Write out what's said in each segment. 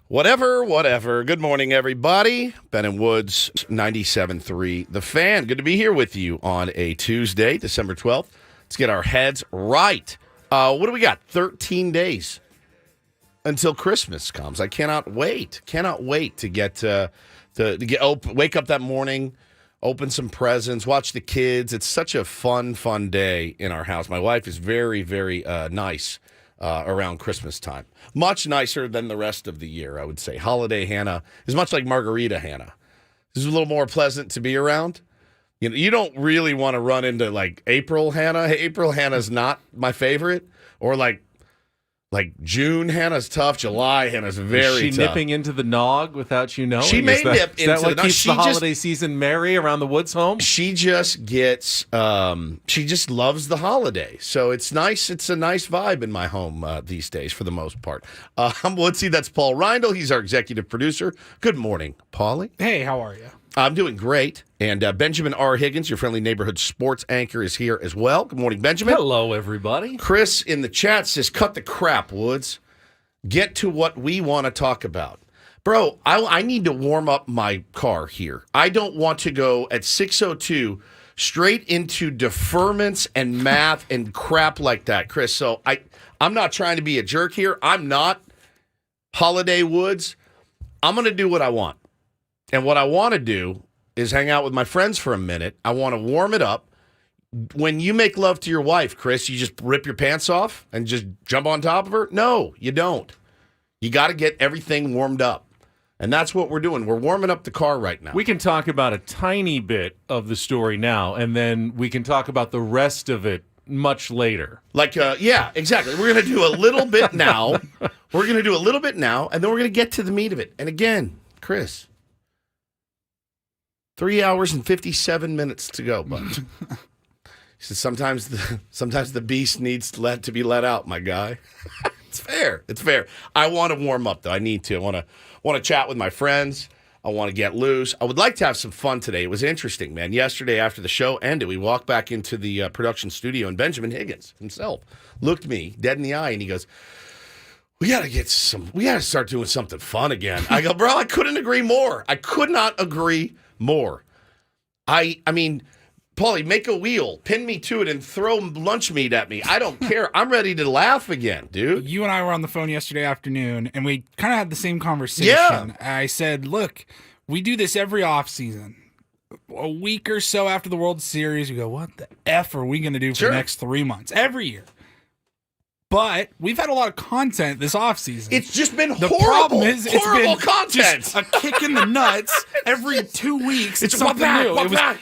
Whatever. Good morning, everybody. Ben and Woods, 97.3 The Fan. Good to be here with you on a Tuesday, December 12th. Let's get our heads right. What do we got? 13 days until Christmas comes. I cannot wait. To get wake up that morning, open some presents, watch the kids. It's such a fun day in our house. My wife is very, very nice around Christmas time. Much nicer than the rest of the year, I would say. Holiday Hannah is much like Margarita Hannah. This is a little more pleasant to be around. You know, you don't really want to run into like April Hannah. April Hannah's not my favorite. Or like June Hannah's tough. July Hannah's very tough. Is she nipping into the nog without you knowing? She may nip into the nog. Is that what keeps the holiday season merry around the Woods home? She just gets, she just loves the holiday. So it's nice. It's a nice vibe in my home these days for the most part. Let's see, that's Paul Reindl. He's our executive producer. Good morning, Paulie. Hey, how are you? I'm doing great. And Benjamin R. Higgins, your friendly neighborhood sports anchor, is here as well. Good morning, Benjamin. Hello, everybody. Chris in the chat says, cut the crap, Woods. Get to what we want to talk about. Bro, I need to warm up my car here. I don't want to go at 6:02 straight into deferments and math and crap like that, Chris. So I'm not trying to be a jerk here. I'm not Holiday Woods. I'm going to do what I want. And what I want to do is hang out with my friends for a minute. I want to warm it up. When you make love to your wife, Chris, you just rip your pants off and just jump on top of her? No, you don't. You got to get everything warmed up. And that's what we're doing. We're warming up the car right now. We can talk about a tiny bit of the story now, and then we can talk about the rest of it much later. Yeah, exactly. We're going to do a little bit now. And then we're going to get to the meat of it. And again, Chris, 3 hours and 57 minutes to go, bud. He says sometimes the beast needs to be let out, my guy. It's fair. I want to warm up, though. I need to. I want to chat with my friends. I want to get loose. I would like to have some fun today. It was interesting, man. Yesterday, after the show ended, we walked back into the production studio, and Benjamin Higgins himself looked me dead in the eye, and he goes, We got to start doing something fun again. I go, bro, I couldn't agree more. I could not agree more. I mean, Paulie, make a wheel, pin me to it, and throw lunch meat at me. I don't care. I'm ready to laugh again, dude. You and I were on the phone yesterday afternoon, and we kind of had the same conversation. Yeah. I said, look, we do this every offseason. A week or so after the World Series, we go, what the F are we going to do for the next 3 months? Every year. But we've had a lot of content this offseason. It's just been the horrible. Problem is, it's horrible been content. Just a kick in the nuts every 2 weeks. It's something new.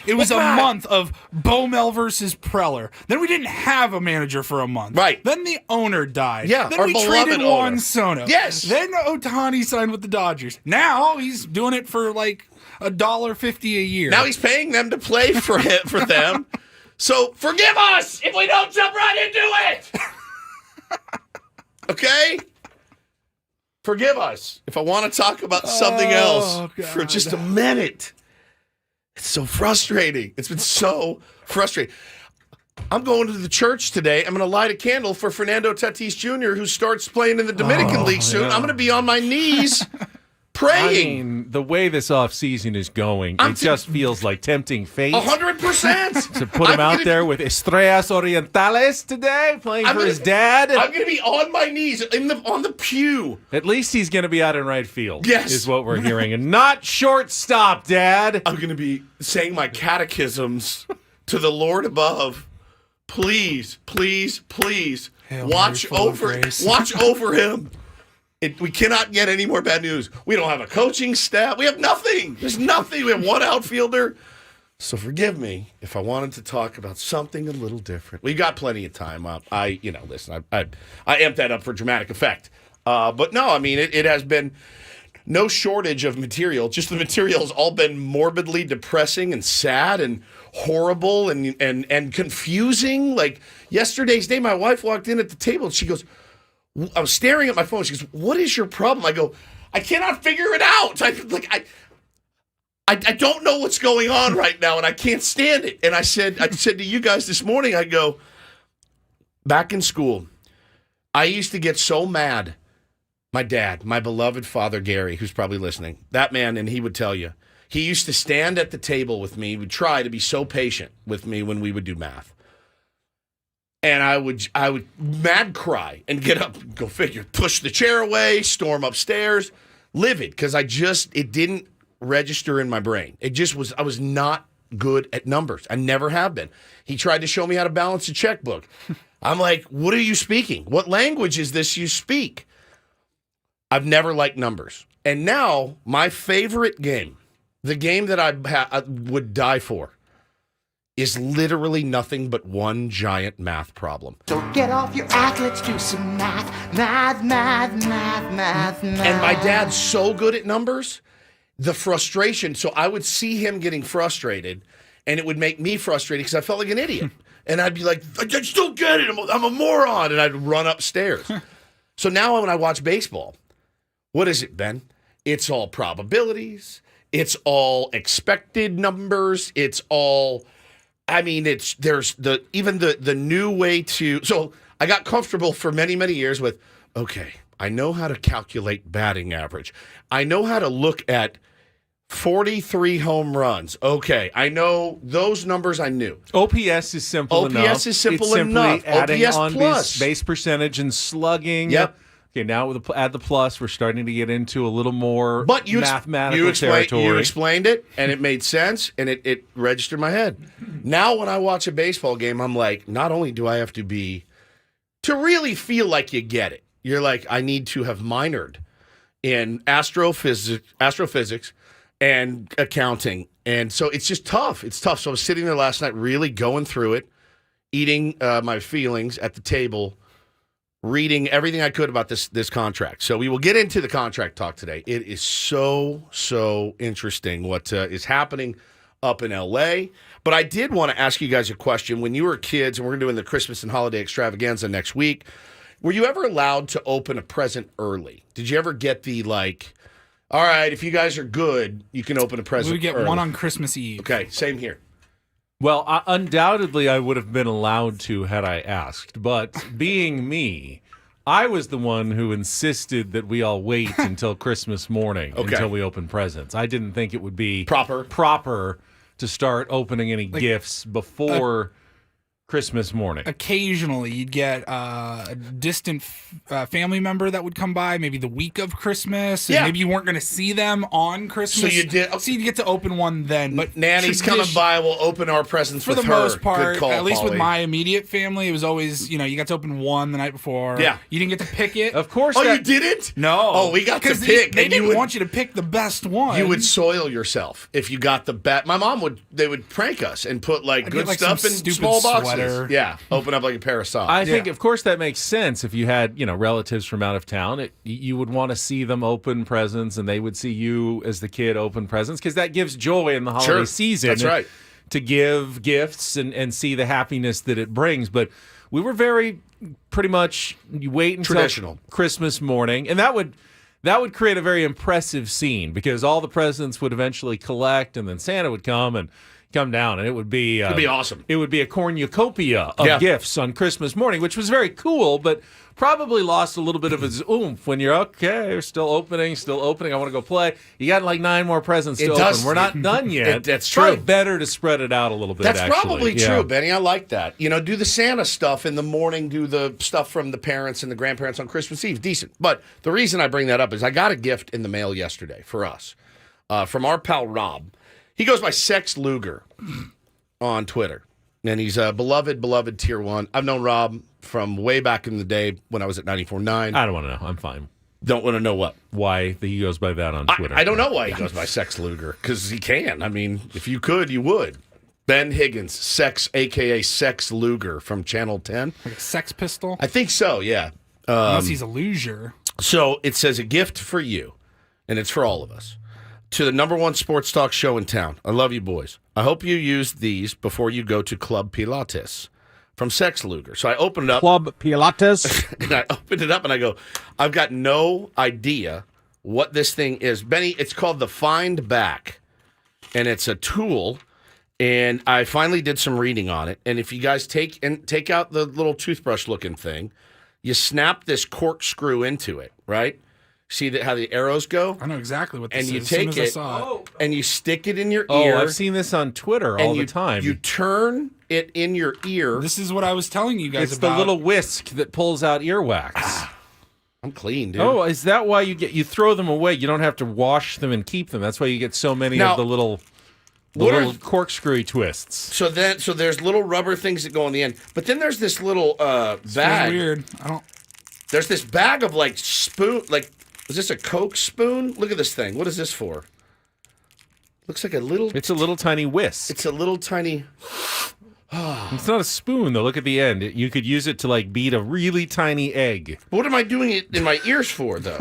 It was a month of Bomel versus Preller. Then we didn't have a manager for a month. Right. Then the owner died. Yeah, Then our we beloved traded owner. Juan Soto. Yes. Then Ohtani signed with the Dodgers. Now he's doing it for like $1.50 a year. Now he's paying them to play for them. So forgive us if we don't jump right into it. Okay? Forgive us if I want to talk about something else for just a minute. It's so frustrating. It's been so frustrating. I'm going to the church today. I'm going to light a candle for Fernando Tatis Jr., who starts playing in the Dominican League soon. Yeah. I'm going to be on my knees praying. I mean, the way this offseason is going, it just feels like tempting fate. 100%. To put him out there with Estrellas Orientales today, playing for his dad. I'm going to be on my knees on the pew. At least he's going to be out in right field, yes, is what we're hearing. And not shortstop, Dad. I'm going to be saying my catechisms to the Lord above. Please, please, please, watch over him. We cannot get any more bad news. We don't have a coaching staff. We have nothing. There's nothing. We have one outfielder. So forgive me if I wanted to talk about something a little different. We got plenty of time. Listen, I amped that up for dramatic effect. But no, I mean, it has been no shortage of material. Just the material has all been morbidly depressing and sad and horrible and confusing. Like yesterday's day, my wife walked in at the table and she goes, I was staring at my phone. She goes, "What is your problem?" I go, "I cannot figure it out. I don't know what's going on right now, and I can't stand it." And I said to you guys this morning, I go, back in school, I used to get so mad My dad, my beloved father, Gary, who's probably listening, that man, and he would tell you, he used to stand at the table with me, would try to be so patient with me when we would do math. And I would mad cry and get up, go figure, push the chair away, storm upstairs, livid, because it didn't register in my brain. I was not good at numbers. I never have been. He tried to show me how to balance a checkbook. I'm like, what are you speaking? What language is this you speak? I've never liked numbers. And now, my favorite game, the game that I would die for, is literally nothing but one giant math problem. So get off your act, let's do some math. And my dad's so good at numbers, the frustration. So I would see him getting frustrated, and it would make me frustrated because I felt like an idiot. And I'd be like, I just don't get it. I'm a moron. And I'd run upstairs. So now when I watch baseball, what is it, Ben? It's all probabilities. It's all expected numbers. It's all, there's the new way to, so I got comfortable for many, many years with, okay, I know how to calculate batting average. I know how to look at 43 home runs. Okay, I know those numbers I knew. OPS is simple enough. OPS is simple it's enough. Simply adding OPS on plus. base percentage and slugging. Yep. Okay, now with add the plus, we're starting to get into a little more But mathematical territory. You explained it, and it made sense, and it registered in my head. Now when I watch a baseball game, I'm like, not only do I have to really feel like you get it, you're like, I need to have minored in astrophysics and accounting. And so it's just tough. It's tough. So I was sitting there last night really going through it, eating my feelings at the table, reading everything I could about this contract. So we will get into the contract talk today. It is so interesting what is happening up in L.A. But I did want to ask you guys a question. When you were kids, and we're doing the Christmas and holiday extravaganza next week, were you ever allowed to open a present early? Did you ever get the, like, all right, if you guys are good, you can open a present We would get early. one on Christmas Eve. Okay, same here. Well, undoubtedly, I would have been allowed to had I asked. But being me, I was the one who insisted that we all wait until Christmas morning until we open presents. I didn't think it would be proper to start opening any gifts before Christmas morning. Occasionally, you'd get a distant family member that would come by, maybe the week of Christmas, and maybe you weren't going to see them on Christmas. So you did. So you'd get to open one then. But Nanny's coming by. We'll open our presents for with the her. most part. Good call, at least Polly. with my immediate family, it was always you got to open one the night before. Yeah, you didn't get to pick it. Of course. Oh, you didn't? No. Oh, we got to pick. They didn't want you to pick the best one. You would soil yourself if you got the bet. My mom would. They would prank us and put I'd good get, stuff in stupid small boxes. sweater. Yeah, open up like a pair of socks. I think, of course, that makes sense. If you had, relatives from out of town, you would want to see them open presents, and they would see you as the kid open presents, because that gives joy in the holiday season. That's right. To give gifts and see the happiness that it brings. But we were pretty much, you wait until traditional Christmas morning, and that would create a very impressive scene, because all the presents would eventually collect, and then Santa would come down, and it would be awesome. It would be a cornucopia of gifts on Christmas morning, which was very cool, but probably lost a little bit of its oomph when you're still opening. I want to go play. You got like 9 more presents to open. We're not done yet. That's probably true. Better to spread it out a little bit. That's actually. probably true, Benny. I like that. Do the Santa stuff in the morning. Do the stuff from the parents and the grandparents on Christmas Eve. Decent. But the reason I bring that up is I got a gift in the mail yesterday for us from our pal Rob. He goes by Sex Luger on Twitter, and he's a beloved Tier 1. I've known Rob from way back in the day when I was at 94.9. I don't want to know. I'm fine. Don't want to know what? Why he goes by that on Twitter. I don't know why he goes by Sex Luger, because he can. I mean, if you could, you would. Ben Higgins, a.k.a. Sex Luger from Channel 10. Like a Sex Pistol? I think so, yeah. Unless he's a loser. So it says a gift for you, and it's for all of us. To the #1 sports talk show in town. I love you, boys. I hope you use these before you go to Club Pilates. From Sex Luger. So I opened it up. Club Pilates. And I opened it up and I go, I've got no idea what this thing is. Benny, it's called the Find Back. And it's a tool. And I finally did some reading on it. And if you guys take out the little toothbrush looking thing, you snap this corkscrew into it, right? See how the arrows go? I know exactly what this And you is. As take soon as I it, saw it. and you stick it in your Oh, ear. I've seen this on Twitter all the time. You turn it in your ear. This is what I was telling you guys it's about. the little whisk that pulls out earwax. I'm clean, dude. Oh, is that why you throw them away? You don't have to wash them and keep them. That's why you get so many Now, of the little corkscrewy twists. So there's little rubber things that go on the end, but then there's this little It's bag. weird. I don't. There's this bag of like spoon. Like, is this a Coke spoon? Look at this thing. What is this for? Looks like a little. It's a little tiny whisk. It's a little tiny. It's not a spoon though. Look at the end. You could use it to like beat a really tiny egg. What am I doing it in my ears for, though?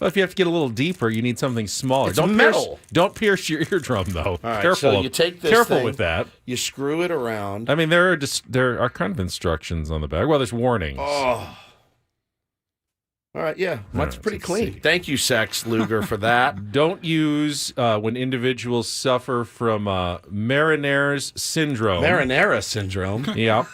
Well, if you have to get a little deeper, you need something smaller. It's metal. Don't pierce your eardrum though. All right, Careful. so you take this Careful thing, with that. You screw it around. I mean, there are kind of instructions on the bag. Well, there's warnings. Oh. All right, yeah, that's right, pretty let's clean. see. Thank you, Sex Luger, for that. Don't use when individuals suffer from Mariner's syndrome. Marinara syndrome. Yeah.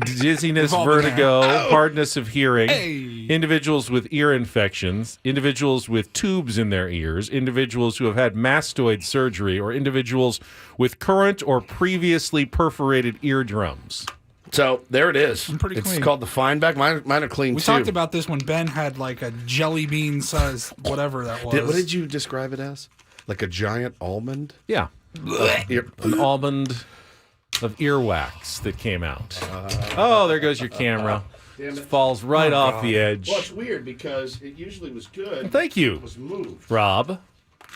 Dizziness, We've all been vertigo, hardness of hearing, Hey. individuals with ear infections, individuals with tubes in their ears, individuals who have had mastoid surgery, or individuals with current or previously perforated eardrums. So there it is. I'm pretty it's clean. called the Fine Back. Mine are clean We too. talked about this when Ben had like a jelly bean size, whatever that was. What did you describe it as? Like a giant almond? Yeah. Ear- An almond of earwax that came out. Oh, there goes your camera. Damn It it. falls right off the edge. Well, it's weird because it usually was good. Thank you, It was moved. Rob.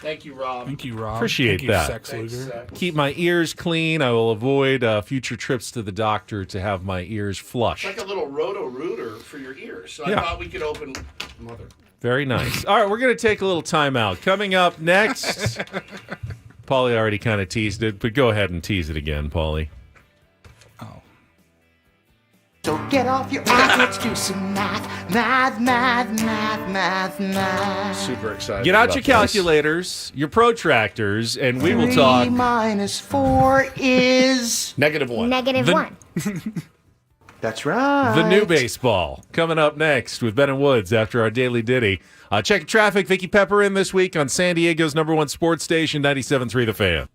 Thank you, Rob. Thank you, Rob. Appreciate Thank you, that. Sex Thanks, Luger. Sex. Keep my ears clean. I will avoid future trips to the doctor to have my ears flushed. It's like a little roto-rooter for your ears. So Yeah. I thought we could open... Mother. Very nice. All right, we're going to take a little time out. Coming up next, Paulie already kind of teased it, but go ahead and tease it again, Paulie. So get off your ass, let's do some math. Math. Super excited. Get out about your this. calculators, your protractors, and we will 3 talk minus 4 is... -1. -1. That's right. the new baseball. Coming up next with Ben and Woods after our daily ditty. Check traffic. Vicky Pepper in this week on San Diego's #1 sports station, 97.3 The Fan.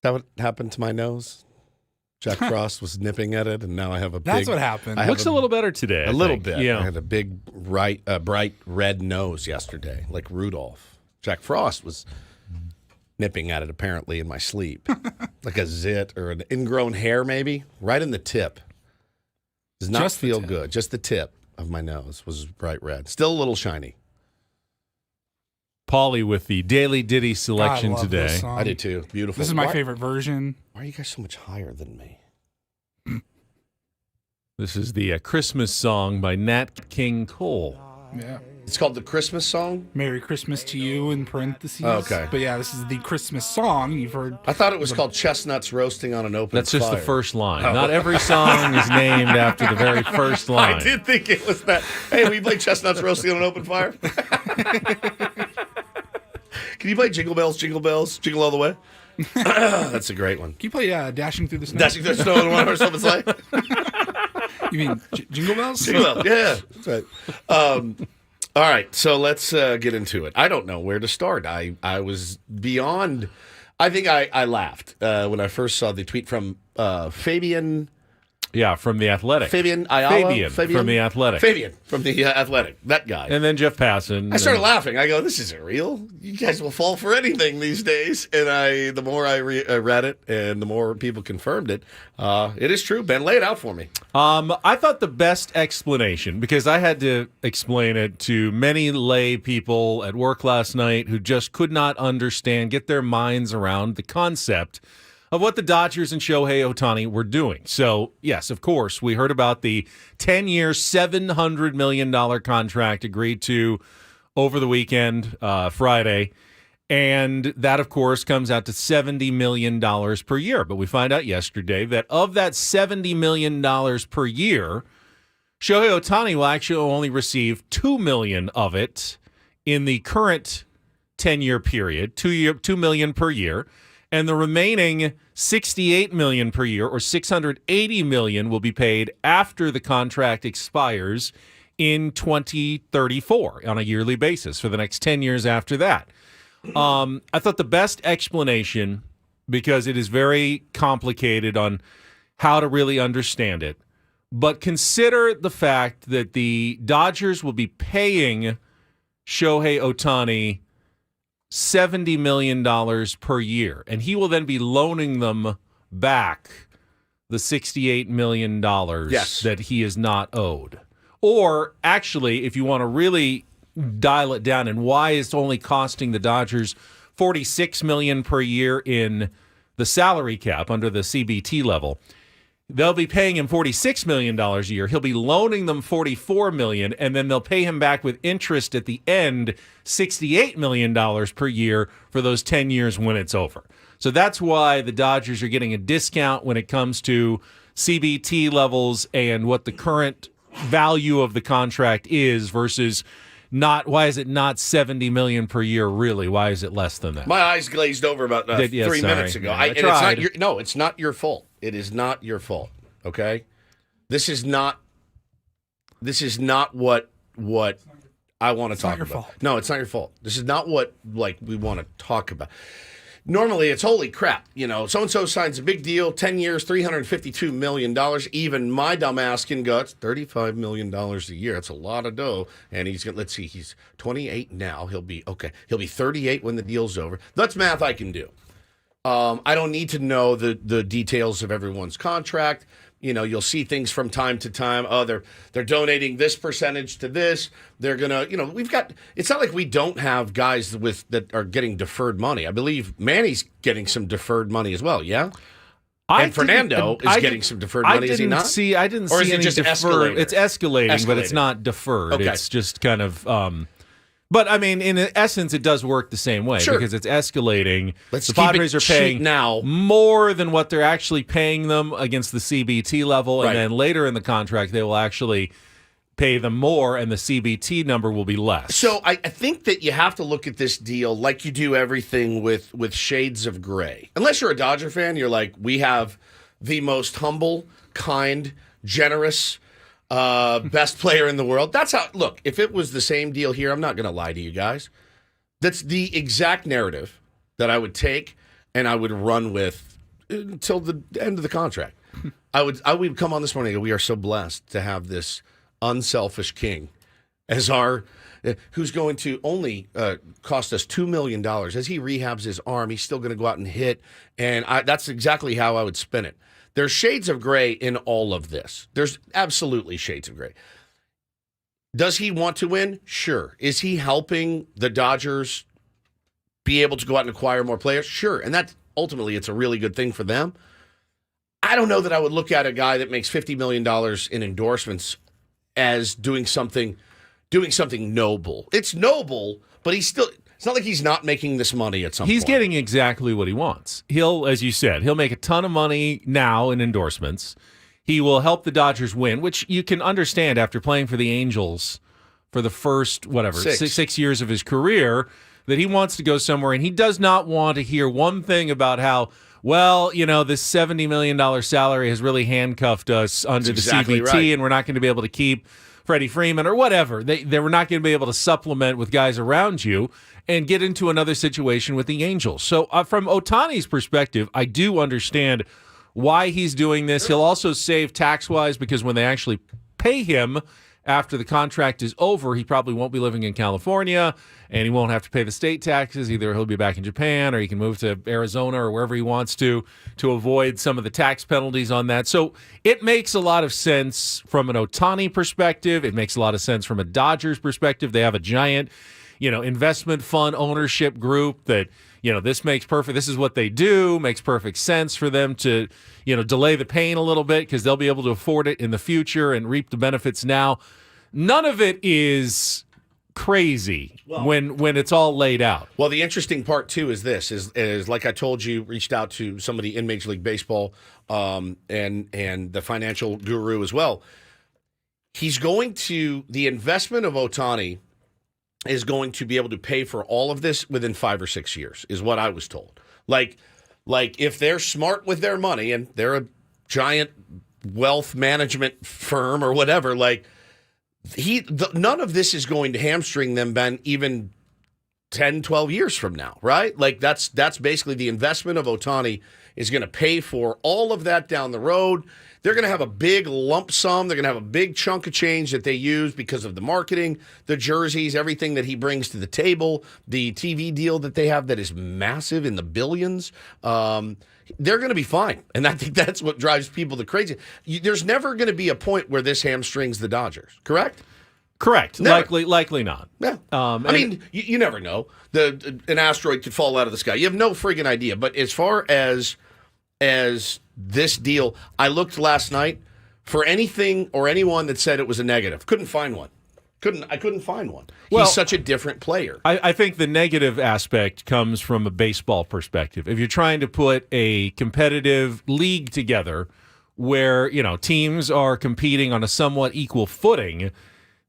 that what happened to my nose? Jack Frost was nipping at it, and now I have a big... That's what happened. Looks a little better today. A little bit. Yeah. I had a big, bright red nose yesterday, like Rudolph. Jack Frost was nipping at it, apparently, in my sleep. Like a zit or an ingrown hair, maybe, right in the tip. Does not feel good. Just the tip of my nose was bright red. Still a little shiny. Paulie with the Daily Ditty selection I love today. This song. I do too. Beautiful. This is my favorite version. Why are you guys so much higher than me? This is the Christmas song by Nat King Cole. Yeah. It's called the Christmas song? Merry Christmas to you in parentheses. Oh, okay. But yeah, this is the Christmas song. You've heard. I thought it was called Chestnuts Roasting on an Open That's Fire. just the first line. Not every song is named after the very first line. I did think it was that. Hey, we play Chestnuts Roasting on an Open Fire? Can you play Jingle Bells, Jingle All the Way? That's a great one. Can you play Dashing Through the Snow? Dashing Through the Snow in one horse open sleigh? You mean Jingle Bells? Jingle Bells, yeah. That's right. All right, so let's get into it. I don't know where to start. I was beyond... I think I laughed when I first saw the tweet from Fabian... Yeah, from The Athletic. Fabian Ayala? Fabian from The Athletic. Fabian from The Athletic. That guy. And then Jeff Passan. I started laughing. I go, this isn't real. You guys will fall for anything these days. And the more I read it and the more people confirmed it, it is true. Ben, lay it out for me. I thought the best explanation, because I had to explain it to many lay people at work last night who just could not understand, get their minds around the concept of what the Dodgers and Shohei Ohtani were doing. So, yes, of course, we heard about the 10-year, $700 million contract agreed to over the weekend, Friday. And that, of course, comes out to $70 million per year. But we find out yesterday that of that $70 million per year, Shohei Ohtani will actually only receive $2 million of it in the current 10-year period, $2 million per year. And the remaining $68 million per year, or $680 million, will be paid after the contract expires in 2034 on a yearly basis for the next 10 years after that. I thought the best explanation, because it is very complicated on how to really understand it, but consider the fact that the Dodgers will be paying Shohei Ohtani $70 million per year, and he will then be loaning them back the $68 million that he is not owed. Or actually, if you want to really dial it down and why it's only costing the Dodgers $46 million per year in the salary cap under the CBT level, they'll be paying him $46 million a year. He'll be loaning them $44 million, and then they'll pay him back with interest at the end, $68 million per year for those 10 years when it's over. So that's why the Dodgers are getting a discount when it comes to CBT levels and what the current value of the contract is versus not. Why is it not $70 million per year? Really, why is it less than that? My eyes glazed over about 3 minutes ago. Yeah, I and it's not your fault. It is not your fault. Okay, this is not what I want to talk about. Fault. No, it's not your fault. This is not what we want to talk about. Normally, it's holy crap. You know, so-and-so signs a big deal, 10 years, $352 million. Even my dumb ass can go, it's $35 million a year. That's a lot of dough. And he's going to, let's see, he's 28 now. He'll be 38 when the deal's over. That's math I can do. I don't need to know the details of everyone's contract. You know, you'll see things from time to time. Oh, they're donating this percentage to this. They're gonna, we've got. It's not like we don't have guys that are getting deferred money. I believe Manny's getting some deferred money as well. Yeah. And Fernando is getting some deferred money. Is he not? I didn't or see is it any just deferred. escalating? It's escalating, but it's not deferred. Okay. It's just kind of. But I mean, in essence, it does work the same way because it's escalating. Let's the keep Padres it are paying cheap now more than what they're actually paying them against the CBT level, Right. and then later in the contract, they will actually pay them more, and the CBT number will be less. So I think that you have to look at this deal like you do everything with shades of gray. Unless you're a Dodger fan, you're like, we have the most humble, kind, generous, best player in the world. That's how. Look, if it was the same deal here, I'm not going to lie to you guys. That's the exact narrative that I would take and I would run with until the end of the contract. I would come on this morning and go, we are so blessed to have this unselfish king as our who's going to only cost us $2 million. As he rehabs his arm, he's still going to go out and hit. And that's exactly how I would spin it. There's shades of gray in all of this. There's absolutely shades of gray. Does he want to win? Sure. Is he helping the Dodgers be able to go out and acquire more players? Sure. And that ultimately, it's a really good thing for them. I don't know that I would look at a guy that makes $50 million in endorsements as doing something noble. It's noble, but it's not like he's not making this money at some point. He's getting exactly what he wants. As you said, he'll make a ton of money now in endorsements. He will help the Dodgers win, which you can understand after playing for the Angels for the first, six years of his career, that he wants to go somewhere, and he does not want to hear one thing about how, this $70 million salary has really handcuffed us under the CBT, right. And we're not going to be able to keep Freddie Freeman or whatever. They were not going to be able to supplement with guys around you and get into another situation with the Angels. So from Ohtani's perspective, I do understand why he's doing this. He'll also save tax-wise because when they actually pay him after the contract is over, he probably won't be living in California, and he won't have to pay the state taxes. Either he'll be back in Japan or he can move to Arizona or wherever he wants to avoid some of the tax penalties on that. So it makes a lot of sense from an Ohtani perspective. It makes a lot of sense from a Dodgers perspective. They have a giant, investment fund ownership group that, this is what they do, makes perfect sense for them to, delay the pain a little bit because they'll be able to afford it in the future and reap the benefits now. None of it is crazy when it's all laid out. Well, the interesting part too is this: is like I told you, reached out to somebody in Major League Baseball, and the financial guru as well. The investment of Ohtani is going to be able to pay for all of this within 5 or 6 years, is what I was told. Like if they're smart with their money and they're a giant wealth management firm or whatever, none of this is going to hamstring them, Ben, even 10, 12 years from now, right? That's basically the investment of Ohtani is going to pay for all of that down the road. They're going to have a big lump sum. They're going to have a big chunk of change that they use because of the marketing, the jerseys, everything that he brings to the table, the TV deal that they have that is massive in the billions. They're going to be fine. And I think that's what drives people to crazy. There's never going to be a point where this hamstrings the Dodgers, correct? Correct. Never. Likely not. Yeah. You never know. An asteroid could fall out of the sky. You have no friggin' idea. But as far as this deal, I looked last night for anything or anyone that said it was a negative. Couldn't find one. I couldn't find one. He's such a different player. I think the negative aspect comes from a baseball perspective. If you're trying to put a competitive league together where, teams are competing on a somewhat equal footing,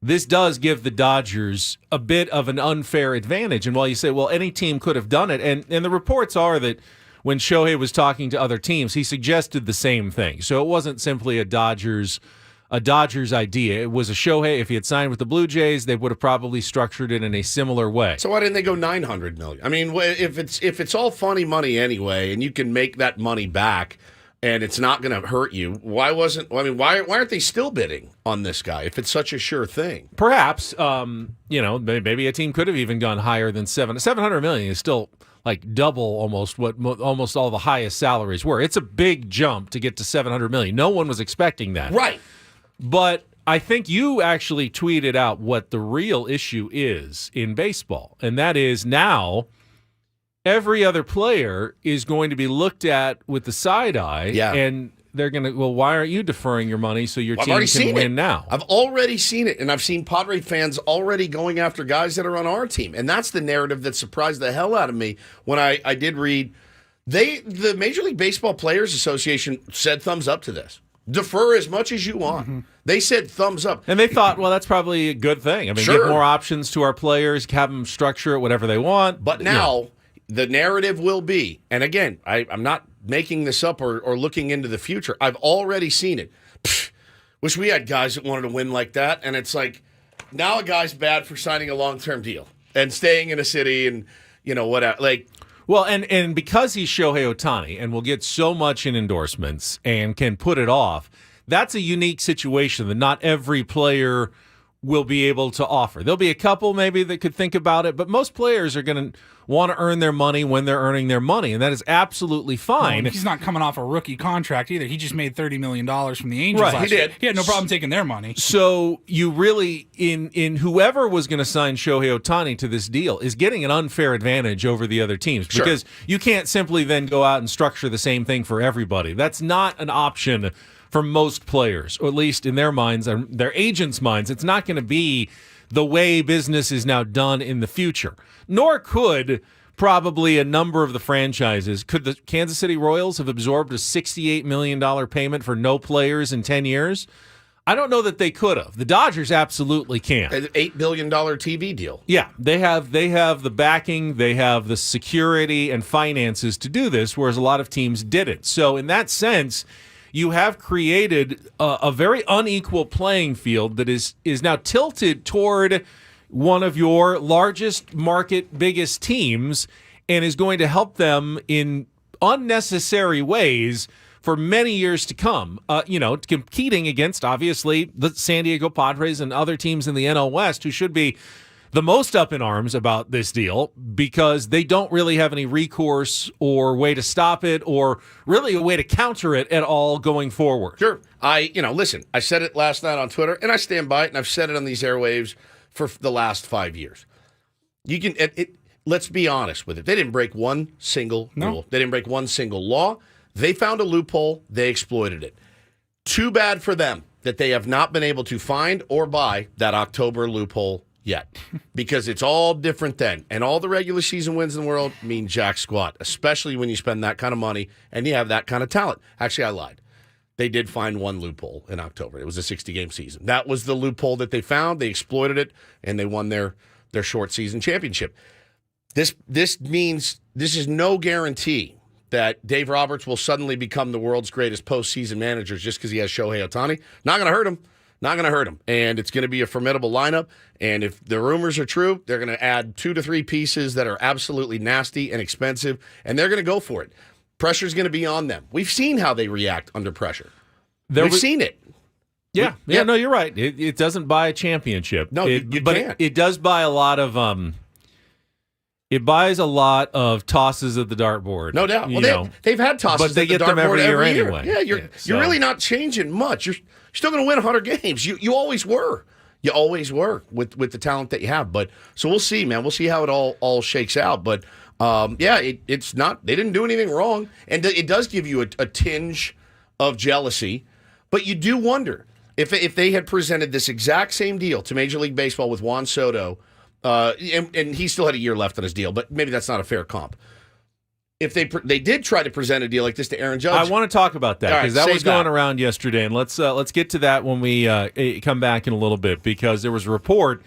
this does give the Dodgers a bit of an unfair advantage. And while you say, well, any team could have done it, and the reports are that when Shohei was talking to other teams, he suggested the same thing. So it wasn't simply a Dodgers idea. It was a Shohei. If he had signed with the Blue Jays, they would have probably structured it in a similar way. So why didn't they go $900 million? I mean, if it's all funny money anyway, and you can make that money back, and it's not going to hurt you, why aren't they still bidding on this guy if it's such a sure thing? Perhaps, maybe a team could have even gone higher than $700 million is still like double almost what almost all the highest salaries were. It's a big jump to get to $700 million. No one was expecting that. Right. But I think you actually tweeted out what the real issue is in baseball, and that is now every other player is going to be looked at with the side eye, and they're going to, why aren't you deferring your money so your team can win now? I've already seen it, and I've seen Padres fans already going after guys that are on our team, and that's the narrative that surprised the hell out of me when I did read. The Major League Baseball Players Association said thumbs up to this. Defer as much as you want. Mm-hmm. They said thumbs up. And they thought, well, that's probably a good thing. I mean, give more options to our players, have them structure it whatever they want. But now the narrative will be, and again, I'm not making this up or looking into the future. I've already seen it. Wish we had guys that wanted to win like that. And it's like, now a guy's bad for signing a long-term deal and staying in a city and, whatever. Well, and because he's Shohei Ohtani and will get so much in endorsements and can put it off, that's a unique situation that not every player will be able to offer. There'll be a couple maybe that could think about it, but most players are going to want to earn their money when they're earning their money, and that is absolutely fine. Well, he's not coming off a rookie contract either. He just made $30 million from the Angels last year. He had no problem taking their money. So you really, in whoever was going to sign Shohei Ohtani to this deal is getting an unfair advantage over the other teams because you can't simply then go out and structure the same thing for everybody. That's not an option for most players, or at least in their minds, their agents' minds. It's not going to be the way business is now done in the future. Nor could probably a number of the franchises. Could the Kansas City Royals have absorbed a $68 million payment for no players in 10 years? I don't know that they could have. The Dodgers absolutely can. An $8 billion TV deal. Yeah, they have the backing, they have the security and finances to do this, whereas a lot of teams didn't. So in that sense, you have created a very unequal playing field that is now tilted toward one of your largest market, biggest teams, and is going to help them in unnecessary ways for many years to come. Competing against, obviously, the San Diego Padres and other teams in the NL West who should be the most up in arms about this deal because they don't really have any recourse or way to stop it or really a way to counter it at all going forward. Sure. Listen, I said it last night on Twitter, and I stand by it, and I've said it on these airwaves for the last 5 years. You can, let's be honest with it. They didn't break one single rule. They didn't break one single law. They found a loophole. They exploited it. Too bad for them that they have not been able to find or buy that October loophole yet, because it's all different then. And all the regular season wins in the world mean jack squat, especially when you spend that kind of money and you have that kind of talent. Actually, I lied. They did find one loophole in October. It was a 60-game season. That was the loophole that they found. They exploited it, and they won their short season championship. This means this is no guarantee that Dave Roberts will suddenly become the world's greatest postseason manager just because he has Shohei Ohtani. Not going to hurt him. Not going to hurt him. And it's going to be a formidable lineup. And if the rumors are true, they're going to add 2 to 3 pieces that are absolutely nasty and expensive, and they're going to go for it. Pressure's going to be on them. We've seen how they react under pressure. We've seen it. Yeah. No, you're right. It doesn't buy a championship. No, you can't. It does buy a lot of it buys a lot of tosses at the dartboard. No doubt. Well, they've had tosses, but they get them every year anyway. Yeah, you're really not changing much. You're still going to win 100 games. You always were. You always were with the talent that you have. But so we'll see, man. We'll see how it all shakes out. But it's not. They didn't do anything wrong, and it does give you a tinge of jealousy. But you do wonder if they had presented this exact same deal to Major League Baseball with Juan Soto. And he still had a year left on his deal, but maybe that's not a fair comp. If they did try to present a deal like this to Aaron Judge, I want to talk about that because that was going around yesterday, and let's get to that when we come back in a little bit, because there was a report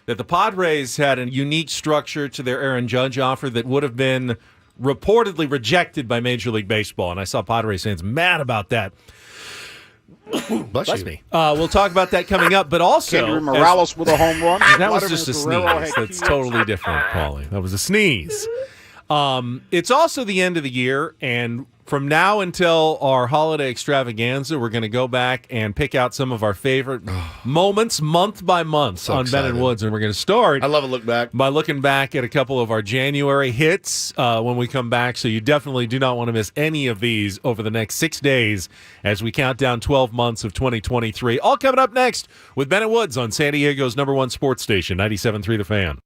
that the Padres had a unique structure to their Aaron Judge offer that would have been reportedly rejected by Major League Baseball, and I saw Padres fans mad about that. Bless me. We'll talk about that coming up, but also Kendry Morales with a home run. That was just a sneeze. That's totally different, Paulie. That was a sneeze. It's also the end of the year, and from now until our holiday extravaganza, we're going to go back and pick out some of our favorite moments month by month on Ben and Woods, and we're going to start. I love a look back by looking back at a couple of our January hits when we come back. So you definitely do not want to miss any of these over the next 6 days as we count down 12 months of 2023. All coming up next with Ben and Woods on San Diego's #1 sports station, 97.3 The Fan.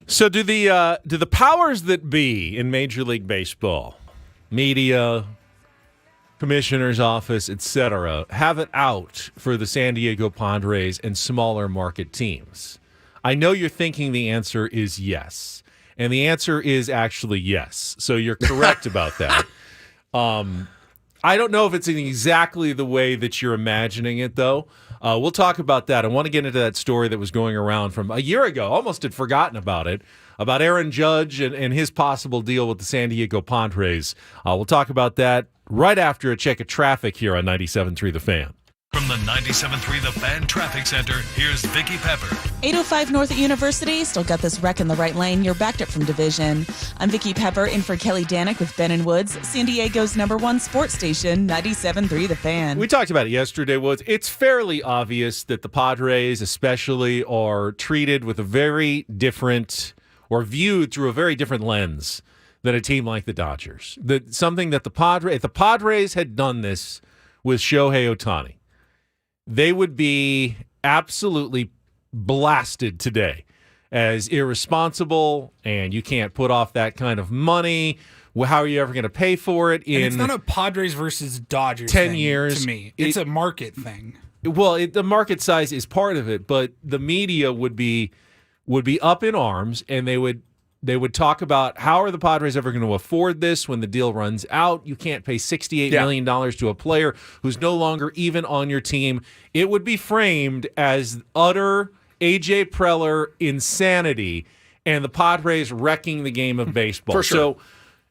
So do the powers that be in Major League Baseball, media, commissioner's office, etc., have it out for the San Diego Padres and smaller market teams? I know you're thinking the answer is yes. And the answer is actually yes. So you're correct about that. I don't know if it's in exactly the way that you're imagining it, though. We'll talk about that. I want to get into that story that was going around from a year ago. Almost had forgotten about it, about Aaron Judge and his possible deal with the San Diego Padres. We'll talk about that right after a check of traffic here on 97.3 The Fan. From the 97.3 The Fan Traffic Center, here's Vicki Pepper. 805 North at University. Still got this wreck in the right lane. You're backed up from Division. I'm Vicki Pepper in for Kelly Danick with Ben & Woods, San Diego's #1 sports station, 97.3 The Fan. We talked about it yesterday, Woods. It's fairly obvious that the Padres especially are treated with a very different, or viewed through a very different lens than a team like the Dodgers. Something that if the Padres had done this with Shohei Ohtani, they would be absolutely blasted today as irresponsible, and you can't put off that kind of money. Well, how are you ever going to pay for it in it's not a Padres versus Dodgers 10 thing years? To me, it's a market thing. Well, the market size is part of it, but the media would be up in arms, and they would talk about how are the Padres ever going to afford this when the deal runs out. You can't pay $68 million to a player who's no longer even on your team. It would be framed as utter A.J. Preller insanity and the Padres wrecking the game of baseball. For sure. So,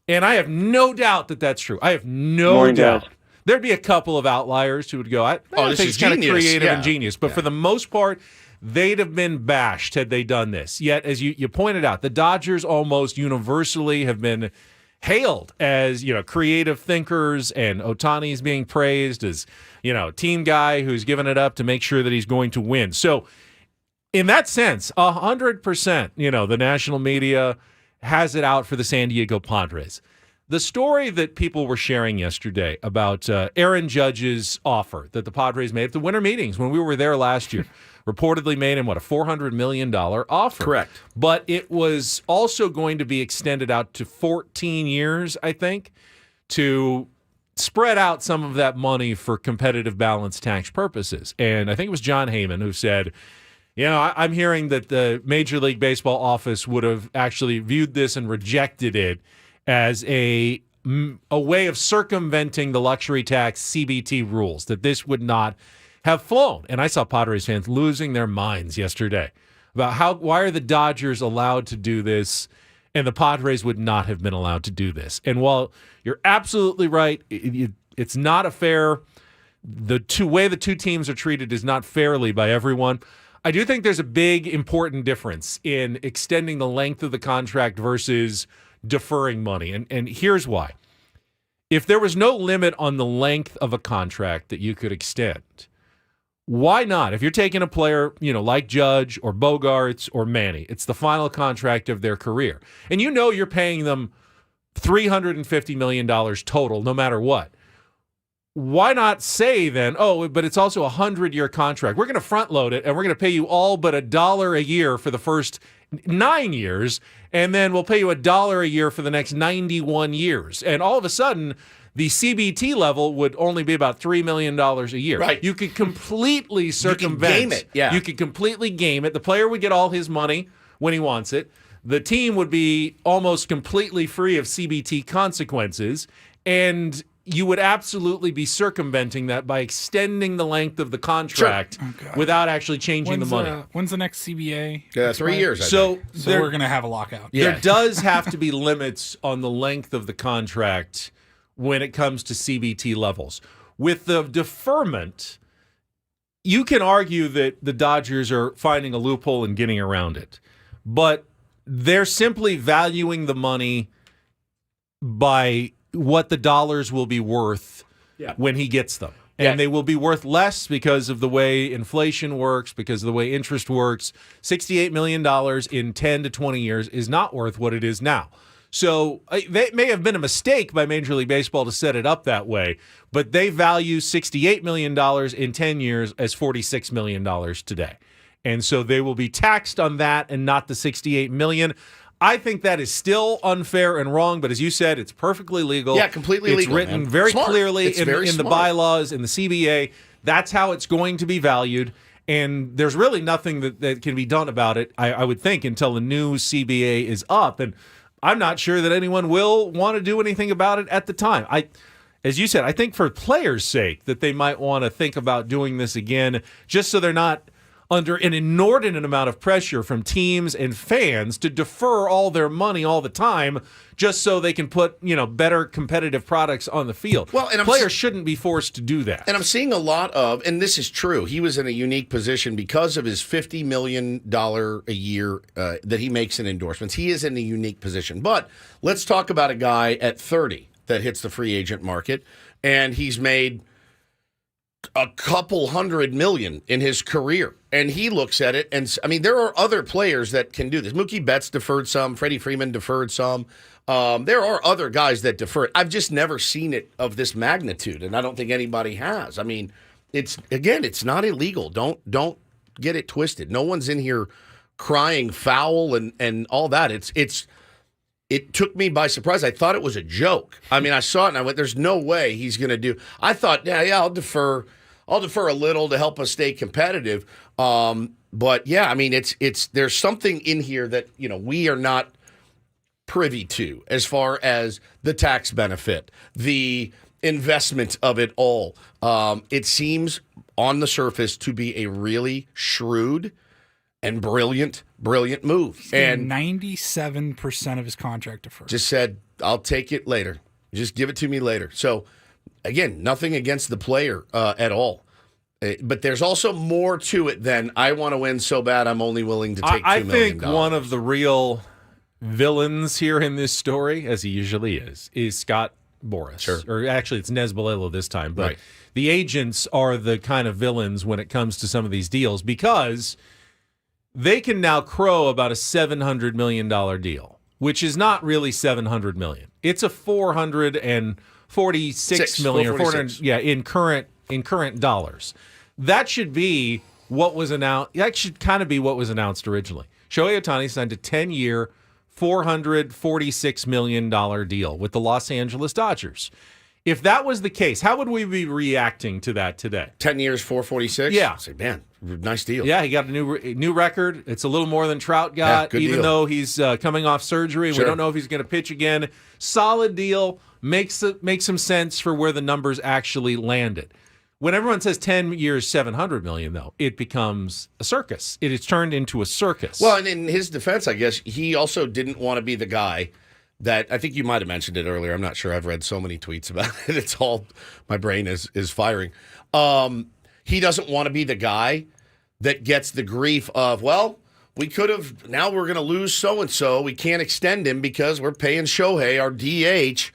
and I have no doubt that that's true. I have no doubt. Guys. There'd be a couple of outliers who would go, I this think is it's kind of genius. creative and genius. But for the most part, they'd have been bashed had they done this. Yet, as you pointed out, the Dodgers almost universally have been hailed as, creative thinkers, and Ohtani's being praised as, team guy who's given it up to make sure that he's going to win. So, in that sense, 100%, the national media has it out for the San Diego Padres. The story that people were sharing yesterday about Aaron Judge's offer that the Padres made at the winter meetings when we were there last year, reportedly made him, a $400 million offer. Correct. But it was also going to be extended out to 14 years, I think, to spread out some of that money for competitive balance tax purposes. And I think it was John Heyman who said, I'm hearing that the Major League Baseball office would have actually viewed this and rejected it as a way of circumventing the luxury tax CBT rules, that this would not have flown. And I saw Padres fans losing their minds yesterday about why are the Dodgers allowed to do this and the Padres would not have been allowed to do this. And while you're absolutely right, it's not a fair, the way the two teams are treated is not fairly by everyone. I do think there's a big, important difference in extending the length of the contract versus deferring money. And here's why. If there was no limit on the length of a contract that you could extend, why not? If you're taking a player, like Judge or Bogarts or Manny, it's the final contract of their career. And you're paying them $350 million total, no matter what. Why not say then, but it's also a 100-year contract. We're going to front load it, and we're going to pay you all but $1 a year for the first 9 years, and then we'll pay you $1 a year for the next 91 years. And all of a sudden, the CBT level would only be about $3 million a year. Right. You could completely circumvent. You can game it. Yeah. You could completely game it. The player would get all his money when he wants it. The team would be almost completely free of CBT consequences, and you would absolutely be circumventing that by extending the length of the contract without actually changing the money. When's the next CBA? 3 years. So we're going to have a lockout. Yeah. There does have to be limits on the length of the contract when it comes to CBT levels. With the deferment, you can argue that the Dodgers are finding a loophole and getting around it. But they're simply valuing the money by what the dollars will be worth when he gets them. And they will be worth less because of the way inflation works, because of the way interest works. $68 million in 10 to 20 years is not worth what it is now. So that may have been a mistake by Major League Baseball to set it up that way, but they value $68 million in 10 years as $46 million today. And so they will be taxed on that and not the $68 million. I think that is still unfair and wrong, but as you said, it's perfectly legal. Yeah, completely legal. It's written man. very Smart. clearly It's in very the smart. bylaws, in the CBA. That's how it's going to be valued. And there's really nothing that can be done about it, I would think, until the new CBA is up. And I'm not sure that anyone will want to do anything about it at the time. As you said, I think for players' sake that they might want to think about doing this again, just so they're not under an inordinate amount of pressure from teams and fans to defer all their money all the time just so they can put, better competitive products on the field. Well, and players shouldn't be forced to do that. And I'm seeing a lot of, and this is true, he was in a unique position because of his $50 million a year that he makes in endorsements. He is in a unique position. But let's talk about a guy at 30 that hits the free agent market, and he's made a couple $100 million in his career. And he looks at it, and there are other players that can do this. Mookie Betts deferred some. Freddie Freeman deferred some. There are other guys that defer it. I've just never seen it of this magnitude, and I don't think anybody has. It's not illegal. Don't get it twisted. No one's in here crying foul and all that. It took me by surprise. I thought it was a joke. I saw it and I went, "There's no way he's going to do." I thought, yeah, I'll defer a little to help us stay competitive. But yeah, there's something in here that we are not privy to as far as the tax benefit, the investment of it all. It seems on the surface to be a really shrewd and brilliant move. And 97% of his contract deferred. Just said, I'll take it later. Just give it to me later. So, again, nothing against the player at all. But there's also more to it than I want to win so bad I'm only willing to take $2 million. I think one of the real villains here in this story, as he usually is Scott Boras. Sure. Or actually, it's Nesbalelo this time. But Right. The agents are the kind of villains when it comes to some of these deals because they can now crow about a $700 million deal, which is not really $700 million. It's a $446 million, 446. in current dollars. That should be what was announced. That should kind of be what was announced originally. Shohei Ohtani signed a 10-year, $446 million deal with the Los Angeles Dodgers. If that was the case, how would we be reacting to that today? 10 years, 446? Yeah. Say, man, nice deal. Yeah, he got a new record. It's a little more than Trout got, good even deal. though he's coming off surgery. Sure. We don't know if he's going to pitch again. Solid deal. Makes some sense for where the numbers actually landed. When everyone says 10 years, $700 million, though, it becomes a circus. It is turned into a circus. Well, and in his defense, I guess, he also didn't want to be the guy that, I think you might have mentioned it earlier. I'm not sure. I've read so many tweets about it. It's all, my brain is firing. He doesn't want to be the guy that gets the grief of, well, we could have, now we're going to lose so-and-so. We can't extend him because we're paying Shohei, our DH,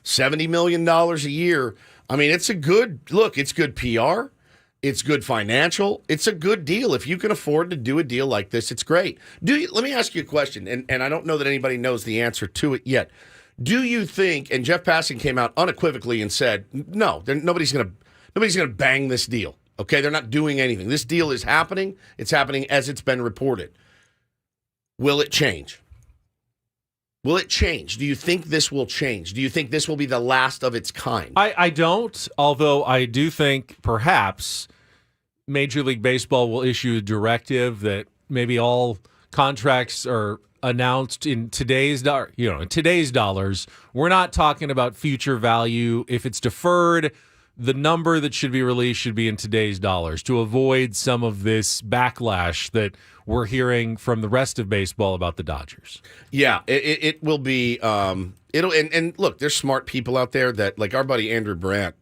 $70 million a year. It's a good, look, it's good PR. It's good financial. It's a good deal. If you can afford to do a deal like this, it's great. Let me ask you a question, and I don't know that anybody knows the answer to it yet. Do you think, and Jeff Passan came out unequivocally and said, no, nobody's going to bang this deal. Okay, they're not doing anything. This deal is happening. It's happening as it's been reported. Will it change? Will it change? Do you think this will change? Do you think this will be the last of its kind? I don't, although I do think perhaps Major League Baseball will issue a directive that maybe all contracts are announced in today's dollars. We're not talking about future value. If it's deferred, the number that should be released should be in today's dollars to avoid some of this backlash that we're hearing from the rest of baseball about the Dodgers. Yeah, it will be. And look, there's smart people out there that, like our buddy Andrew Brandt.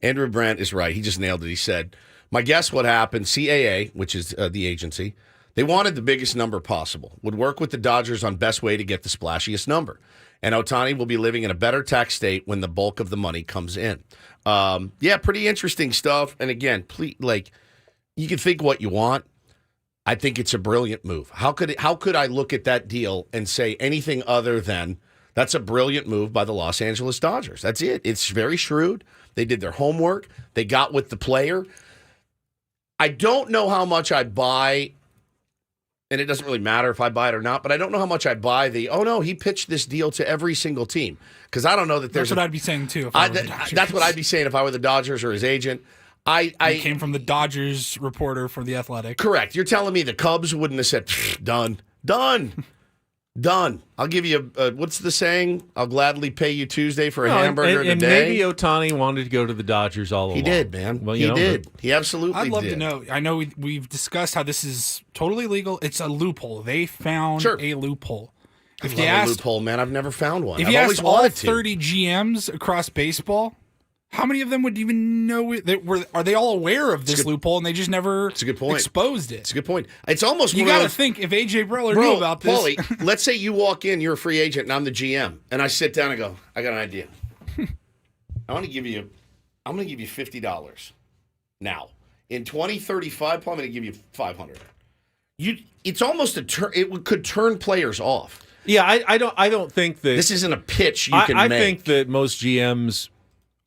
Andrew Brandt is right. He just nailed it. He said, my guess what happened, CAA, which is the agency, they wanted the biggest number possible, would work with the Dodgers on best way to get the splashiest number. And Ohtani will be living in a better tax state when the bulk of the money comes in. Yeah, pretty interesting stuff. And again, please, you can think what you want. I think it's a brilliant move. How could I look at that deal and say anything other than that's a brilliant move by the Los Angeles Dodgers? That's it. It's very shrewd. They did their homework. They got with the player. I don't know how much I buy and it doesn't really matter if I buy it or not, but I don't know how much I buy oh no, he pitched this deal to every single team. Because I don't know that there's... That's what I'd be saying, too, if I were the Dodgers. That's what I'd be saying if I were the Dodgers or his agent. I came from the Dodgers reporter for The Athletic. Correct. You're telling me the Cubs wouldn't have said, done. I'll give you what's the saying? I'll gladly pay you Tuesday for a hamburger and today. Maybe Ohtani wanted to go to the Dodgers all along. He did, man. Well, he did. He absolutely did. I'd love to know. I know we've discussed how this is totally legal. It's a loophole. They found a loophole. If you asked, a loophole, man. I've never found one. If you asked all 30 GMs across baseball, how many of them would even know are they all aware of this loophole and they just never exposed it? It's a good point. It's almost you got to think if AJ Preller knew about this. Paulie, let's say you walk in, you're a free agent, and I'm the GM, and I sit down and go, I got an idea. I'm going to give you $50 now. In 2035, Paul, I'm going to give you $500. It's almost it could turn players off. Yeah, I don't think that this isn't a pitch you can make. I think that most GMs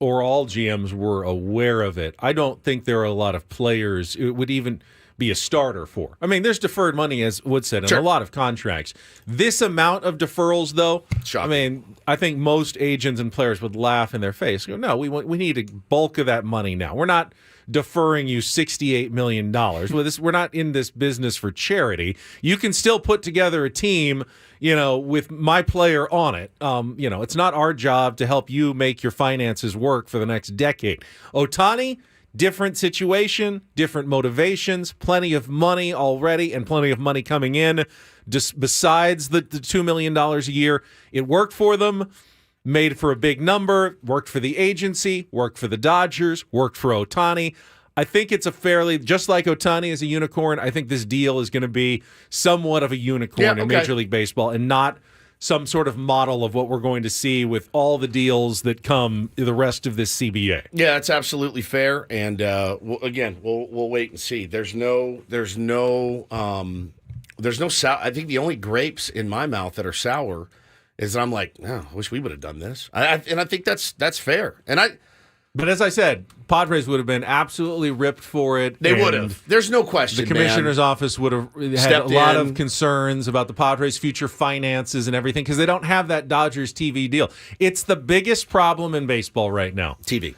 or all GMs were aware of it. I don't think there are a lot of players it would even be a starter for. I mean, there's deferred money, as Wood said, in a lot of contracts. This amount of deferrals, though, I mean, I think most agents and players would laugh in their face. Go, no, we need a bulk of that money now. We're not deferring you $68 million. We're not in this business for charity. You can still put together a team, with my player on it. It's not our job to help you make your finances work for the next decade. Ohtani, different situation, different motivations, plenty of money already and plenty of money coming in. Just besides the $2 million a year, it worked for them. Made for a big number, worked for the agency, worked for the Dodgers, worked for Ohtani. I think it's just like Ohtani is a unicorn, I think this deal is going to be somewhat of a unicorn in Major League Baseball and not some sort of model of what we're going to see with all the deals that come the rest of this CBA. Yeah, that's absolutely fair. And we'll wait and see. There's no sour. I think the only grapes in my mouth that are sour is that I'm like, I wish we would have done this. And I think that's fair. But as I said, Padres would have been absolutely ripped for it. They would have. There's no question. The commissioner's office would have had a lot of concerns about the Padres' future finances and everything because they don't have that Dodgers TV deal. It's the biggest problem in baseball right now. TV.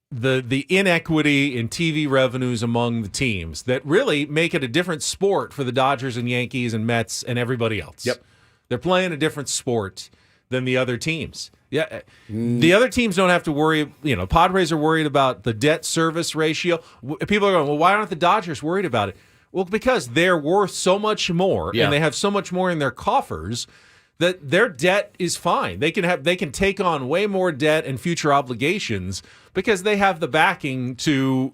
The inequity in TV revenues among the teams that really make it a different sport for the Dodgers and Yankees and Mets and everybody else. Yep. They're playing a different sport than the other teams. Yeah, the other teams don't have to worry. Padres are worried about the debt service ratio. People are going, well, why aren't the Dodgers worried about it? Well, because they're worth so much more, and they have so much more in their coffers that their debt is fine. They can take on way more debt and future obligations because they have the backing to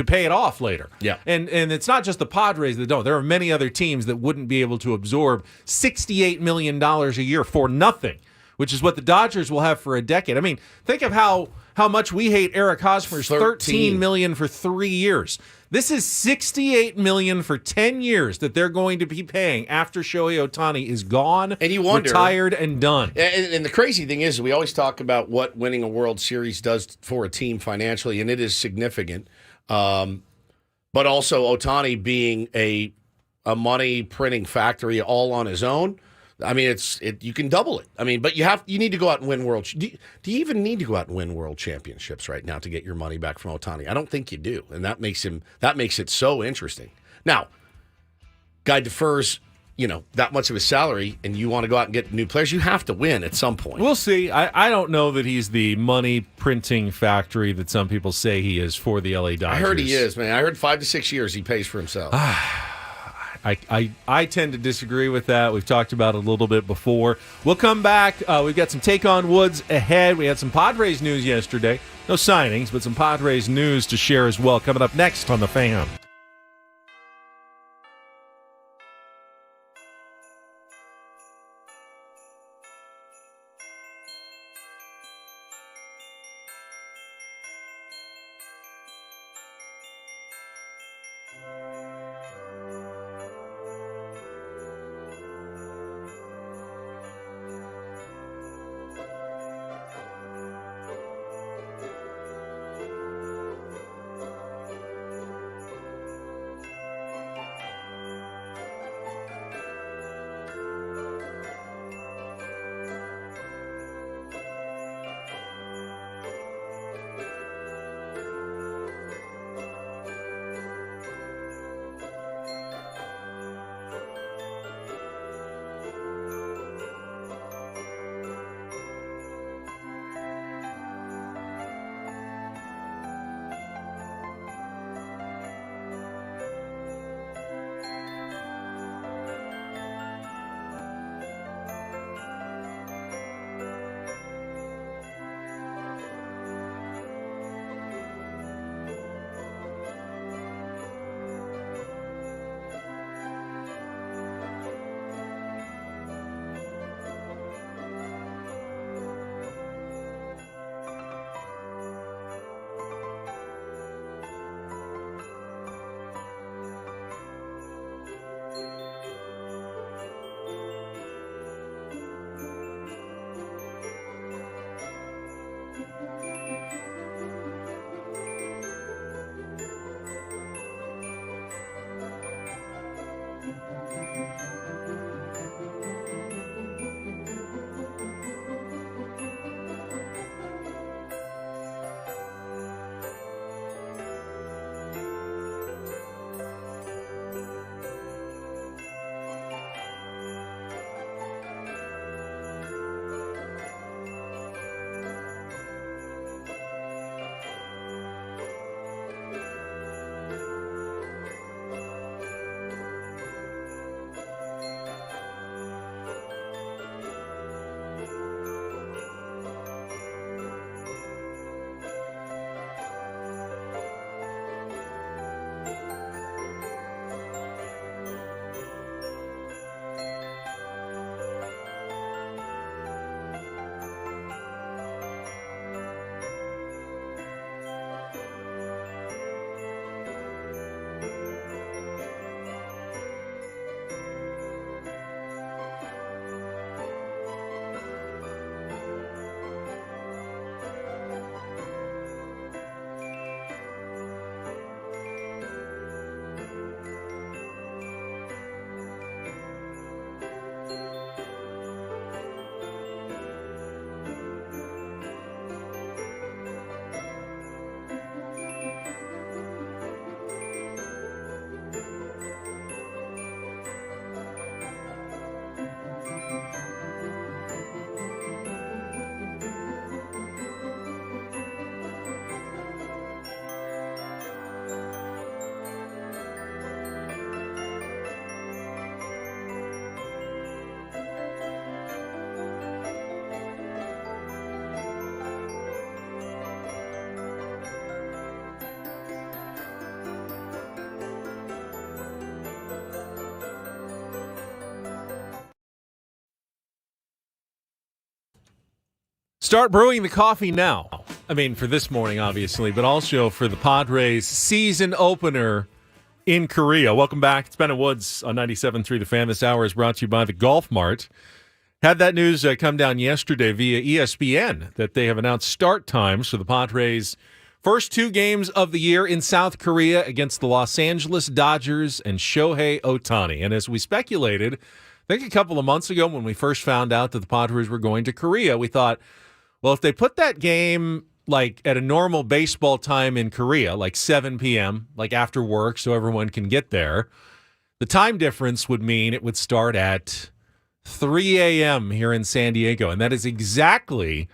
pay it off later. Yeah. And it's not just the Padres that don't. There are many other teams that wouldn't be able to absorb $68 million a year for nothing, which is what the Dodgers will have for a decade. I mean, think of how much we hate Eric Hosmer's $13 million for 3 years. This is $68 million for 10 years that they're going to be paying after Shohei Ohtani is gone, and you wonder, retired, and done. And the crazy thing is, we always talk about what winning a World Series does for a team financially, and it is significant. But also Ohtani being a money printing factory all on his own. I mean, you can double it. I mean, but you need to go out and win do you even need to go out and win world championships right now to get your money back from Ohtani? I don't think you do, and that makes it so interesting. Now, guy defers, that much of his salary, and you want to go out and get new players. You have to win at some point. We'll see. I don't know that he's the money printing factory that some people say he is for the LA Dodgers. I heard he is, man. I heard 5 to 6 years he pays for himself. I tend to disagree with that. We've talked about it a little bit before. We'll come back. We've got some Take on Woods ahead. We had some Padres news yesterday. No signings, but some Padres news to share as well. Coming up next on The Fan. Start brewing the coffee now. I mean, for this morning, obviously, but also for the Padres season opener in Korea. Welcome back. It's Ben and Woods on 97.3 The Fan. This hour is brought to you by the Golf Mart. Had that news come down yesterday via ESPN that they have announced start times for the Padres' first 2 games of the year in South Korea against the Los Angeles Dodgers and Shohei Ohtani. And as we speculated, I think a couple of months ago when we first found out that the Padres were going to Korea, we thought, well, if they put that game like at a normal baseball time in Korea, like 7 p.m., like after work so everyone can get there, the time difference would mean it would start at 3 a.m. here in San Diego. And that is exactly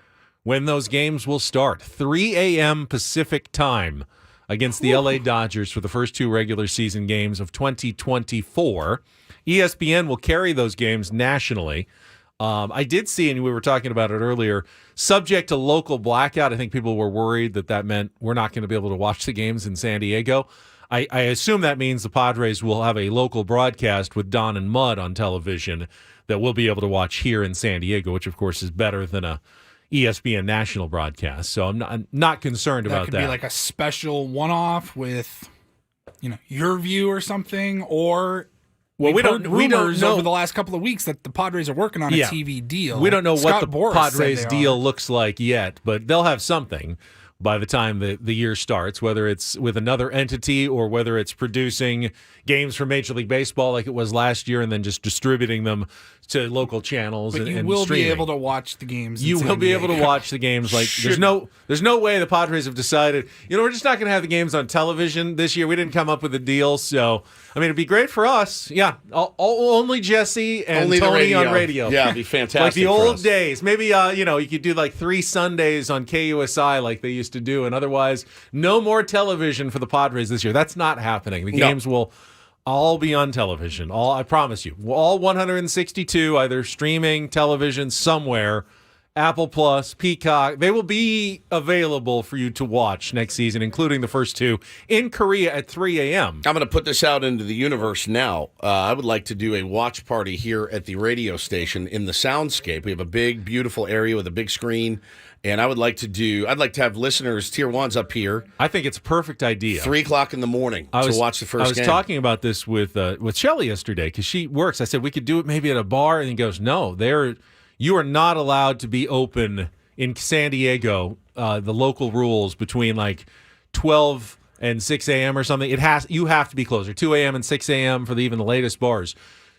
when those games will start. 3 a.m. Pacific time against the LA Dodgers for the first 2 regular season games of 2024. ESPN will carry those games nationally. I did see, and we were talking about it earlier, subject to local blackout. I think people were worried that meant we're not going to be able to watch the games in San Diego. I assume that means the Padres will have a local broadcast with Don and Mud on television that we'll be able to watch here in San Diego, which, of course, is better than a ESPN national broadcast. So I'm not concerned about that. That could be like a special one-off with, your view or something, or... Well, we don't know over the last couple of weeks that the Padres are working on a TV deal. We don't know what the Padres deal looks like yet, but they'll have something by the time the year starts, whether it's with another entity or whether it's producing games for Major League Baseball like it was last year and then just distributing them to local channels and streaming. You will be able to watch the games. You will be able to watch the games. Like there's no way the Padres have decided, we're just not going to have the games on television this year. We didn't come up with a deal, so it'd be great for us. Yeah, only Jesse and only Tony on radio. Yeah, it'd be fantastic. Like the old days. Maybe you could do like 3 Sundays on KUSI like they used to do, and otherwise no more television for the Padres this year. That's not happening. The games will all be on television. I promise you. All 162, either streaming, television, somewhere, Apple Plus, Peacock. They will be available for you to watch next season, including the first 2 in Korea at 3 a.m. I'm going to put this out into the universe now. I would like to do a watch party here at the radio station in the soundscape. We have a big, beautiful area with a big screen. And I'd like to have listeners, tier 1s up here. I think it's a perfect idea. 3 o'clock in the morning to watch the first game. I was talking about this with Shelly yesterday because she works. I said we could do it maybe at a bar, and he goes, "No, you are not allowed to be open in San Diego. The local rules between like 12 and 6 a.m. or something. You have to be closer. 2 a.m. and 6 a.m. for even the latest bars.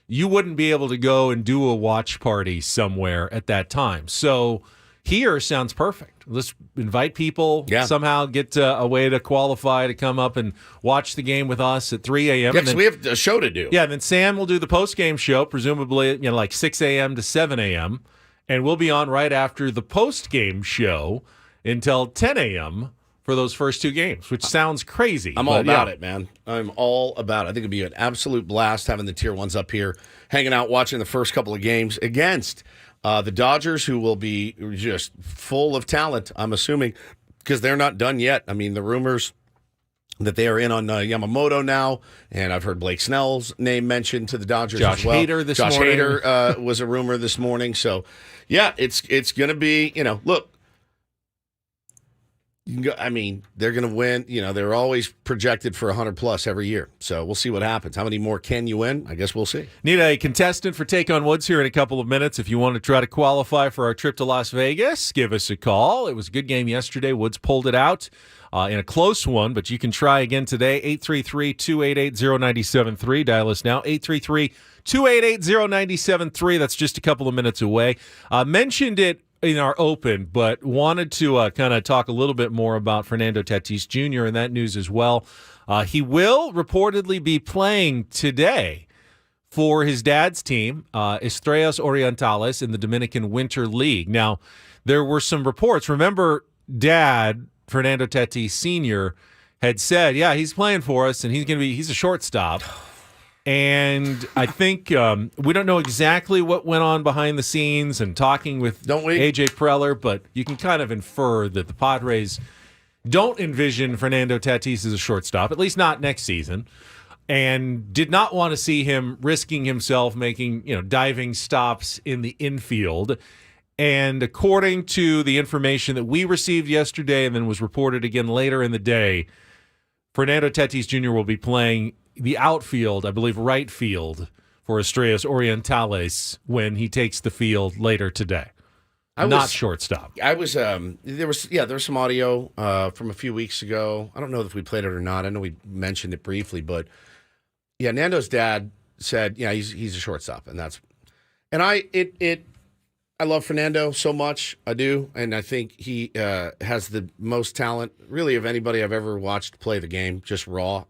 You wouldn't be able to go and do a watch party somewhere at that time. So." Here sounds perfect. Let's invite people, somehow get a way to qualify to come up and watch the game with us at 3 a.m. Yeah, because we have a show to do. Yeah, and then Sam will do the post-game show, presumably like 6 a.m. to 7 a.m., and we'll be on right after the post-game show until 10 a.m. for those first 2 games, which sounds crazy. I'm all about it, man. I'm all about it. I think it'd be an absolute blast having the tier 1s up here, hanging out, watching the first couple of games against the Dodgers, who will be just full of talent, I'm assuming, because they're not done yet. I mean, the rumors that they are in on Yamamoto now, and I've heard Blake Snell's name mentioned to the Dodgers as well. Josh Hader Josh morning. Hader was a rumor this morning. So, yeah, it's going to be, look, they're going to win. They're always projected for 100+ every year. So we'll see what happens. How many more can you win? I guess we'll see. Need a contestant for Take on Woods here in a couple of minutes. If you want to try to qualify for our trip to Las Vegas, give us a call. It was a good game yesterday. Woods pulled it out in a close one, but you can try again today. 833-288-0973. Dial us now. 833-288-0973. That's just a couple of minutes away. Mentioned it in our open, but wanted to kind of talk a little bit more about Fernando Tatis Jr. and that news as well. He will reportedly be playing today for his dad's team, Estrellas Orientales, in the Dominican Winter League. Now, there were some reports. Remember, Dad, Fernando Tatis Sr., had said, yeah, he's playing for us, and he's a shortstop. And I think we don't know exactly what went on behind the scenes and talking with AJ Preller, but you can kind of infer that the Padres don't envision Fernando Tatis as a shortstop, at least not next season, and did not want to see him risking himself making diving stops in the infield. And according to the information that we received yesterday and then was reported again later in the day, Fernando Tatis Jr. will be playing the outfield, I believe right field, for Estrellas Orientales when he takes the field later today. Not shortstop. There was some audio from a few weeks ago. I don't know if we played it or not. I know we mentioned it briefly, but yeah, Nando's dad said, he's a shortstop, and I love Fernando so much. I do, and I think he has the most talent, really, of anybody I've ever watched play the game. Just raw.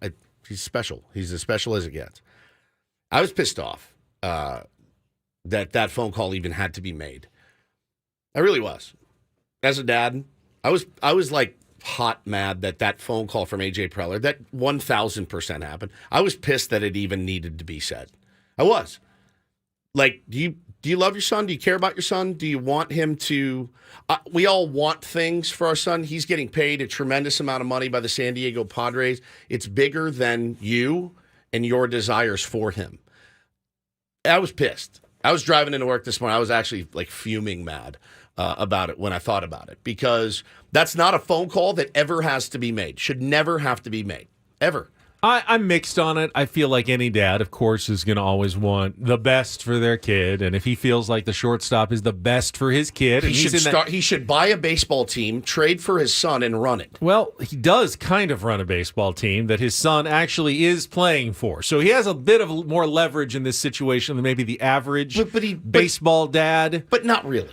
He's special. He's as special as it gets. I was pissed off that phone call even had to be made. I really was. As a dad, I was like hot mad that phone call from AJ Preller, that 1,000% happened. I was pissed that it even needed to be said. I was. Like, do you love your son? Do you care about your son? Do you want him to... we all want things for our son. He's getting paid a tremendous amount of money by the San Diego Padres. It's bigger than you and your desires for him. I was pissed. I was driving into work this morning. I was actually like fuming mad about it when I thought about it, because that's not a phone call that ever has to be made. Should never have to be made. Ever. I'm mixed on it. I feel like any dad, of course, is going to always want the best for their kid, and if he feels like the shortstop is the best for his kid, he should buy a baseball team, trade for his son, and run it. Well, he does kind of run a baseball team that his son actually is playing for, so he has a bit of more leverage in this situation than maybe the average baseball dad. But not really.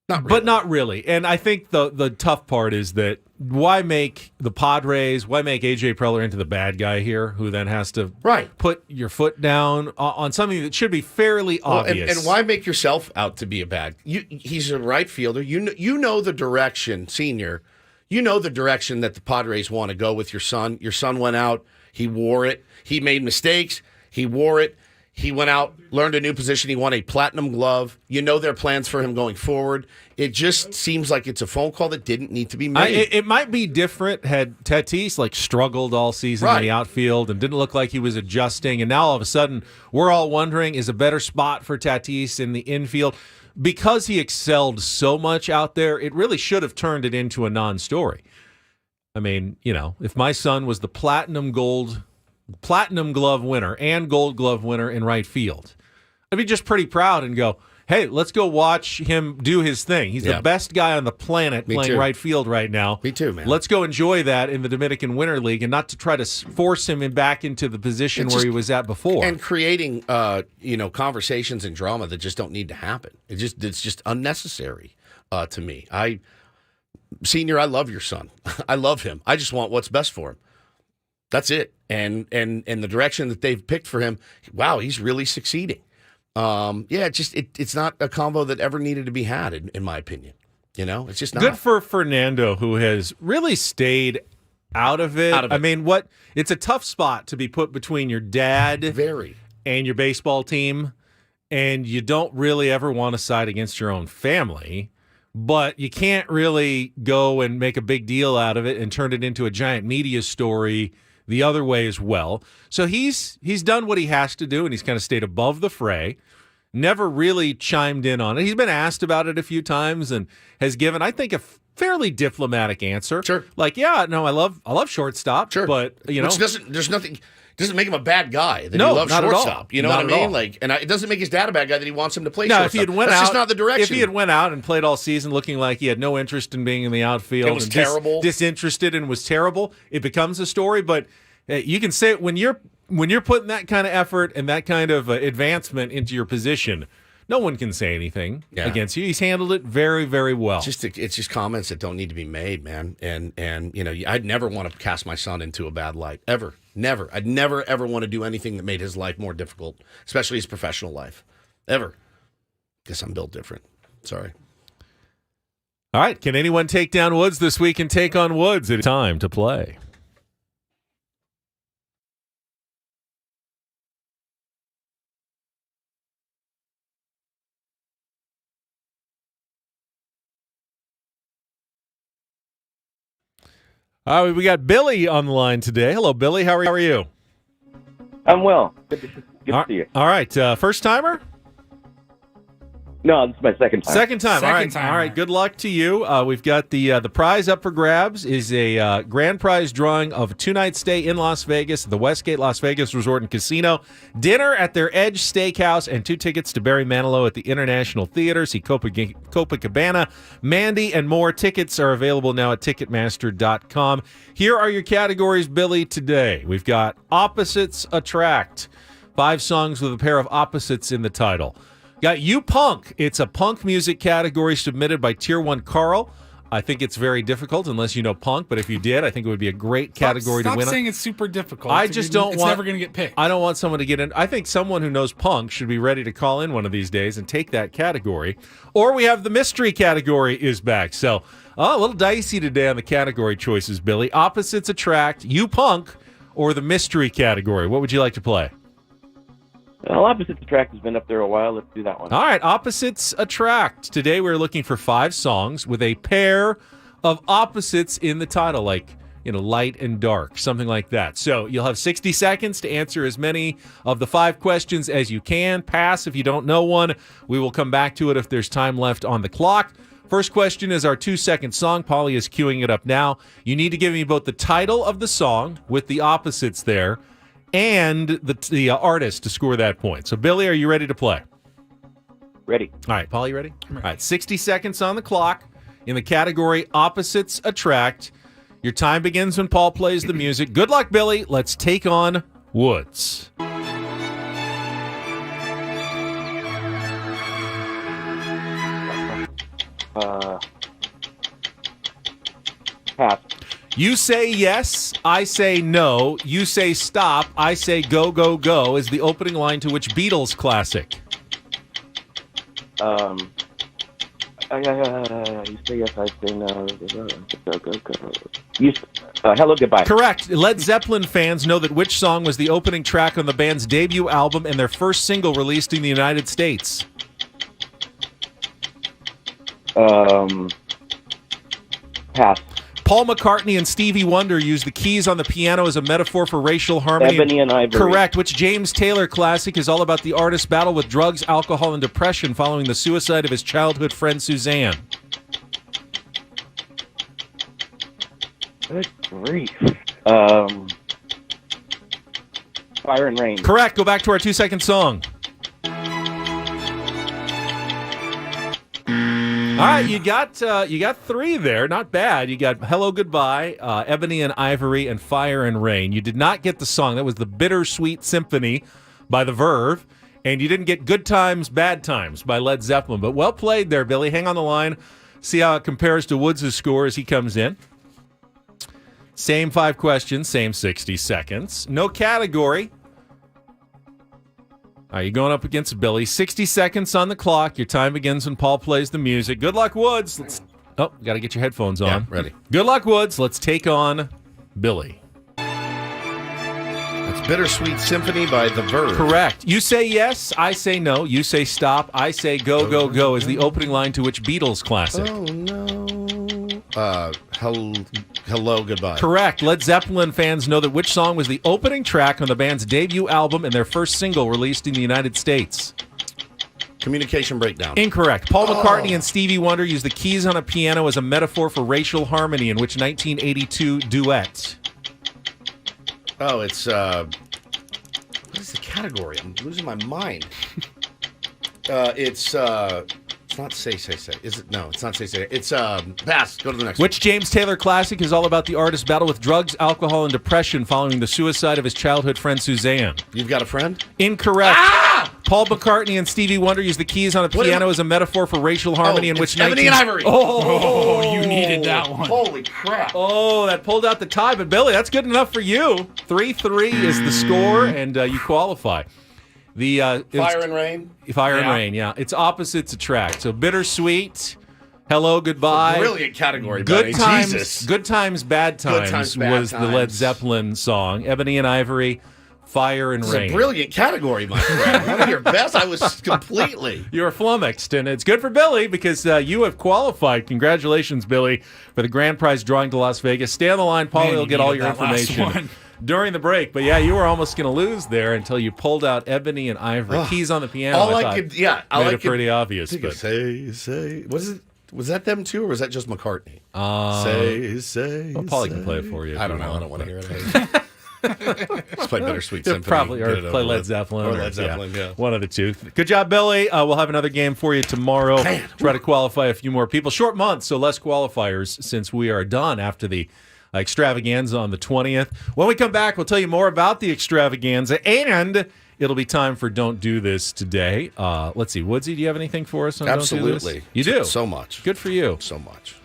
But not really. And I think the tough part is that why make the Padres, why make AJ Preller into the bad guy here, who then has to put your foot down on something that should be fairly obvious. And why make yourself out to be a bad? He's a right fielder. You know the direction, senior. You know the direction that the Padres want to go with your son. Your son went out. He wore it. He made mistakes. He wore it. He went out, learned a new position. He won a platinum glove. You know their plans for him going forward. It just seems like it's a phone call that didn't need to be made. It might be different had Tatis struggled all season in the outfield and didn't look like he was adjusting. And now all of a sudden we're all wondering, is a better spot for Tatis in the infield? Because he excelled so much out there, it really should have turned it into a non-story. I mean, if my son was the platinum glove winner and gold glove winner in right field, I'd be just pretty proud and go, hey, let's go watch him do his thing. He's the best guy on the planet playing right field right now. Me too, man. Let's go enjoy that in the Dominican Winter League and not to try to force him back into the position where he was at before. And creating, conversations and drama that just don't need to happen. It's just unnecessary to me. Senior, I love your son. I love him. I just want what's best for him. That's it. And the direction that they've picked for him, wow, he's really succeeding. It's not a combo that ever needed to be had, in my opinion. It's just not. Good for Fernando, who has really stayed out of it. I mean, it's a tough spot to be put between your dad and your baseball team, and you don't really ever want to side against your own family, but you can't really go and make a big deal out of it and turn it into a giant media story the other way as well. So he's done what he has to do, and he's kind of stayed above the fray, never really chimed in on it. He's been asked about it a few times and has given, I think, a fairly diplomatic answer. Sure. I love shortstop. Sure. But, Which doesn't make him a bad guy that he loves shortstop. You know what I mean? And it doesn't make his dad a bad guy that he wants him to play shortstop. That's just not the direction. If he had went out and played all season looking like he had no interest in being in the outfield, it was terrible, disinterested and was terrible, it becomes a story. But you can say it when you're putting that kind of effort and that kind of advancement into your position, no one can say anything against you. He's handled it very, very well. It's just comments that don't need to be made, man. And I'd never want to cast my son into a bad light, ever. Never. I'd never, ever want to do anything that made his life more difficult, especially his professional life. Ever. Guess I'm built different. Sorry. All right. Can anyone take down Woods this week and take on Woods? It's time to play. We got Billy on the line today. Hello, Billy. How are you? I'm well. Good to see you. All right. First timer? No, this is my second time. Second time. All right. Second time. All right. Good luck to you. We've got the prize up for grabs is a grand prize drawing of a 2-night stay in Las Vegas at the Westgate Las Vegas Resort and Casino, dinner at their Edge Steakhouse, and 2 tickets to Barry Manilow at the International Theater. See Copacabana, Mandy, and more. Tickets are available now at Ticketmaster.com. Here are your categories, Billy, today. We've got Opposites Attract. 5 songs with a pair of opposites in the title. Got You Punk. It's a punk music category submitted by Tier 1 Carl. I think it's very difficult unless you know punk, but if you did, I think it would be a great category to win. Stop saying it's super difficult. I just don't it's want... never going to get picked. I don't want someone to get in. I think someone who knows punk should be ready to call in one of these days and take that category. Or we have the mystery category is back. So a little dicey today on the category choices, Billy. Opposites Attract, You Punk, or the mystery category. What would you like to play? Well, Opposites Attract has been up there a while. Let's do that one. All right, Opposites Attract. Today we're looking for 5 songs with a pair of opposites in the title, like, light and dark, something like that. So you'll have 60 seconds to answer as many of the 5 questions as you can. Pass if you don't know one. We will come back to it if there's time left on the clock. First question is our 2-second song. Polly is queuing it up now. You need to give me both the title of the song with the opposites there and the artist to score that point. So, Billy, are you ready to play? Ready. All right, Paul, you ready? All right, 60 seconds on the clock in the category Opposites Attract. Your time begins when Paul plays the music. Good luck, Billy. Let's take on Woods. Pass. You say yes, I say no. You say stop, I say go, go, go is the opening line to which Beatles classic? You say yes, I say no. Go. Hello, Goodbye. Correct. Led Zeppelin fans know that which song was the opening track on the band's debut album and their first single released in the United States? Pass. Paul McCartney and Stevie Wonder used the keys on the piano as a metaphor for racial harmony. Ebony and Ivory. Correct. Which James Taylor classic is all about the artist's battle with drugs, alcohol, and depression following the suicide of his childhood friend Suzanne? Good grief. Fire and Rain. Correct. Go back to our 2-second song. All right, you got 3 there. Not bad. You got Hello, Goodbye, Ebony and Ivory, and Fire and Rain. You did not get the song. That was the Bittersweet Symphony by The Verve. And you didn't get Good Times, Bad Times by Led Zeppelin. But well played there, Billy. Hang on the line. See how it compares to Woods' score as he comes in. Same 5 questions, same 60 seconds. No category. All right, you're going up against Billy. 60 seconds on the clock. Your time begins when Paul plays the music. Good luck, Woods. Got to get your headphones on. Yeah, ready. Good luck, Woods. Let's take on Billy. That's Bittersweet Symphony by The Verve. Correct. You say yes, I say no. You say stop, I say go, go, go is the opening line to which Beatles classic? Oh, no. Hello, Goodbye. Correct. Led Zeppelin fans know that which song was the opening track on the band's debut album and their first single released in the United States? Communication Breakdown. Incorrect. Paul McCartney and Stevie Wonder used the keys on a piano as a metaphor for racial harmony in which 1982 duet? Oh, it's, what is the category? I'm losing my mind. It's not Say. Is it? No, it's not Say. It's, pass. Go to the next one. Which James Taylor classic is all about the artist's battle with drugs, alcohol, and depression following the suicide of his childhood friend Suzanne? You've Got a Friend? Incorrect. Paul McCartney and Stevie Wonder used the keys on a piano as a metaphor for racial harmony in which Ebony and Ivory. Oh, you needed that one. Holy crap. Oh, that pulled out the tie. But, Billy, that's good enough for you. 3-3 is the score, and you qualify. Fire and Rain? Fire and Rain, yeah. It's Opposites Attract. So Bittersweet, Hello, Goodbye. Brilliant category, Good buddy. Times, Jesus. Good Times, Bad Times was the Led Zeppelin song. Ebony and Ivory, Fire and Rain. It's a brilliant category, my friend. One of your best. I was completely. You were flummoxed, and it's good for Billy because you have qualified. Congratulations, Billy, for the grand prize drawing to Las Vegas. Stay on the line. Paul will get all your information during the break. But yeah, you were almost going to lose there until you pulled out Ebony and Ivory. Keys on the piano. All I I thought could, yeah, made it pretty obvious. But say, was it? Was that them too, or was that just McCartney? Say. Well, Paulie can play it for you. I don't know. I don't want to hear it. Let's play Bittersweet Symphony. Probably, or play Led Zeppelin. Or Led Zeppelin, yeah. One of the two. Good job, Billy. We'll have another game for you tomorrow. Try to qualify a few more people. Short month, so less qualifiers since we are done after the extravaganza on the 20th. When we come back, we'll tell you more about the extravaganza, and it'll be time for Don't Do This today. Let's see. Woodsy, do you have anything for us on Absolutely. Don't Do This? You do? So much. Good for you. So much.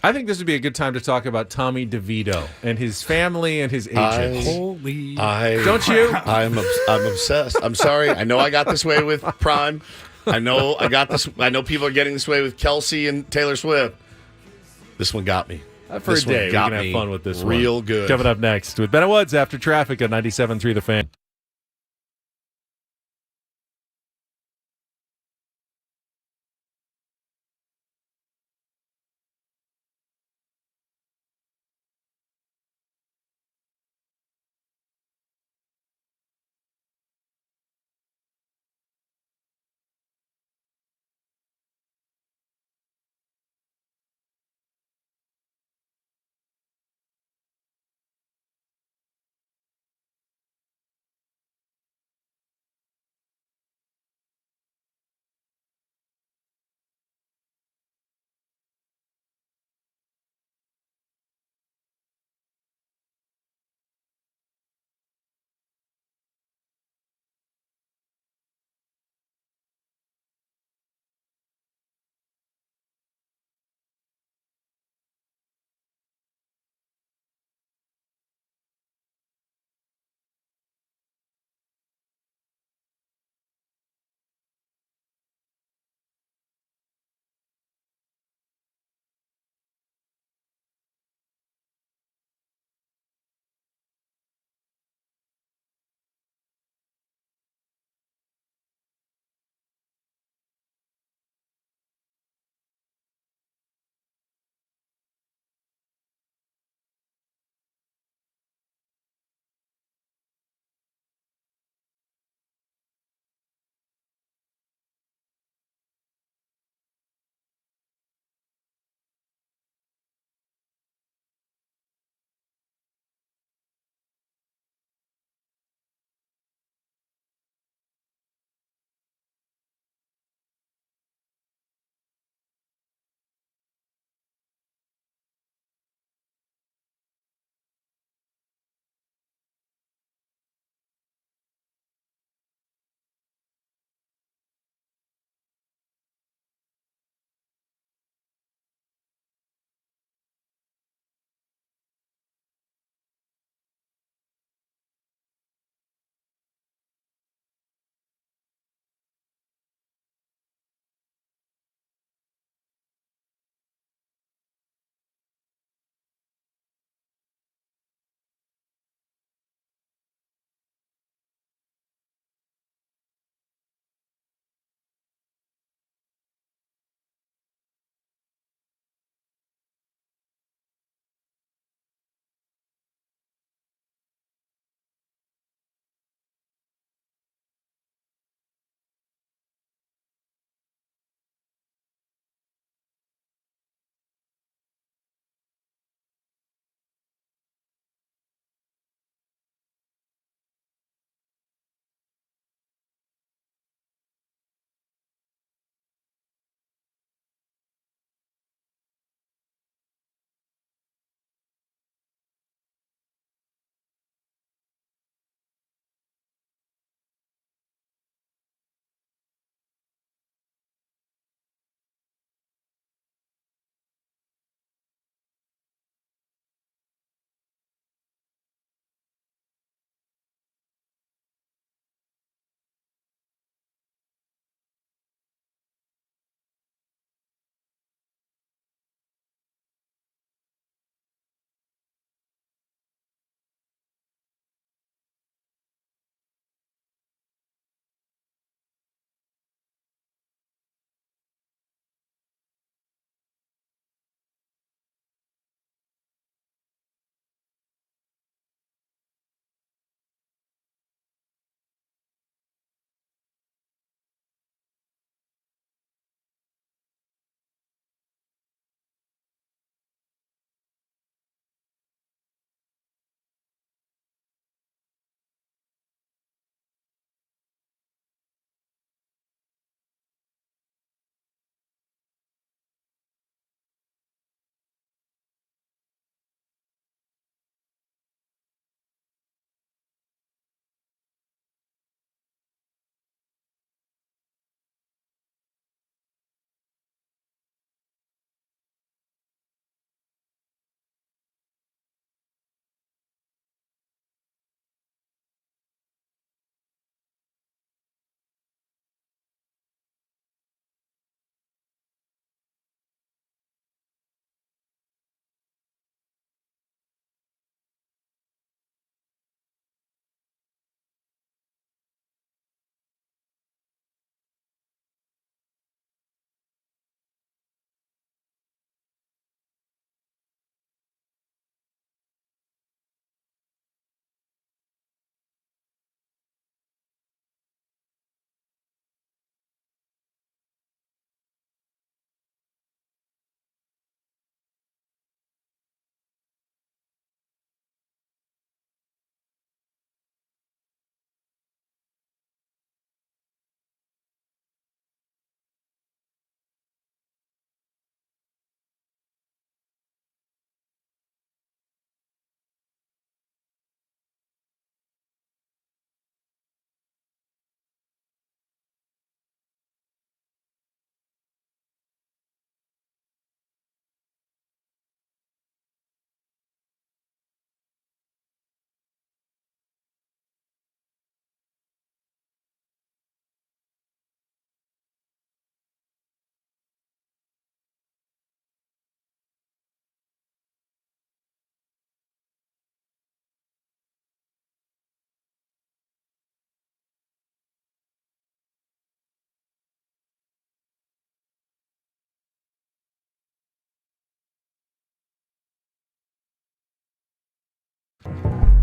I think this would be a good time to talk about Tommy DeVito and his family and his agents. Don't you? I'm obsessed. I'm sorry. I know I got this way with Prime. I know I got this. I know people are getting this way with Kelsey and Taylor Swift. This one got me. For a day, we can have fun with this real one. good. Coming up next with Bennett Woods after traffic on 97.3 The Fan.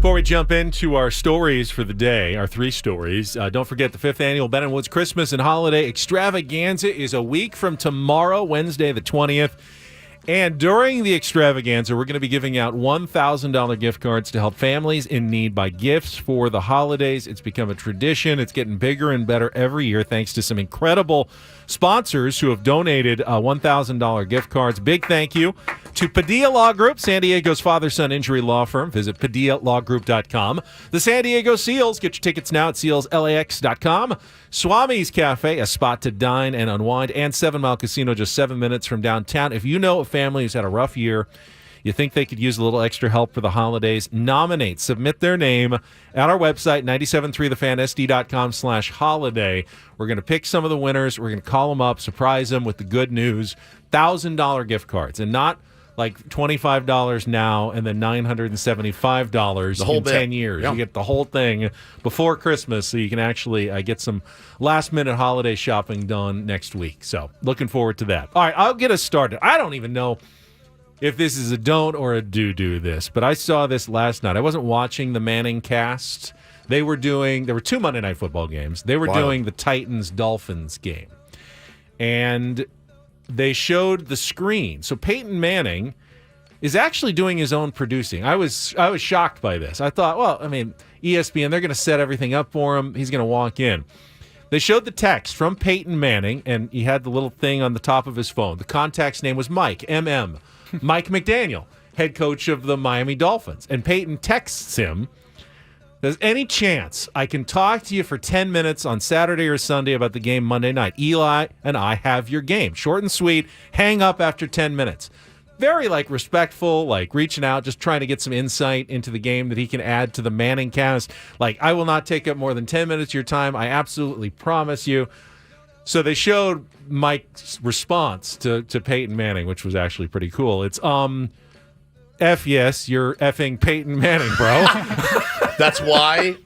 Before we jump into our stories for the day, our 3 stories, don't forget the 5th annual Ben & Woods Christmas and Holiday Extravaganza is a week from tomorrow, Wednesday the 20th. And during the extravaganza, we're going to be giving out $1,000 gift cards to help families in need buy gifts for the holidays. It's become a tradition. It's getting bigger and better every year thanks to some incredible sponsors who have donated $1,000 gift cards. Big thank you to Padilla Law Group, San Diego's father-son injury law firm. Visit PadillaLawGroup.com. The San Diego Seals. Get your tickets now at SealsLAX.com. Swami's Cafe, a spot to dine and unwind. And 7 Mile Casino, just 7 minutes from downtown. If you know a family who's had a rough year, you think they could use a little extra help for the holidays, submit their name at our website, 973thefansd.com/holiday. We're going to pick some of the winners. We're going to call them up, surprise them with the good news. $1,000 gift cards, and not like $25 now and then $975 in 10 years. Yep. You get the whole thing before Christmas, so you can actually get some last-minute holiday shopping done next week. So looking forward to that. All right, I'll get us started. I don't even know if this is a don't or a do this, but I saw this last night. I wasn't watching the Manning cast. There were 2 Monday Night Football games. They were doing the Titans-Dolphins game. And they showed the screen. So Peyton Manning is actually doing his own producing. I was shocked by this. I thought, well, I mean, ESPN, they're going to set everything up for him. He's going to walk in. They showed the text from Peyton Manning, and he had the little thing on the top of his phone. The contact's name was Mike, M.M., Mike McDaniel, head coach of the Miami Dolphins. And Peyton texts him, "There's any chance I can talk to you for 10 minutes on Saturday or Sunday about the game Monday night? Eli and I have your game." Short and sweet, hang up after 10 minutes. Very, respectful, reaching out, just trying to get some insight into the game that he can add to the Manning cast. I will not take up more than 10 minutes of your time. I absolutely promise you. So they showed Mike's response to Peyton Manning, which was actually pretty cool. It's, F yes, you're effing Peyton Manning, bro. That's why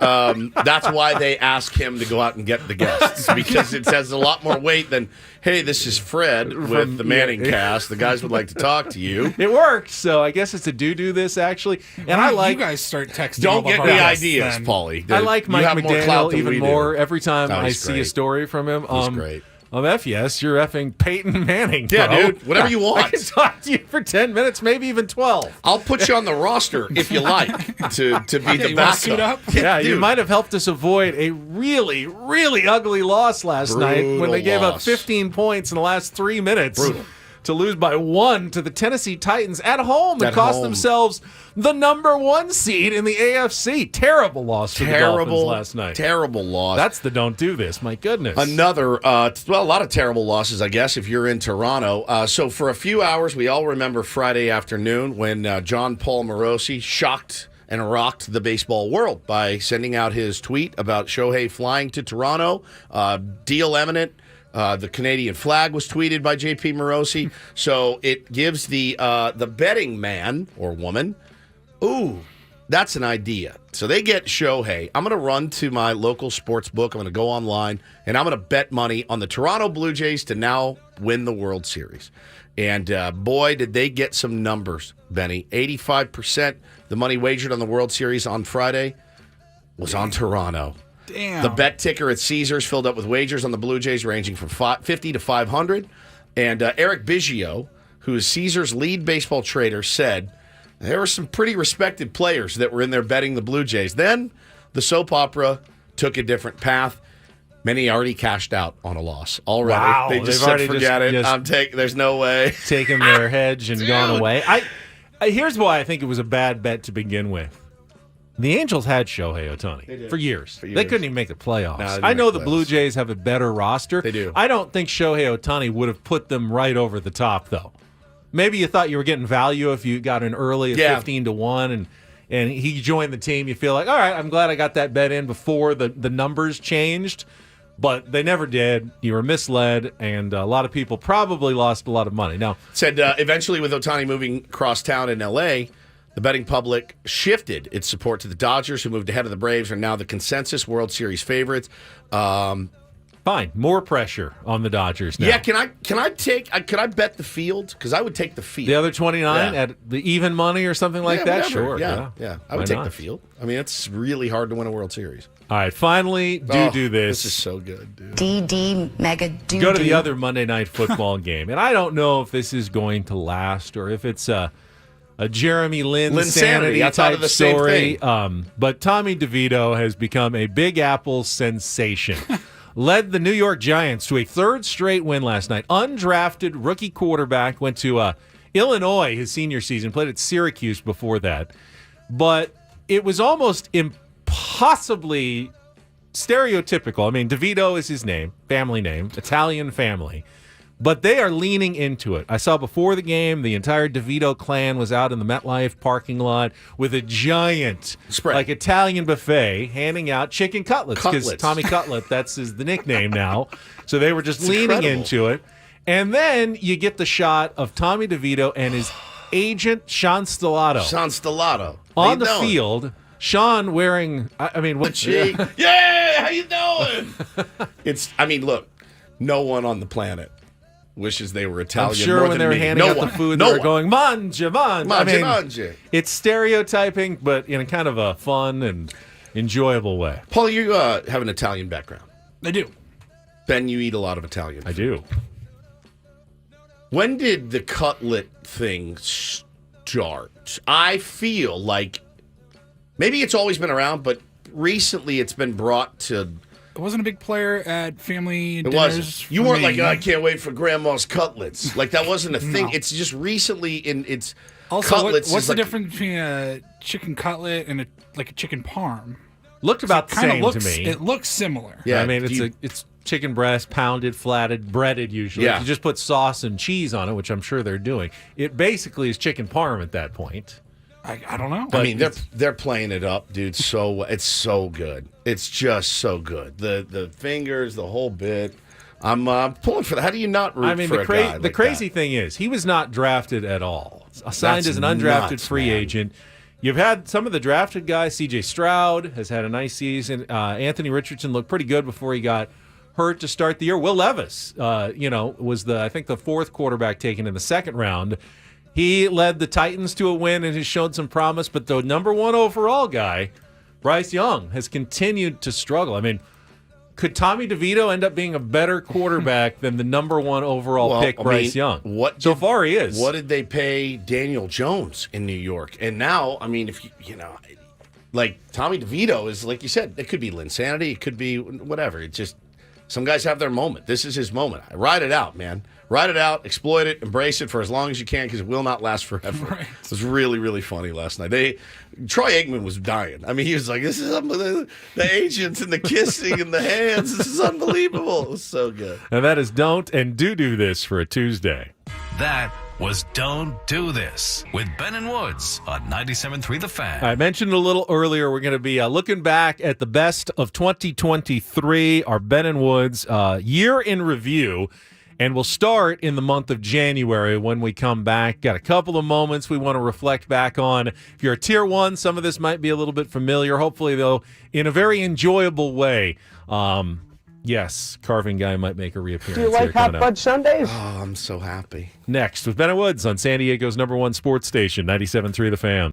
they ask him to go out and get the guests, because it has a lot more weight than, hey, this is Fred with the Manning cast. The guys would like to talk to you. It worked, so I guess it's a do this, actually. And I like... You guys start texting. Don't get the ideas, Paulie. I like Mike McDaniel even more every time I see great. A story from him. He's great. F yes, you're effing Peyton Manning, bro. Yeah, dude, whatever you want. I can talk to you for 10 minutes, maybe even 12. I'll put you on the roster if you like to be the backup. Up? Yeah, you might have helped us avoid a really, really ugly loss last night when they gave up 15 points in the last 3 minutes. Brutal. To lose by 1 to the Tennessee Titans at home and cost themselves the number 1 seed in the AFC. Terrible loss for the Dolphins last night. Terrible loss. That's the don't do this. My goodness. Another, a lot of terrible losses, I guess, if you're in Toronto. So for a few hours, we all remember Friday afternoon when John Paul Morosi shocked and rocked the baseball world by sending out his tweet about Shohei flying to Toronto. Deal imminent. The Canadian flag was tweeted by J.P. Morosi. So it gives the betting man or woman, ooh, that's an idea. So they get Shohei. I'm going to run to my local sports book. I'm going to go online, and I'm going to bet money on the Toronto Blue Jays to now win the World Series. And boy, did they get some numbers, Benny. 85% the money wagered on the World Series on Friday was on Toronto. Damn. The bet ticker at Caesars filled up with wagers on the Blue Jays ranging from 50 to 500. And Eric Biggio, who is Caesars' lead baseball trader, said there were some pretty respected players that were in there betting the Blue Jays. Then the soap opera took a different path. Many already cashed out on a loss already. Wow, they just said, forget it. There's no way. Taken their hedge and gone away. Here's why I think it was a bad bet to begin with. The Angels had Shohei Ohtani for years. They couldn't even make the playoffs. No, I know the Blue Jays have a better roster. They do. I don't think Shohei Ohtani would have put them right over the top, though. Maybe you thought you were getting value if you got an early at 15-1 and he joined the team. You feel like, all right, I'm glad I got that bet in before the numbers changed. But they never did. You were misled, and a lot of people probably lost a lot of money. Now, said eventually with Ohtani moving across town in L.A., the betting public shifted its support to the Dodgers, who moved ahead of the Braves, are now the consensus World Series favorites. Fine, more pressure on the Dodgers now. Yeah, can I bet the field? Because I would take the field. The other 29 at the even money or something like that? Whatever. Sure. Yeah. I would take the field. I mean, it's really hard to win a World Series. All right, finally, do this. This is so good, dude. DD mega doo. Go to the other Monday Night Football game. And I don't know if this is going to last or if it's a Jeremy Lin sanity I thought type of the same story. thing. But Tommy DeVito has become a Big Apple sensation. Led the New York Giants to a third straight win last night. Undrafted rookie quarterback, went to Illinois his senior season, played at Syracuse before that. But it was almost impossibly stereotypical. I mean, DeVito is his name, family name, Italian family. But they are leaning into it. I saw before the game, the entire DeVito clan was out in the MetLife parking lot with a giant, spread, like Italian buffet, handing out chicken cutlets. Because Tommy Cutlet, that's the nickname now. So they were just leaning into it. And then you get the shot of Tommy DeVito and his agent, Sean Stellato. On the field. Sean wearing, what? Yeah, how you doing? Look, no one on the planet wishes they were Italian. I'm sure when they were handing out the food, they were going, mangia. Mangia. It's stereotyping, but in a kind of a fun and enjoyable way. Paul, you have an Italian background. I do. Ben, you eat a lot of Italian food. I do. When did the cutlet thing start? I feel like maybe it's always been around, but recently it's been brought to... I wasn't a big player at family dinners. It wasn't. You weren't like, I can't wait for Grandma's cutlets. Like, that wasn't a thing. No. It's just recently it's also, cutlets. What's the difference between a chicken cutlet and a chicken parm? Looked about the same to me. It looks similar. Yeah, it's chicken breast, pounded, flatted, breaded usually. Yeah. If you just put sauce and cheese on it, which I'm sure they're doing, it basically is chicken parm at that point. I don't know. They're playing it up, dude. So it's so good. It's just so good. The fingers, the whole bit. I'm pulling for that. How do you not root for a guy like the crazy thing is he was not drafted at all. Signed as an undrafted free agent. You've had some of the drafted guys. C.J. Stroud has had a nice season. Anthony Richardson looked pretty good before he got hurt to start the year. Will Levis, was the fourth quarterback taken in the second round. He led the Titans to a win and has shown some promise, but the number one overall guy, Bryce Young, has continued to struggle. I mean, could Tommy DeVito end up being a better quarterback than the number one overall pick, Bryce Young? So far, he is. What did they pay Daniel Jones in New York? And now, if like Tommy DeVito is, like you said, it could be Linsanity, it could be whatever. It just, some guys have their moment. This is his moment. Ride it out, man. Ride it out, exploit it, embrace it for as long as you can because it will not last forever. Right. It was really, really funny last night. Troy Aikman was dying. He was like, this is the agents and the kissing and the hands. This is unbelievable. It was so good. And that is Don't and Do This for a Tuesday. That was Don't Do This with Ben and Woods on 97.3 The Fan. I mentioned a little earlier we're going to be looking back at the best of 2023, our Ben and Woods year in review. And we'll start in the month of January when we come back. Got a couple of moments we want to reflect back on. If you're a Tier 1, some of this might be a little bit familiar. Hopefully, though, in a very enjoyable way. Yes, Carving Guy might make a reappearance. Do you like Hot Fudge Sundays? Oh, I'm so happy. Next, with Ben and Woods on San Diego's #1 sports station, 97.3 The Fan.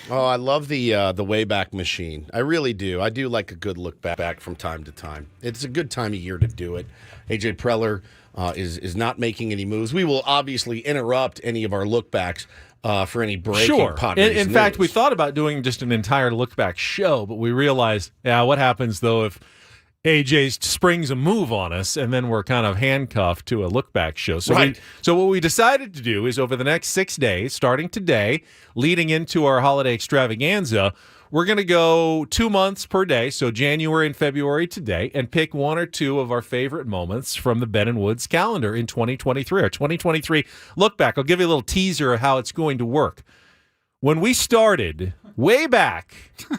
Oh, I love the Wayback Machine. I really do. I do like a good look back from time to time. It's a good time of year to do it. AJ Preller is not making any moves. We will obviously interrupt any of our lookbacks for any breaking Padres In fact, we thought about doing just an entire look-back show, but we realized, what happens, though, if AJ springs a move on us and then we're kind of handcuffed to a look-back show. So, so what we decided to do is over the next 6 days, starting today, leading into our holiday extravaganza, we're going to go 2 months per day, so January and February today, and pick one or two of our favorite moments from the Ben and Woods calendar in 2023. Our 2023 look back. I'll give you a little teaser of how it's going to work. When we started way back,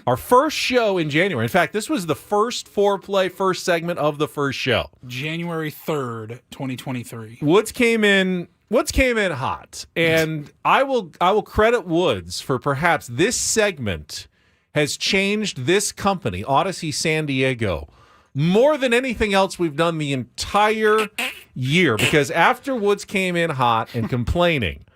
our first show in January, in fact, this was the first Foreplay, first segment of the first show. January 3rd, 2023. Woods came in hot, and I will credit Woods for perhaps this segment has changed this company, Odyssey San Diego, more than anything else we've done the entire year. Because after Woods came in hot and complaining,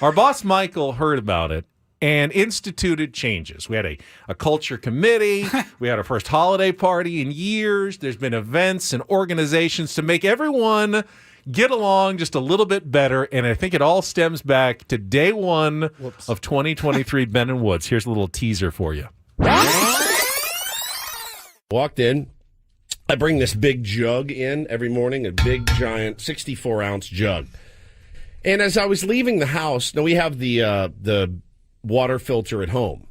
our boss Michael heard about it and instituted changes. We had a culture committee. We had our first holiday party in years. There's been events and organizations to make everyone get along just a little bit better, and I think it all stems back to day one of 2023 Ben and Woods. Here's a little teaser for you. Walked in. I bring this big jug in every morning, a big, giant 64-ounce jug. And as I was leaving the house, now we have the water filter at home.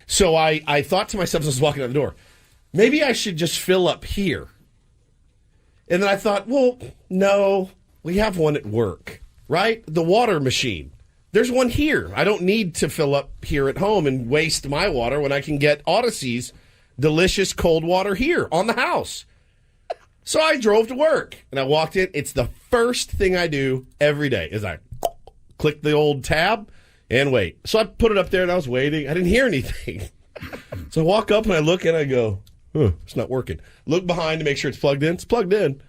So I thought to myself as I was walking out the door, maybe I should just fill up here. And then I thought, well, no, we have one at work, right? The water machine. There's one here. I don't need to fill up here at home and waste my water when I can get Odyssey's delicious cold water here on the house. So I drove to work, and I walked in. It's the first thing I do every day is I click the old tab and wait. So I put it up there, and I was waiting. I didn't hear anything. So I walk up, and I look, and I go, it's not working. Look behind to make sure it's plugged in. It's plugged in.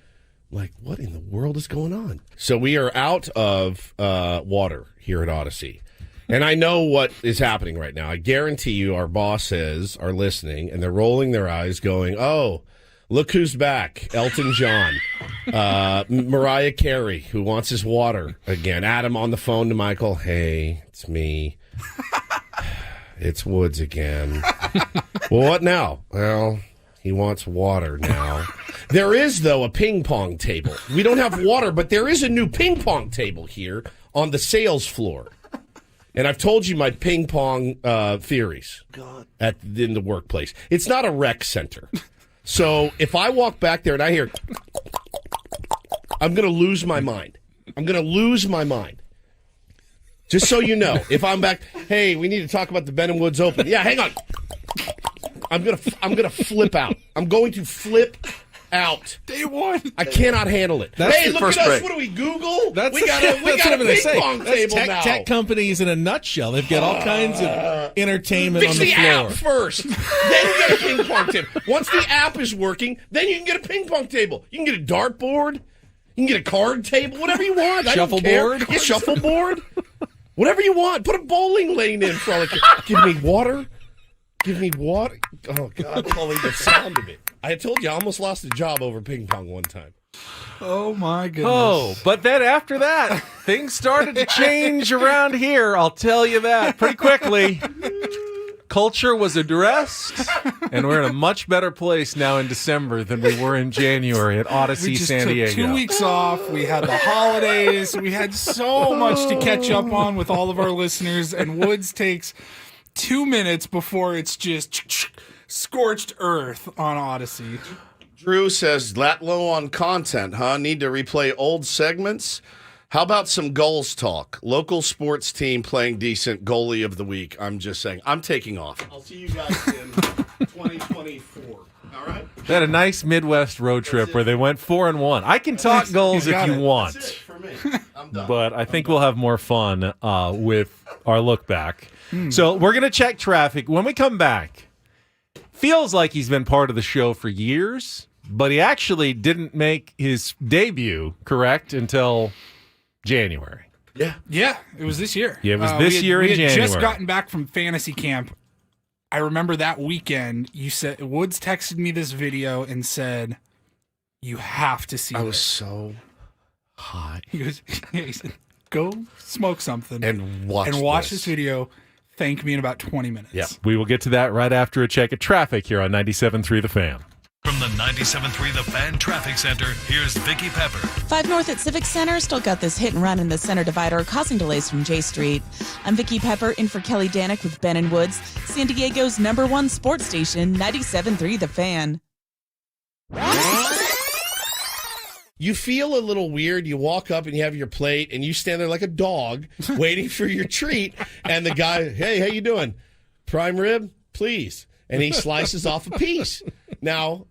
I'm like, what in the world is going on? So we are out of water here at Odyssey. And I know what is happening right now. I guarantee you our bosses are listening, and they're rolling their eyes going, oh, look who's back. Elton John. Mariah Carey, who wants his water again. Adam on the phone to Michael. Hey, it's me. It's Woods again. Well, what now? Well, he wants water now. There is, though, a ping pong table. We don't have water, but there is a new ping pong table here on the sales floor. And I've told you my ping pong theories in the workplace. It's not a rec center. So if I walk back there and I hear, I'm going to lose my mind. I'm going to lose my mind. Just so you know, if I'm back, hey, we need to talk about the Ben and Woods Open. Yeah, hang on. I'm gonna flip out. I'm going to flip out. Day one. I cannot handle it. Hey, look at us. What do we Google? We got a ping pong table now. Tech companies in a nutshell. They've got all kinds of entertainment Fix on the floor. App first. Then you get a ping pong table. Once the app is working, then you can get a ping pong table. You can get a dartboard. You can get a card table. Whatever you want. Shuffleboard. Yeah, shuffleboard. Whatever you want. Put a bowling lane in for all the Give me water. Give me water. Oh, God. Only the sound of it. I told you I almost lost a job over ping pong one time. Oh, my goodness. Oh, but then after that, things started to change around here. I'll tell you that pretty quickly. Culture was addressed, and we're in a much better place now in December than we were in January at Odyssey San Diego. We just took 2 weeks off. We had the holidays. We had so much to catch up on with all of our listeners, and Woods takes 2 minutes before it's just scorched earth on Odyssey. Drew says, that low on content, huh? Need to replay old segments? How about some goals talk? Local sports team playing decent, goalie of the week. I'm just saying. I'm taking off. I'll see you guys in 2024. All right? They had a nice Midwest road trip where they went 4-1. I can talk goals if you want. That's it for me. I'm done. But I think we'll have more fun with our look back. So we're going to check traffic. When we come back, feels like he's been part of the show for years, but he actually didn't make his debut, correct, until January. Yeah, it was this year. Yeah, it was this year in we had January. just gotten back from fantasy camp. I remember that weekend, you said Woods texted me this video and said, "You have to see." I was this. so high. He said, "Go smoke something And watch this video. Thank me in about 20 minutes." Yep. We will get to that right after a check of traffic here on 97.3 The Fan. From the 97.3 The Fan Traffic Center, here's Vicki Pepper. 5 North at Civic Center still got this hit and run in the center divider, causing delays from J Street. I'm Vicki Pepper, in for Kelly Danick with Ben and Woods, San Diego's #1 sports station, 97.3 The Fan. You feel a little weird. You walk up and you have your plate, and you stand there like a dog waiting for your treat. And the guy, "Hey, how you doing? Prime rib, please." And he slices off a piece. Now,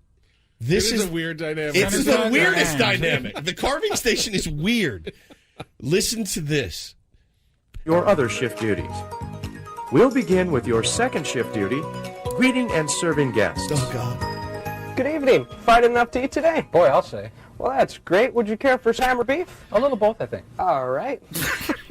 this is a weird dynamic. It's the weirdest dynamic. The carving station is weird. Listen to this. Your other shift duties. We'll begin with your second shift duty, greeting and serving guests. Oh, God. Good evening. Find enough to eat today? Boy, I'll say. Well, that's great. Would you care for ham or beef? A little both, I think. All right.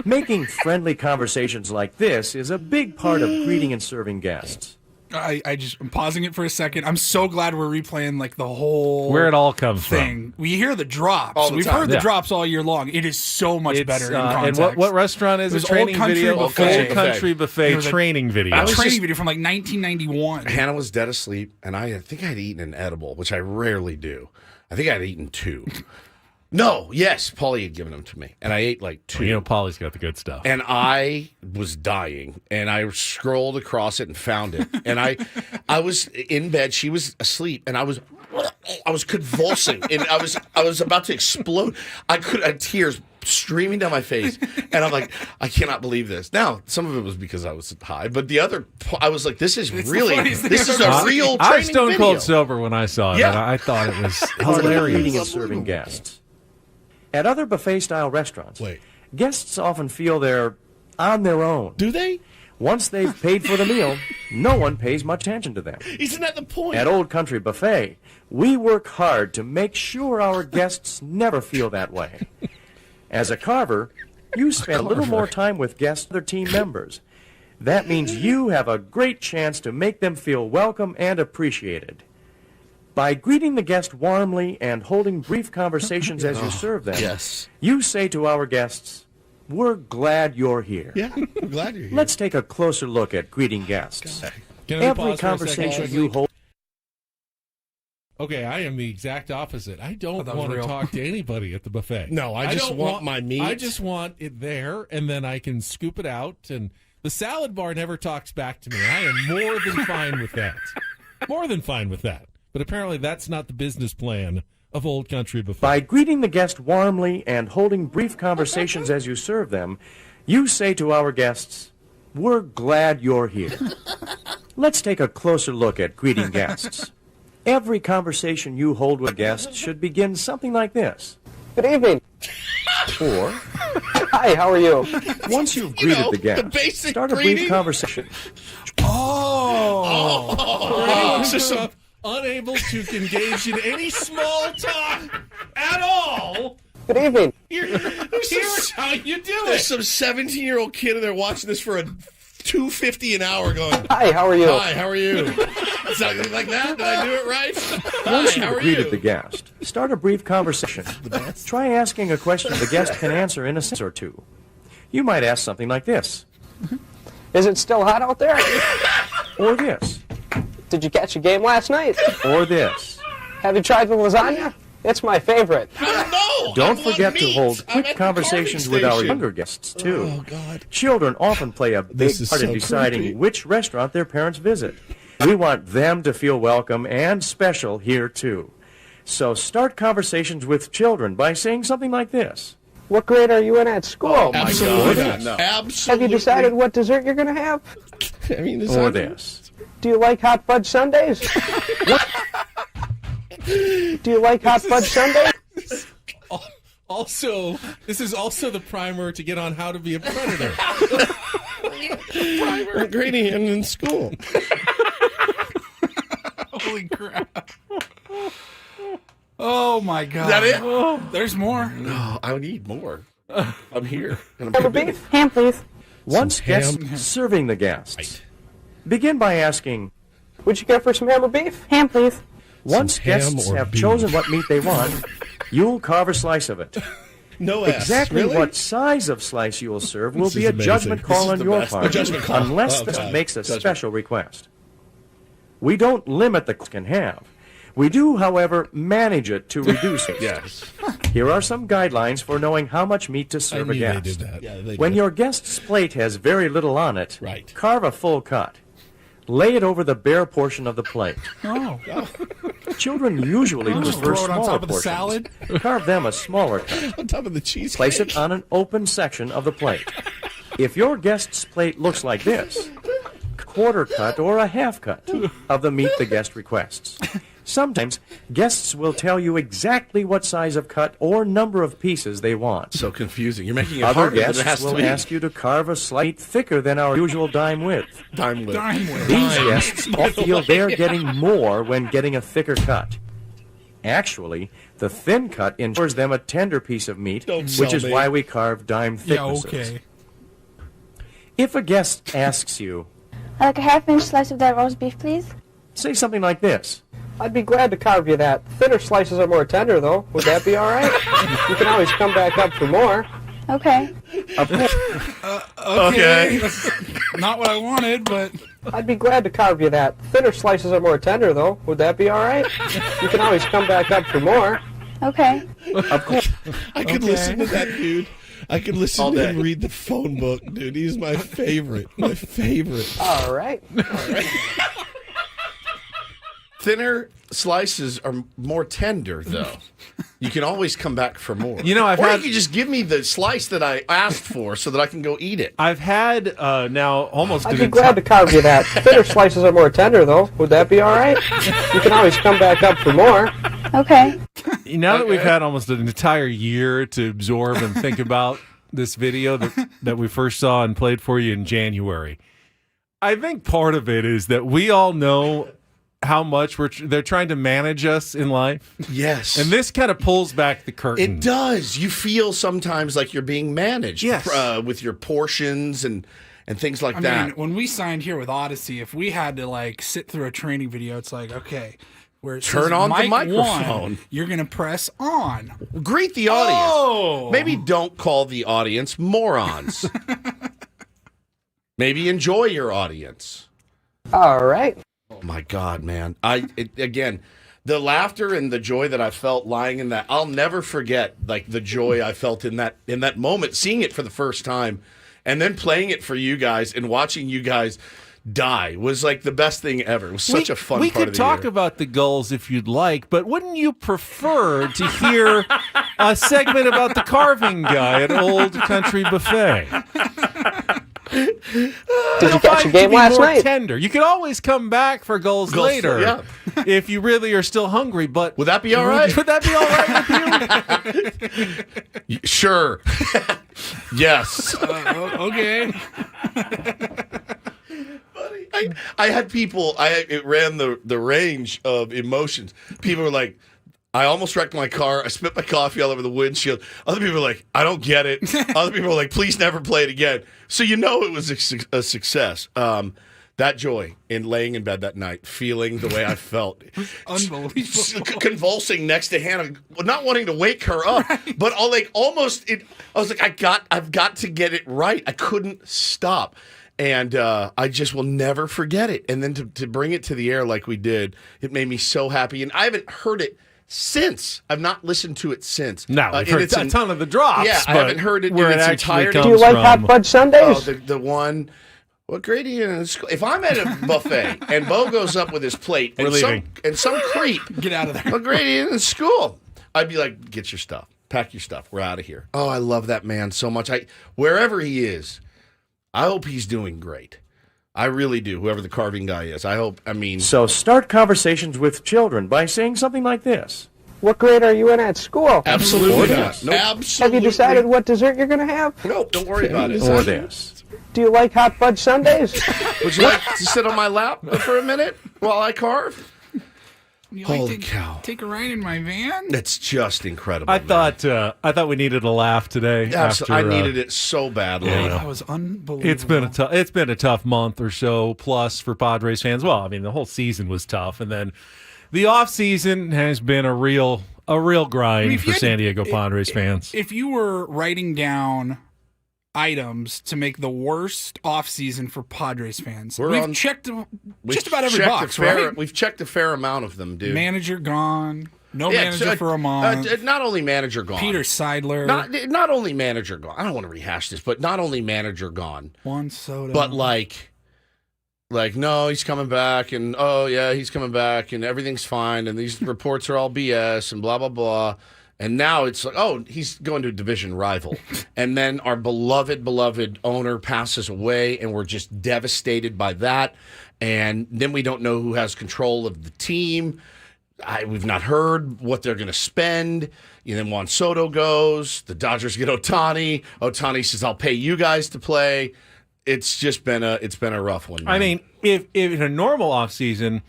Making friendly conversations like this is a big part of greeting and serving guests. I'm pausing it for a second. I'm so glad we're replaying like the whole Where it all comes thing. We hear the drops. All the We've time. heard the drops all year long. It is so much better in context. And what restaurant is It was it? Training Old Country video? Buffet. Old Country Buffet It was a- training video. A training video from like 1991. Hannah was dead asleep, and I think I'd eaten an edible, which I rarely do. I think I'd eaten 2. No, yes, Paulie had given them to me, and I ate like 2. You know, Paulie's got the good stuff. And I was dying, and I scrolled across it and found it. And I was in bed. She was asleep, and I was convulsing, and I was about to explode. I had tears streaming down my face, and I'm like, I cannot believe this. Now, some of it was because I was high, but the other, I was like, this is It's really, the funniest thing this is I've a ever real seen. training I was stone video. cold sober when I saw it. Yeah. And I thought it was Part of hilarious. greeting and serving guests. At other buffet-style restaurants, Wait. guests often feel they're on their own. Do they? Once they've paid for the meal, no one pays much attention to them. Isn't that the point? At Old Country Buffet, we work hard to make sure our guests never feel that way. As a carver, you spend a little more time with guests and other team members. That means you have a great chance to make them feel welcome and appreciated. By greeting the guest warmly and holding brief conversations as you serve them, yes. you say to our guests, "We're glad you're here." Yeah, I'm glad you're here. Let's take a closer look at greeting guests. Can I Every pause for a second, conversation Leslie? you hold. Okay, I am the exact opposite. I don't that was want to real. talk to anybody at the buffet. No, I just don't want my meat. I just want it there, and then I can scoop it out. And the salad bar never talks back to me. I am more than fine with that. More than fine with that. But apparently that's not the business plan of Old Country Buffet. By greeting the guest warmly and holding brief conversations as you serve them, you say to our guests, "We're glad you're here." Let's take a closer look at greeting guests. Every conversation you hold with guests should begin something like this. Good evening. Or, Hi, how are you? once you've greeted the guest, the basic start a greeting. brief conversation. So unable to engage in any small talk at all. Good evening. Here's how you do There's it. some 17-year-old kid in there watching this for a $2.50 an hour going, Hi, how are you? "Hi, how are you?" Something like that? Did I do it right? Once Hi, how you've are greeted you? the guest, start a brief conversation. Try asking a question the guest can answer in a sentence or two. You might ask something like this, Is it still hot out there? or this, Did you catch a game last night? or this. Have you tried the lasagna? It's my favorite. I don't know. Don't I want forget to meat. hold I'm at quick the conversations carving with our station. younger guests, too. Oh, God. Children often play a big This is part in so deciding creepy. which restaurant their parents visit. We want them to feel welcome and special here, too. So start conversations with children by saying something like this. What grade are you in at school? Oh, my Absolutely. God. No. Have Absolutely. you decided what dessert you're going to have? I mean, Or this. Do you like hot fudge sundaes? Do you like hot fudge sundaes? Also, this is also the primer to get on how to be a predator. Ingredient in school. Holy crap. Oh my god. Is that it? There's more. Oh, I need more. I'm here. And Hammer beef? Ham, please. Once guests serving the guests, begin by asking, Would you care for some hammer beef? Ham, please. once guests have chosen what meat they want, you'll carve a slice of it. No S. Exactly Really? what size of slice you will serve will This be is a amazing. judgment call on your part, judgment call. unless the guest makes a special request. We don't limit the can have. We do, however, manage it to reduce it. Yes. Here are some guidelines for knowing how much meat to serve a knew they guest. did that. Yeah, they When did. your guest's plate has very little on it, Right. carve a full cut. Lay it over the bare portion of the plate. Oh, Children usually just prefer throw it on smaller top of the portions. salad. Carve them a smaller cut. On top of the cheese. Place it on an open section of the plate. If your guest's plate looks like this, quarter cut or a half cut of the meat the guest requests. Sometimes guests will tell you exactly what size of cut or number of pieces they want. So confusing. You're making it Other harder than it guests has to will be. ask you to carve a slice thicker than our usual dime width. Dime with. Dime with. These guests all feel they're getting more when getting a thicker cut. Actually, the thin cut ensures them a tender piece of meat, Don't which sell is me. why we carve dime Yeah, thicknesses. okay. If a guest asks you, I'd like a half-inch slice of that roast beef, please. say something like this. I'd be glad to carve you that. Thinner slices are more tender, though. Would that be all right? You can always come back up for more. Okay. Of course, Okay. That's not what I wanted, but I'd be glad to carve you that. Thinner slices are more tender, though. Would that be all right? You can always come back up for more. Okay. of course, I could listen to that dude. I could listen All to day. him read the phone book, dude. He's my favorite. My favorite. All right. Thinner slices are more tender, though. You can always come back for more. You know, I've or had- you can just give me the slice that I asked for so that I can go eat it. I've had now almost I'd an be glad to carve you that. Thinner slices are more tender, though. Would that be all right? You can always come back up for more. Okay. Now that we've had almost an entire year to absorb and think about this video that we first saw and played for you in January, I think part of it is that we all know how much they're trying to manage us in life. Yes. And this kind of pulls back the curtain. It does. You feel sometimes like you're being managed Yes. with your portions and things like I that. mean, when we signed here with Odyssey, if we had to like sit through a training video, it's like, okay, where it Turn says on the mic microphone. 1, you're gonna press on. Greet the audience. Oh, Maybe don't call the audience morons. Maybe enjoy your audience. All right. Oh my God, man! Again, the laughter and the joy that I felt lying in that, I'll never forget. Like the joy I felt in that moment, seeing it for the first time, and then playing it for you guys and watching you guys die was like the best thing ever. It was such a fun We part could of the talk year. about the gulls if you'd like, but wouldn't you prefer to hear a segment about the carving guy at Old Country Buffet? Did you catch a game last more night? Tender. You can always come back for gulls Gulls, later yeah. if you really are still hungry. But Would that be all right? Would that be all right with you? Sure. Yes. okay. I had people. It ran the range of emotions. People were like, "I almost wrecked my car. I spit my coffee all over the windshield." Other people were like, "I don't get it." Other people were like, "Please never play it again." So you know it was a success. That joy in laying in bed that night, feeling the way I felt, Unbelievable. convulsing next to Hannah, not wanting to wake her up, but almost. I was like, I've got to get it right. I couldn't stop. And I just will never forget it. And then to bring it to the air like we did, it made me so happy. And I haven't heard it since. I've not listened to it since. No, we've heard a ton of the drops. Yeah, I but haven't heard it in where its actually entirety. Do you like hot from. fudge sundaes? Oh, the one. What grade are you in school? If I'm at a buffet and Bo goes up with his plate and some creep, Get out of there. what grade are you in school? I'd be like, get your stuff. Pack your stuff. We're out of here. Oh, I love that man so much. Wherever he is, I hope he's doing great. I really do, whoever the carving guy is. So start conversations with children by saying something like this. What grade are you in at school? Absolutely Or not. this. Nope. Have you decided what dessert you're going to have? Nope, don't worry about it. Or this. Do you like hot fudge sundaes? Would you like to sit on my lap for a minute while I carve? Holy cow. Take a ride in my van? It's just incredible. I thought we needed a laugh today. I needed it so badly. That was unbelievable. It's been a tough month or so plus for Padres fans. Well, I mean, the whole season was tough, and then the off season has been a real grind for San Diego Padres fans. If you were writing down items to make the worst offseason for Padres fans, we've checked just about every box, right? We've checked a fair amount of them, dude. Manager gone. No manager for a month. Not only manager gone. Peter Seidler. Not only manager gone. I don't want to rehash this, but not only manager gone. Juan Soto. But like, no, he's coming back, and oh yeah, he's coming back, and everything's fine, and these reports are all BS, and blah blah blah. And now it's like, oh, he's going to a division rival. And then our beloved owner passes away, and we're just devastated by that. And then we don't know who has control of the team. We've not heard what they're going to spend. And then Juan Soto goes. The Dodgers get Ohtani. Ohtani says, I'll pay you guys to play. It's just been a rough one, man. I mean, if in a normal offseason,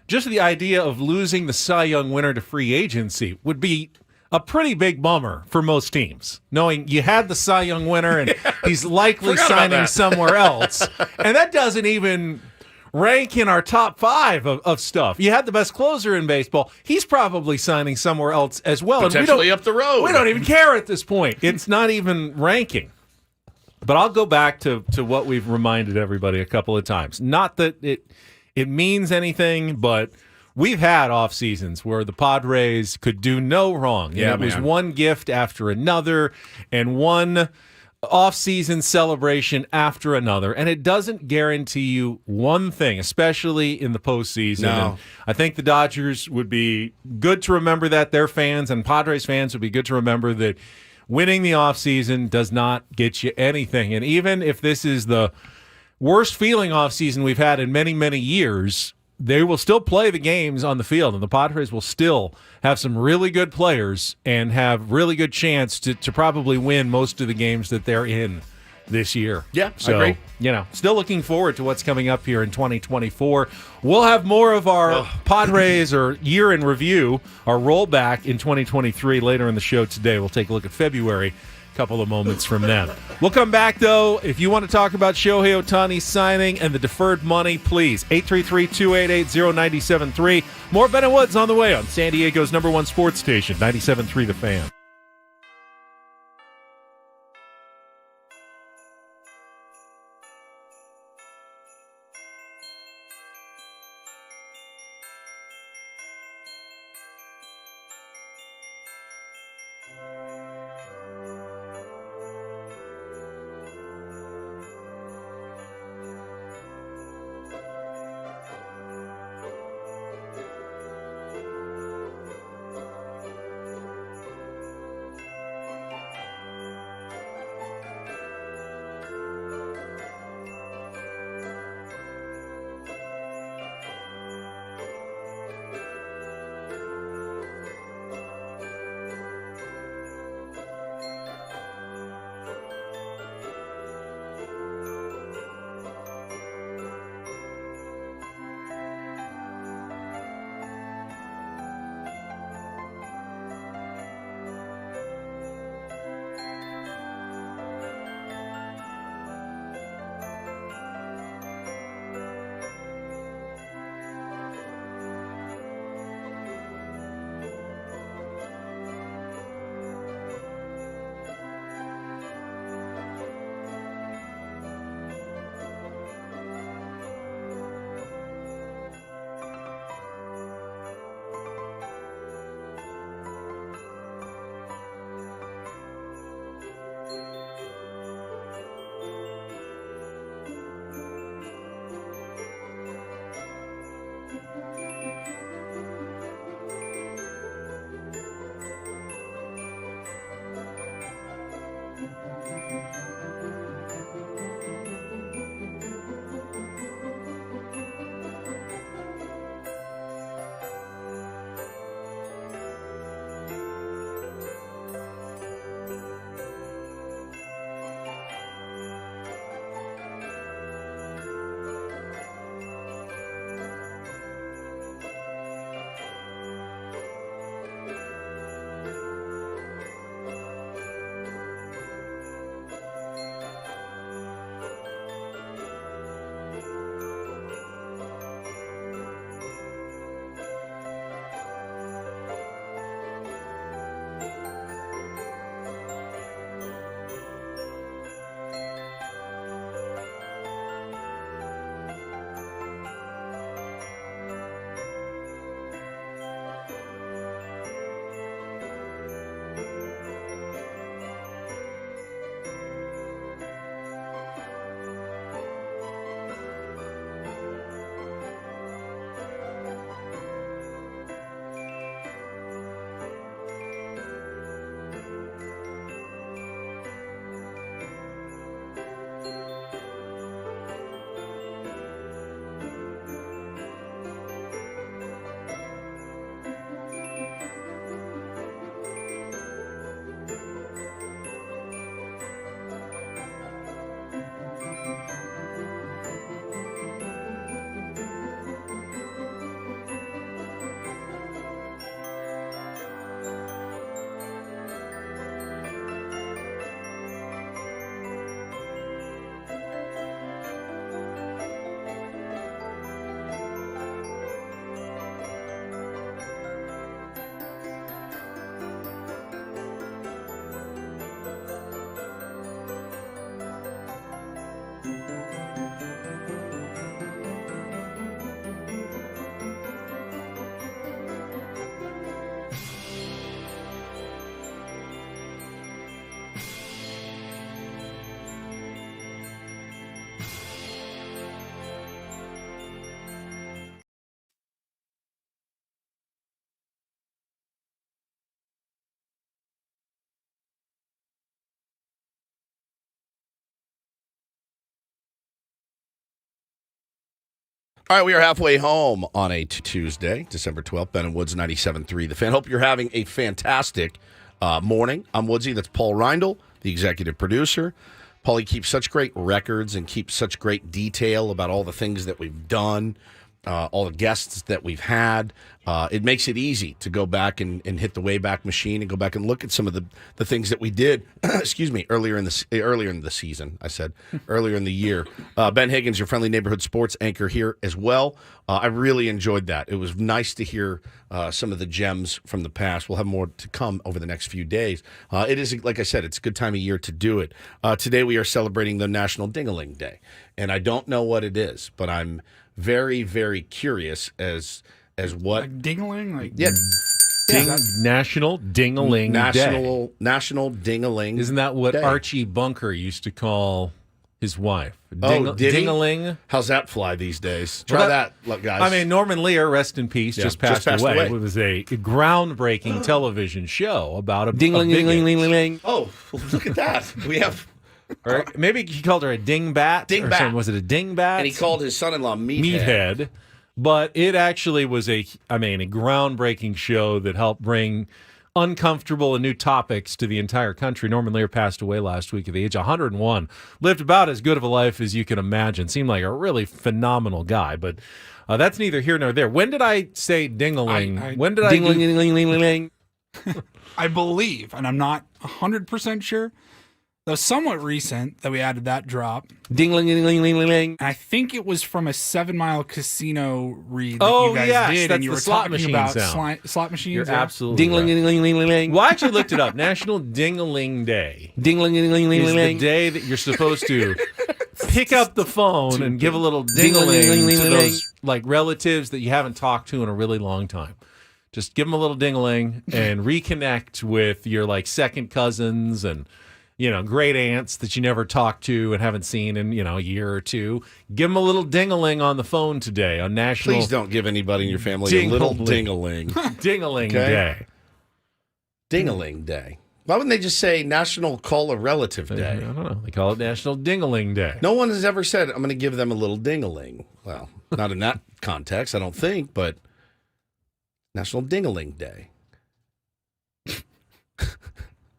just the idea of losing the Cy Young winner to free agency would be a pretty big bummer for most teams, knowing you had the Cy Young winner and he's likely signing somewhere else. And that doesn't even rank in our top 5 of stuff. You had the best closer in baseball. He's probably signing somewhere else as well. Potentially up the road. We don't even care at this point. It's not even ranking. But I'll go back to what we've reminded everybody a couple of times. Not that it means anything, but we've had off seasons where the Padres could do no wrong. Yeah, it was one gift after another and one off-season celebration after another, and it doesn't guarantee you one thing, especially in the postseason. No. And I think the Dodgers would be good to remember that. Their fans and Padres fans would be good to remember that winning the offseason does not get you anything. And even if this is the worst feeling offseason we've had in many, many years, they will still play the games on the field, and the Padres will still have some really good players and have really good chance to probably win most of the games that they're in this year. Yeah, so, I agree. Still looking forward to what's coming up here in 2024. We'll have more of our Padres or year in review, our rollback in 2023 later in the show today. We'll take a look at February. Couple of moments from them. We'll come back, though. If you want to talk about Shohei Ohtani signing and the deferred money, please. 833-288-0973. More Ben and Woods on the way on San Diego's #1 sports station, 97.3 The Fan. All right, we are halfway home on a Tuesday, December 12th. Ben and Woods, 97.3 The Fan. Hope you're having a fantastic morning. I'm Woodsy. That's Paul Reindl, the executive producer. Paulie keeps such great records and keeps such great detail about all the things that we've done, all the guests that we've had. It makes it easy to go back and hit the Wayback Machine and go back and look at some of the things that we did. Excuse me, earlier in the season. I said earlier in the year. Ben Higgins, your friendly neighborhood sports anchor here as well. I really enjoyed that. It was nice to hear some of the gems from the past. We'll have more to come over the next few days. It is, like I said, it's a good time of year to do it. Today we are celebrating the National Ding-A-Ling Day, and I don't know what it is, but I'm very, very curious as what like Ding-A-Ling, like National Ding-A-Ling Day. National Ding-A-Ling. Isn't that what Day. Archie Bunker used to call his wife? Did he? Ding-A-Ling. How's that fly these days? Try that, guys. I mean, Norman Lear, rest in peace, just passed away. It was a groundbreaking television show about a Ding-A-Ling-Ling-Ling-Ling. Oh, look at that. We have. Or maybe he called her a dingbat. Dingbat. Was it a dingbat? And he called his son-in-law Meathead. But it actually was a groundbreaking show that helped bring uncomfortable and new topics to the entire country. Norman Lear passed away last week at the age of 101. Lived about as good of a life as you can imagine. Seemed like a really phenomenal guy, but that's neither here nor there. When did I say ding-a-ling? When did I ding-a-ling-ling-ling-ling? I believe, and I'm not 100% sure, that was somewhat recent that we added that drop. Ding-a-ling-ling-ling-ling-ling. I think it was from a 7 Mile Casino read that you guys did, that's and you the were slot talking machine about sound. slot machines. You're yeah? absolutely Ding-a-ling-ling-ling-ling-ling. Well, I actually looked it up. National Ding-A-Ling Day is Ding-a-ling-ling-ling-ling-ling. the day that you're supposed to pick up the phone and give a little ding-a-ling to those like relatives that you haven't talked to in a really long time. Just give them a little ding-a-ling and reconnect with your like second cousins and great aunts that you never talked to and haven't seen in a year or two. Give them a little ding-a-ling on the phone today on National. Please don't give anybody in your family a little ding-a-ling. Ding-a-ling Day. Ding-a-ling Day. Why wouldn't they just say National Call a Relative Day? I don't know. They call it National Ding-A-Ling Day. No one has ever said, I'm going to give them a little ding-a-ling. Well, not in that context, I don't think, but National Ding-A-Ling Day.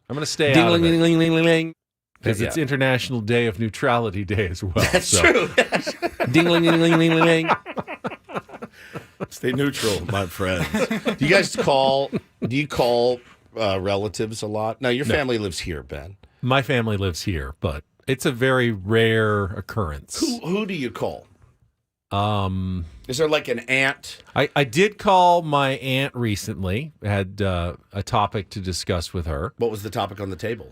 I'm going to stay out of it. Because Yeah. it's International Day of Neutrality Day as well. That's true. Ding-a-ling-ling-ling-ling-ling. Stay neutral, my friends. Do you call relatives a lot? Now, your family lives here, Ben. My family lives here, but it's a very rare occurrence. Who do you call? Is there like an aunt? I did call my aunt recently. I had a topic to discuss with her. What was the topic on the table?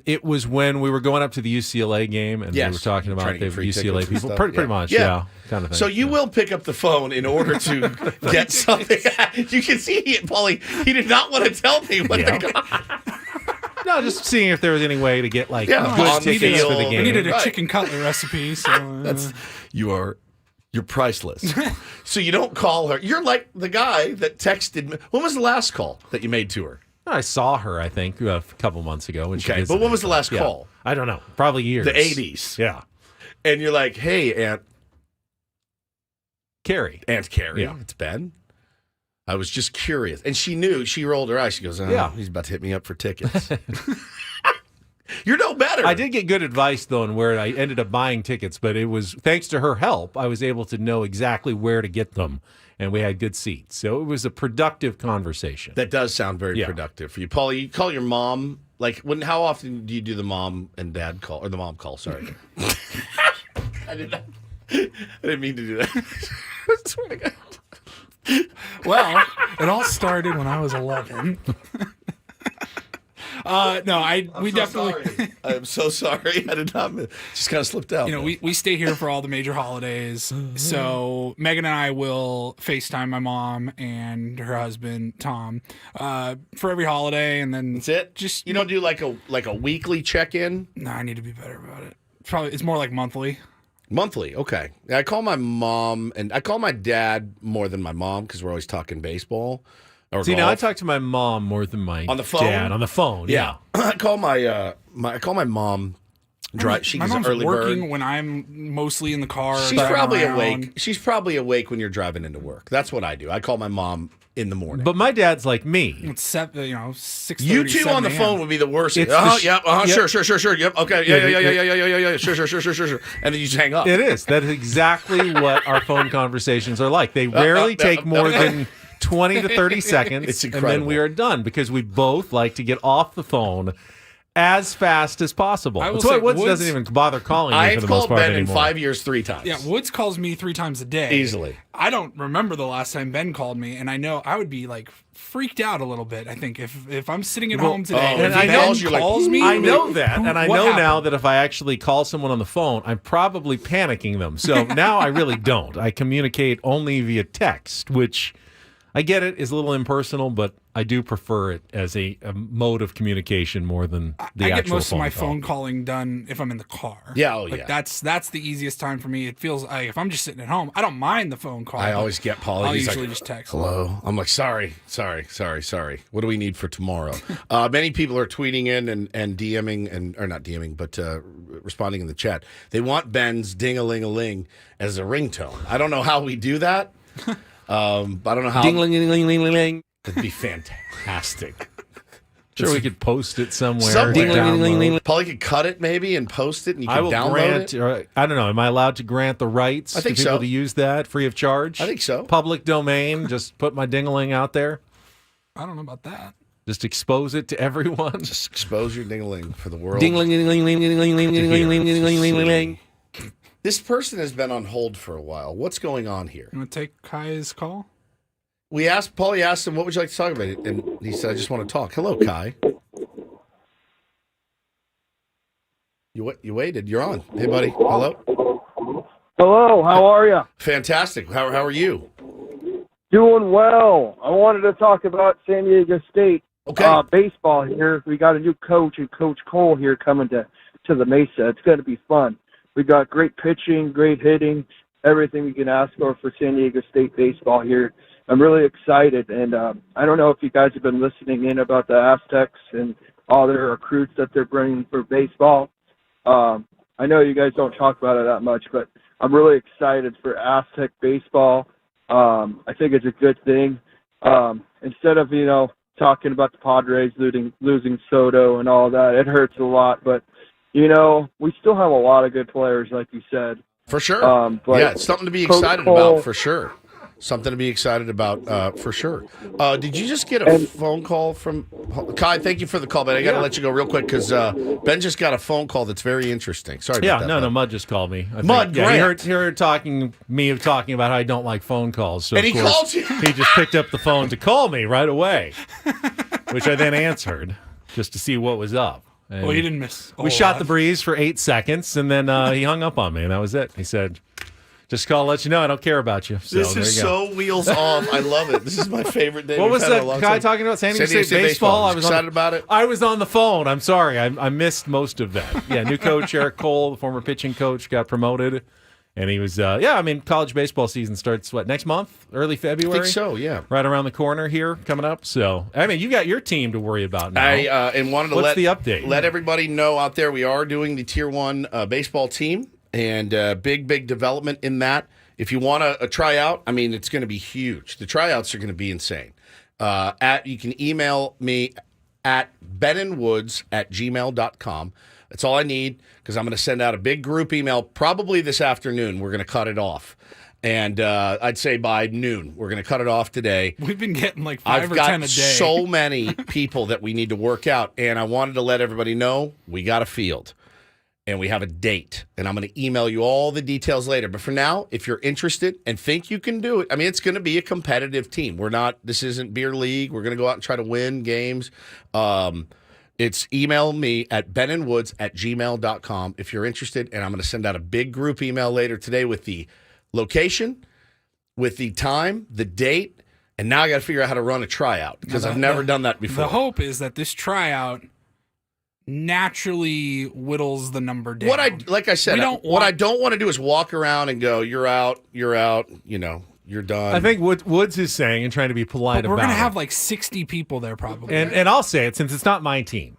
It was when we were going up to the UCLA game, and we were talking about the UCLA people. Pretty much, yeah, kind of thing. So you will pick up the phone in order to get something. You can see it, Paulie. He did not want to tell me what they got. No, just seeing if there was any way to get good tickets for the game. We needed a chicken cutlet recipe. So You're priceless. So you don't call her. You're like the guy that texted me. When was the last call that you made to her? I saw her, I think, a couple months ago. When Okay, but when was the last call? I don't know. Probably years. The 80s. Yeah. And you're like, hey, Aunt Carrie. Yeah. It's Ben. I was just curious. And she knew. She rolled her eyes. She goes, he's about to hit me up for tickets. You're no better. I did get good advice, though, on where I ended up buying tickets, but it was thanks to her help, I was able to know exactly where to get them, and we had good seats. So it was a productive conversation. That does sound very productive for you. Paul, you call your mom, how often do you do the mom and dad call, or the mom call, sorry. I didn't mean to do that. Well, it all started when I was 11. I'm so sorry. I did not. Just kind of slipped out. We stay here for all the major holidays. So Megan and I will FaceTime my mom and her husband Tom for every holiday, and then that's it. Just you don't do like a weekly check-in. No, I need to be better about it. It's more like monthly. Monthly, okay. I call my mom and I call my dad more than my mom because we're always talking baseball. See, now I talk to my mom more than my on the phone. Dad on the phone. Yeah, I call my mom She's my an mom's early working bird. when I'm mostly in the car. She's driving probably around. awake. She's probably awake when you're driving into work. That's what I do. I call my mom in the morning. But my dad's like me. It's 6:30. You two on the phone would be the worst. It's Yep. Sure. Yep. Okay. Yeah. Sure. And then you just hang up. It is. That is exactly what our phone conversations are like. They rarely take more than 20 to 30 seconds. It's and incredible. then we are done because we both like to get off the phone as fast as possible. I will That's why say Woods Woods- doesn't even bother calling me for I've the most called part Ben in anymore. 5 years 3 times. Yeah, Woods calls me 3 times a day. Easily. I don't remember the last time Ben called me, and I know I would be like freaked out a little bit. I think if I'm sitting at home today and and I Ben know calls me, I know that, and I what know now happened? that if I actually call someone on the phone, I'm probably panicking them. So now I really don't. I communicate only via text, which I get it is a little impersonal, but I do prefer it as a mode of communication more than the I actual get most of my call. phone calling done if I'm in the car. Yeah, Like that's the easiest time for me. It feels like if I'm just sitting at home, I don't mind the phone call. I always get Paul. I'll He's usually like, just text. hello. I'm like, sorry. What do we need for tomorrow? Many people are tweeting in and DMing or not DMing, but responding in the chat. They want Ben's Ding-A-Ling as a ringtone. I don't know how we do that. I don't know how. Ding-a-ling-ling-ling-ling. It'd be fantastic. Sure, we could post it somewhere. Somewhere. Download. Probably could cut it maybe and post it, and you I can will download grant. it. I don't know. Am I allowed to grant the rights I think to people so. to use that free of charge? I think so. Public domain. Just put my ding-a-ling out there. I don't know about that. Just expose it to everyone. Just expose your Ding-A-Ling for the world. Ding-a-ling-ling-ling-ling-ling-ling-ling-ling-ling-ling. This person has been on hold for a while. What's going on here? You want to take Kai's call? Paulie asked him, what would you like to talk about? And he said, I just want to talk. Hello, Kai. You waited. You're on. Hey, buddy. Hello. Hello. How are you? Fantastic. How are you? Doing well. I wanted to talk about San Diego State baseball here. We got a new coach, and Coach Cole here coming to the Mesa. It's going to be fun. We got great pitching, great hitting, everything we can ask for San Diego State baseball here. I'm really excited, and I don't know if you guys have been listening in about the Aztecs and all their recruits that they're bringing for baseball. I know you guys don't talk about it that much, but I'm really excited for Aztec baseball. I think it's a good thing. Instead of, talking about the Padres losing Soto and all that, it hurts a lot, but, we still have a lot of good players, like you said. For sure. But yeah, it's something to be excited about, for sure. Something to be excited about, for sure. Did you just get a phone call from Kai? Thank you for the call, but I got to let you go real quick because Ben just got a phone call that's very interesting. Sorry about that. No, Mud just called me. Mud, Grant. He heard talking about how I don't like phone calls. So and of he course, called you. He just picked up the phone to call me right away, which I then answered just to see what was up. And Well, you didn't miss. We shot the breeze for 8 seconds, and then he hung up on me, and that was it. He said, just call to let you know I don't care about you. So, This there is you go. so wheels off. I love it. This is my favorite day. What we've was had in a that long guy time. talking about? San Diego State baseball. I was excited about it. I was on the phone. I'm sorry. I missed most of that. Yeah, new coach Eric Cole, the former pitching coach, got promoted. And he was, college baseball season starts, next month? Early February? I think so, yeah. Right around the corner here coming up. So, you got your team to worry about now. And wanted to What's the update? Let everybody know out there we are doing the Tier 1 baseball team, and big development in that. If you want to try out, it's going to be huge. The tryouts are going to be insane. You can email me at benandwoods@gmail.com. That's all I need because I'm going to send out a big group email probably this afternoon. We're going to cut it off. And I'd say by noon, we're going to cut it off today. We've been getting like 5 or 10 a day. I've got so many people that we need to work out. And I wanted to let everybody know we got a field. And we have a date, and I'm going to email you all the details later. But for now, if you're interested and think you can do it, it's going to be a competitive team. This isn't beer league. We're going to go out and try to win games. It's email me at benandwoods@gmail.com if you're interested, and I'm going to send out a big group email later today with the location, with the time, the date, and now I got to figure out how to run a tryout because I've never done that before. The hope is that this tryout naturally whittles the number down. What I don't want to do is walk around and go, you're out, you're done. I think what Woods is saying and trying to be polite But we're about going to it. have like 60 people there probably. And I'll say it since it's not my team.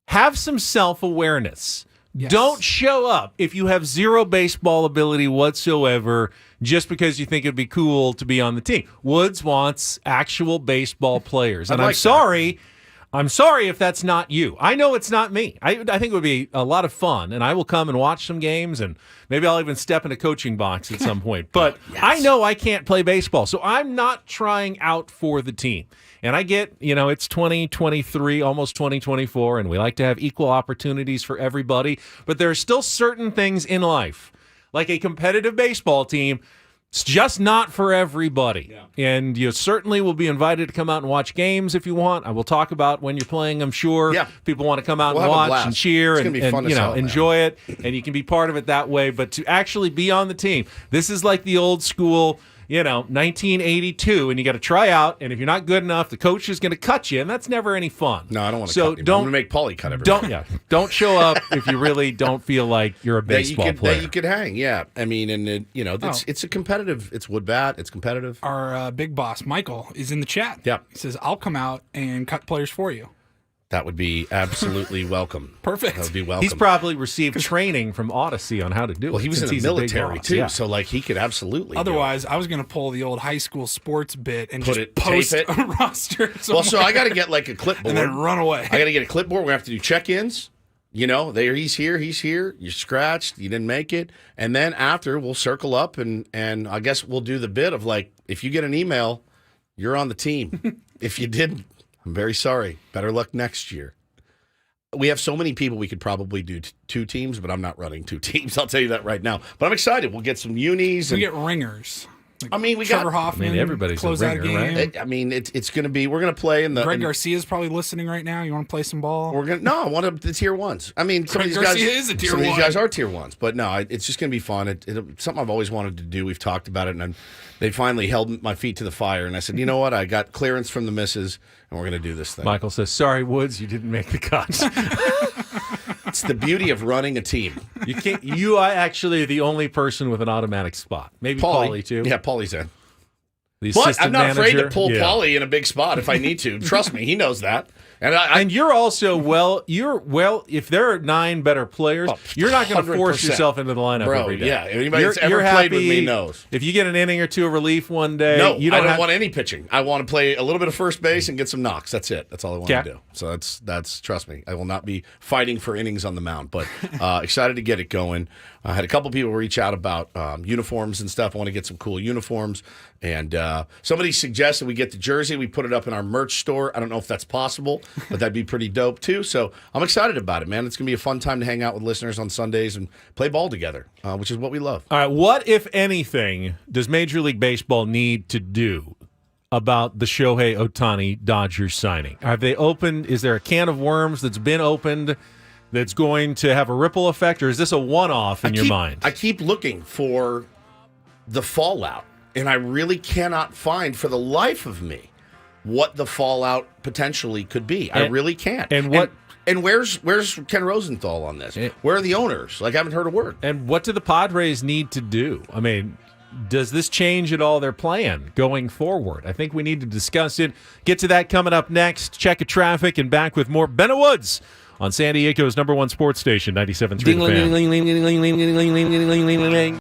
Have some self-awareness. Yes. Don't show up if you have zero baseball ability whatsoever just because you think it'd be cool to be on the team. Woods wants actual baseball players. And I'm sorry if that's not you. I know it's not me. I think it would be a lot of fun, and I will come and watch some games, and maybe I'll even step in a coaching box at some point. But I know I can't play baseball, so I'm not trying out for the team. And I get, it's 2023, almost 2024, and we like to have equal opportunities for everybody. But there are still certain things in life, like a competitive baseball team. It's just not for everybody. Yeah. And you certainly will be invited to come out and watch games if you want. I will talk about when you're playing, I'm sure. Yeah. People want to come out and watch and cheer and enjoy it. And you can be part of it that way. But to actually be on the team, this is like the old school, 1982, and you got to try out. And if you're not good enough, the coach is going to cut you, and that's never any fun. No, I don't want to cut you. I'm going to make Paulie cut everybody. Don't show up if you really don't feel like you're a baseball player. That you could hang, yeah. I mean, and it's a competitive. It's wood bat. It's competitive. Our big boss Michael is in the chat. Yeah, he says I'll come out and cut players for you. That would be absolutely welcome. Perfect. That would be welcome. He's probably received training from Odyssey on how to do it. Well, he was in the military, too, so he could absolutely Otherwise, I was going to pull the old high school sports bit and tape post it. a roster. Well, so I got to get a clipboard. And then run away. I got to get a clipboard. We're going to have to do check-ins. He's here. You scratched. You didn't make it. And then after, we'll circle up, and I guess we'll do the bit of, if you get an email, you're on the team. If you didn't, I'm very sorry. Better luck next year. We have so many people we could probably do two teams, but I'm not running two teams. I'll tell you that right now. But I'm excited. We'll get some unis. We get ringers. We Trevor got Hoffman. Everybody's close a ringer, game. right? It's going to be. We're going to play in the. Greg Garcia's probably listening right now. You want to play some ball? I want the tier ones. I mean, some of these Garcia guys. Is a tier some one. of these guys are tier ones, but no, it's just going to be fun. It's something I've always wanted to do. We've talked about it, and they finally held my feet to the fire, and I said, you know what? I got clearance from the missus, and we're going to do this thing. Michael says, "Sorry, Woods, you didn't make the cut." It's the beauty of running a team. You can't. You are actually the only person with an automatic spot. Maybe Paulie too. Yeah, Paulie's in. But I'm not afraid to pull Yeah. Paulie in a big spot if I need to. Trust me, he knows that. And you're also if there are 9 better players, you're not going to force 100%. yourself into the lineup every day. Yeah, anybody that's ever played with me knows. If you get an inning or two of relief one day, No, you I don't want any pitching. I want to play a little bit of first base and get some knocks. That's it. That's all I want to do. So that's trust me. I will not be fighting for innings on the mound, but excited to get it going. I had a couple people reach out about uniforms and stuff. I want to get some cool uniforms. And somebody suggested we get the jersey. We put it up in our merch store. I don't know if that's possible, but that'd be pretty dope too. So I'm excited about it, man. It's going to be a fun time to hang out with listeners on Sundays and play ball together, which is what we love. All right. What, if anything, does Major League Baseball need to do about the Shohei Ohtani Dodgers signing? Have they opened? Is there a can of worms that's been opened that's going to have a ripple effect, or is this a one-off in your mind? I keep looking for the fallout, and I really cannot find for the life of me what the fallout potentially could be. I really can't. And what? And where's Ken Rosenthal on this? Where are the owners? I haven't heard a word. And what do the Padres need to do? I mean, does this change at all their plan going forward? I think we need to discuss it. Get to that coming up next. Check of traffic and back with more Ben Woods on San Diego's #1 sports station, 97.3 The Fan.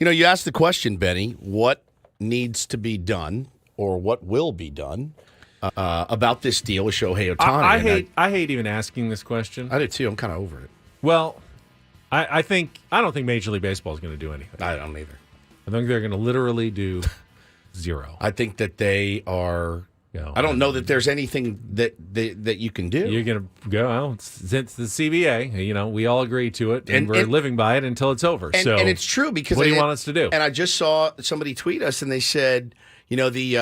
You asked the question, Benny, what needs to be done or what will be done about this deal with Shohei Ohtani? I hate even asking this question. I do too. I'm kind of over it. Well, I don't think Major League Baseball is going to do anything. I don't either. I think they're going to literally do zero. I think that they are. I don't know that there's anything that you can do. You're going to go, well, since the CBA, we all agree to it, and we're living by it until it's over. And it's true because what do you want us to do? And I just saw somebody tweet us, and they said, the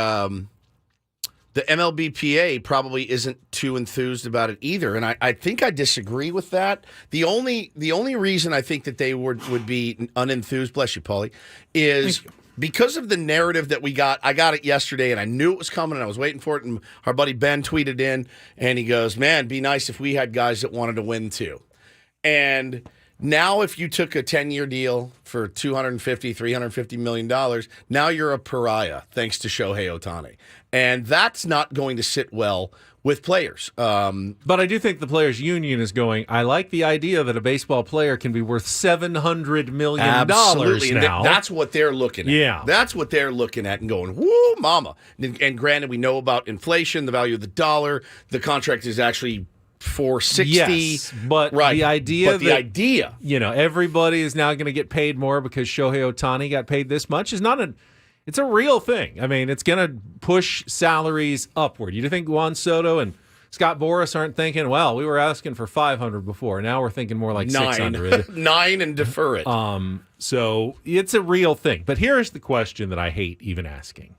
MLBPA probably isn't too enthused about it either, and I think I disagree with that. The only reason I think that they would be unenthused, bless you, Paulie, is because of the narrative that we got. I got it yesterday, and I knew it was coming, and I was waiting for it, and our buddy Ben tweeted in, and he goes, man, be nice if we had guys that wanted to win too. And now if you took a 10-year deal for $250, $350 million, now you're a pariah thanks to Shohei Ohtani. And that's not going to sit well with players. But I do think the Players Union is going, I like the idea that a baseball player can be worth $700 million Absolutely. now. And that's what they're looking at. Yeah. That's what they're looking at and going, woo, mama. And granted, we know about inflation, the value of the dollar. The contract is actually $460. Yes, but right. the idea that everybody is now going to get paid more because Shohei Ohtani got paid this much is not it's a real thing. I mean, it's going to push salaries upward. You think Juan Soto and Scott Boras aren't thinking, well, we were asking for $500 before. Now we're thinking more like $600. $9 and defer it. So it's a real thing. But here's the question that I hate even asking.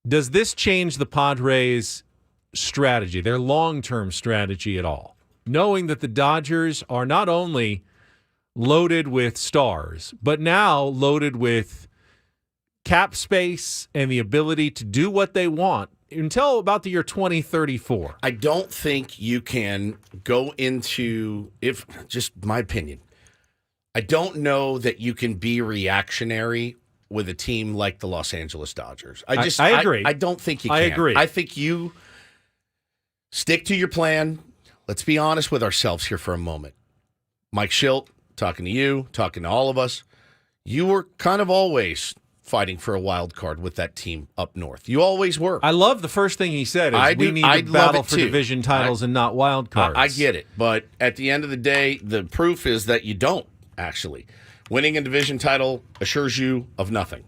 Does this change the Padres' strategy, their long-term strategy at all? Knowing that the Dodgers are not only loaded with stars, but now loaded with cap space and the ability to do what they want until about the year 2034. I don't think you can go into, if just my opinion, I don't know that you can be reactionary with a team like the Los Angeles Dodgers. I agree. I don't think you can. I agree. I think you stick to your plan. Let's be honest with ourselves here for a moment. Mike Schilt, talking to you, talking to all of us, you were kind of always fighting for a wild card with that team up north. You always were. I love the first thing he said is we need to battle for division titles and not wild cards. I get it, but at the end of the day, the proof is that you don't, actually. Winning a division title assures you of nothing.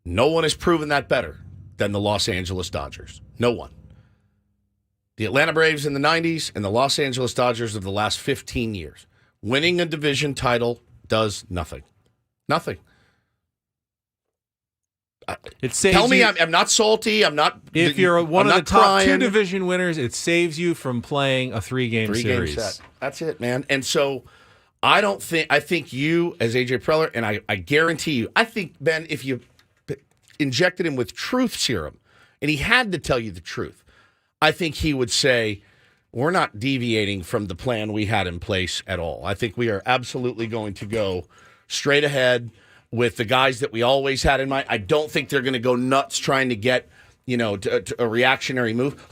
No one has proven that better than the Los Angeles Dodgers. No one. The Atlanta Braves in the 90s and the Los Angeles Dodgers of the last 15 years. Winning a division title does nothing. Nothing. Tell me I'm not salty. I'm not. If you're one of the top crying. 2 division winners, it saves you from playing a 3-game series. Set. That's it, man. And so I think you, as AJ Preller, and I guarantee you, I think, Ben, if you injected him with truth serum and he had to tell you the truth, I think he would say, we're not deviating from the plan we had in place at all. I think we are absolutely going to go straight ahead with the guys that we always had in mind. I don't think they're going to go nuts trying to get, to a reactionary move.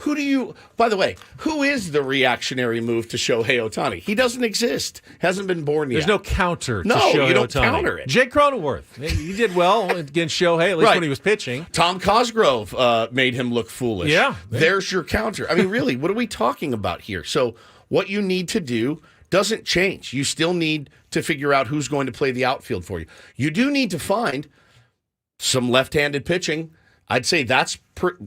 By the way, who is the reactionary move to Shohei Ohtani? He doesn't exist. Hasn't been born yet. There's no counter to Shohei Ohtani. No, you don't Ohtani. counter it. Jake Cronenworth, he did well against Shohei, at least when he was pitching. Tom Cosgrove made him look foolish. Yeah. There's your counter. I mean, really, what are we talking about here? So what you need to do doesn't change. You still need to figure out who's going to play the outfield for you. You do need to find some left-handed pitching. I'd say Shohei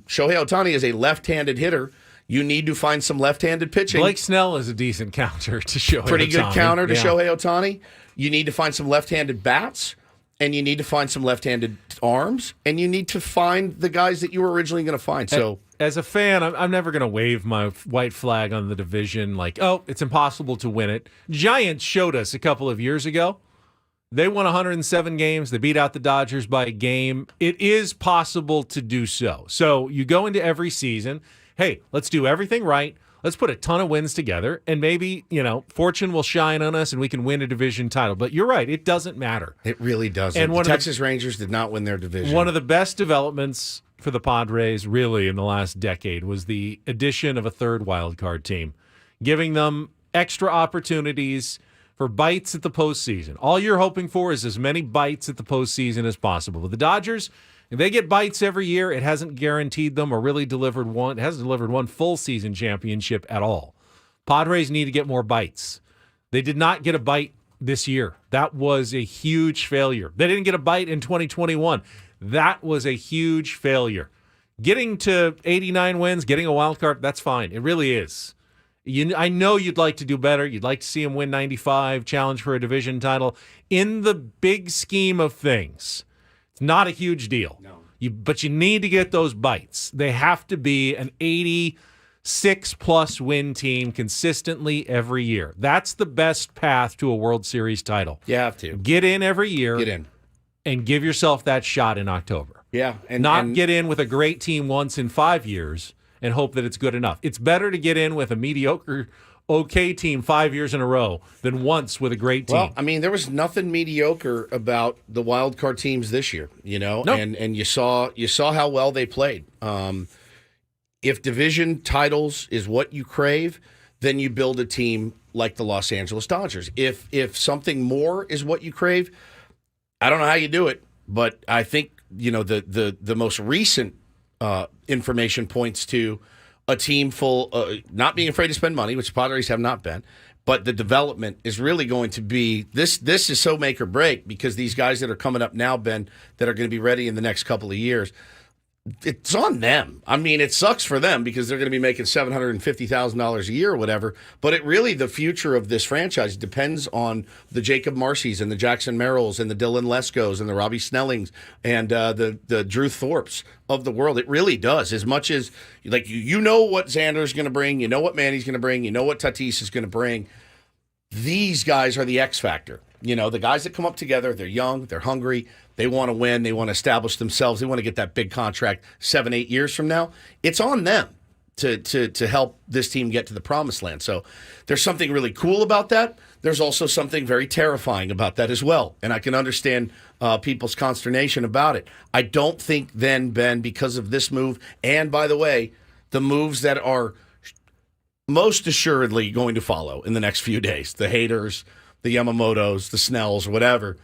Ohtani is a left-handed hitter. You need to find some left-handed pitching. Blake Snell is a decent counter to Shohei Ohtani. Pretty good counter to Shohei Ohtani. You need to find some left-handed bats, and you need to find some left-handed arms, and you need to find the guys that you were originally going to find. So, as a fan, I'm never going to wave my white flag on the division like, oh, it's impossible to win it. Giants showed us a couple of years ago. They won 107 games. They beat out the Dodgers by a game. It is possible to do so. So you go into every season, hey, let's do everything right. Let's put a ton of wins together, and maybe, fortune will shine on us and we can win a division title. But you're right, it doesn't matter. It really doesn't. And the Texas Rangers did not win their division. One of the best developments for the Padres, really, in the last decade was the addition of a third wild card team, giving them extra opportunities for bites at the postseason. All you're hoping for is as many bites at the postseason as possible. With the Dodgers, if they get bites every year, it hasn't guaranteed them or really delivered one. It hasn't delivered one full season championship at all. Padres need to get more bites. They did not get a bite this year. That was a huge failure. They didn't get a bite in 2021. That was a huge failure. Getting to 89 wins, getting a wild card, that's fine. It really is. I know you'd like to do better. You'd like to see them win 95, challenge for a division title. In the big scheme of things, it's not a huge deal. No. But you need to get those bites. They have to be an 86-plus win team consistently every year. That's the best path to a World Series title. You have to. Get in every year. Get in. And give yourself that shot in October. Yeah. And get in with a great team once in 5 years and hope that it's good enough. It's better to get in with a mediocre, okay team 5 years in a row than once with a great team. Well, I mean, there was nothing mediocre about the wild card teams this year, Nope. and you saw how well they played. If division titles is what you crave, then you build a team like the Los Angeles Dodgers. If something more is what you crave, I don't know how you do it, but I think the most recent information points to a team full, not being afraid to spend money, which the Padres have not been, but the development is really going to be this. This is so make or break because these guys that are coming up now, Ben, that are going to be ready in the next couple of years. It's on them. I mean, it sucks for them because they're going to be making $750,000 a year or whatever. But it really, the future of this franchise depends on the Jacob Marcys and the Jackson Merrills and the Dylan Leskos and the Robbie Snellings and the Drew Thorpes of the world. It really does. As much as like you know what Xander's going to bring, you know what Manny's going to bring, you know what Tatis is going to bring. These guys are the X factor. The guys that come up together, they're young, they're hungry, they want to win, they want to establish themselves, they want to get that big contract 7-8 years from now. It's on them to help this team get to the promised land. So there's something really cool about that. There's also something very terrifying about that as well. And I can understand people's consternation about it. I don't think then, Ben, because of this move, and by the way, the moves that are most assuredly going to follow in the next few days, the haters, the Yamamotos, the Snells, whatever,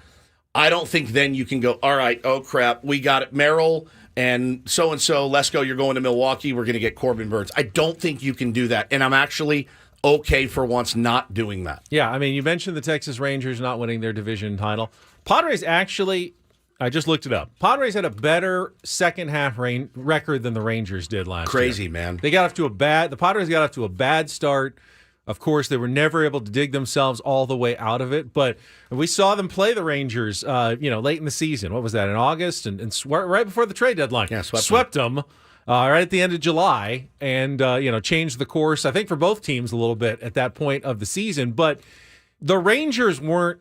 I don't think then you can go, all right, oh, crap, we got it. Merrill and so-and-so, let's go, you're going to Milwaukee, we're going to get Corbin Burns. I don't think you can do that, and I'm actually okay for once not doing that. Yeah, I mean, you mentioned the Texas Rangers not winning their division title. Padres actually, I just looked it up. Padres had a better second-half record than the Rangers did last year. Crazy, man. The Padres got off to a bad start. Of course, they were never able to dig themselves all the way out of it, but we saw them play the Rangers, late in the season. What was that, in August? And right before the trade deadline. Yeah, swept them right at the end of July and, changed the course, I think, for both teams a little bit at that point of the season. But the Rangers weren't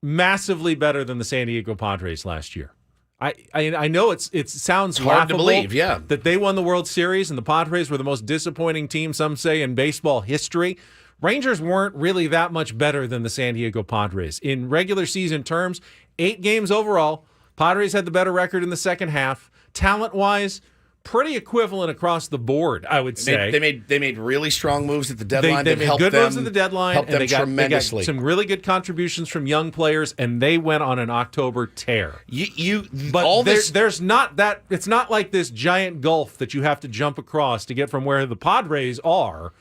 massively better than the San Diego Padres last year. I know it sounds hard to laughable believe, yeah, that they won the World Series and the Padres were the most disappointing team, some say, in baseball history. Rangers weren't really that much better than the San Diego Padres. In regular season terms, 8 games overall, Padres had the better record in the second half. Talent-wise, pretty equivalent across the board, I would say. They made really strong moves at the deadline. They made good moves at the deadline, helped them tremendously. They got some really good contributions from young players, and they went on an October tear. There's not that. It's not like this giant gulf that you have to jump across to get from where the Padres are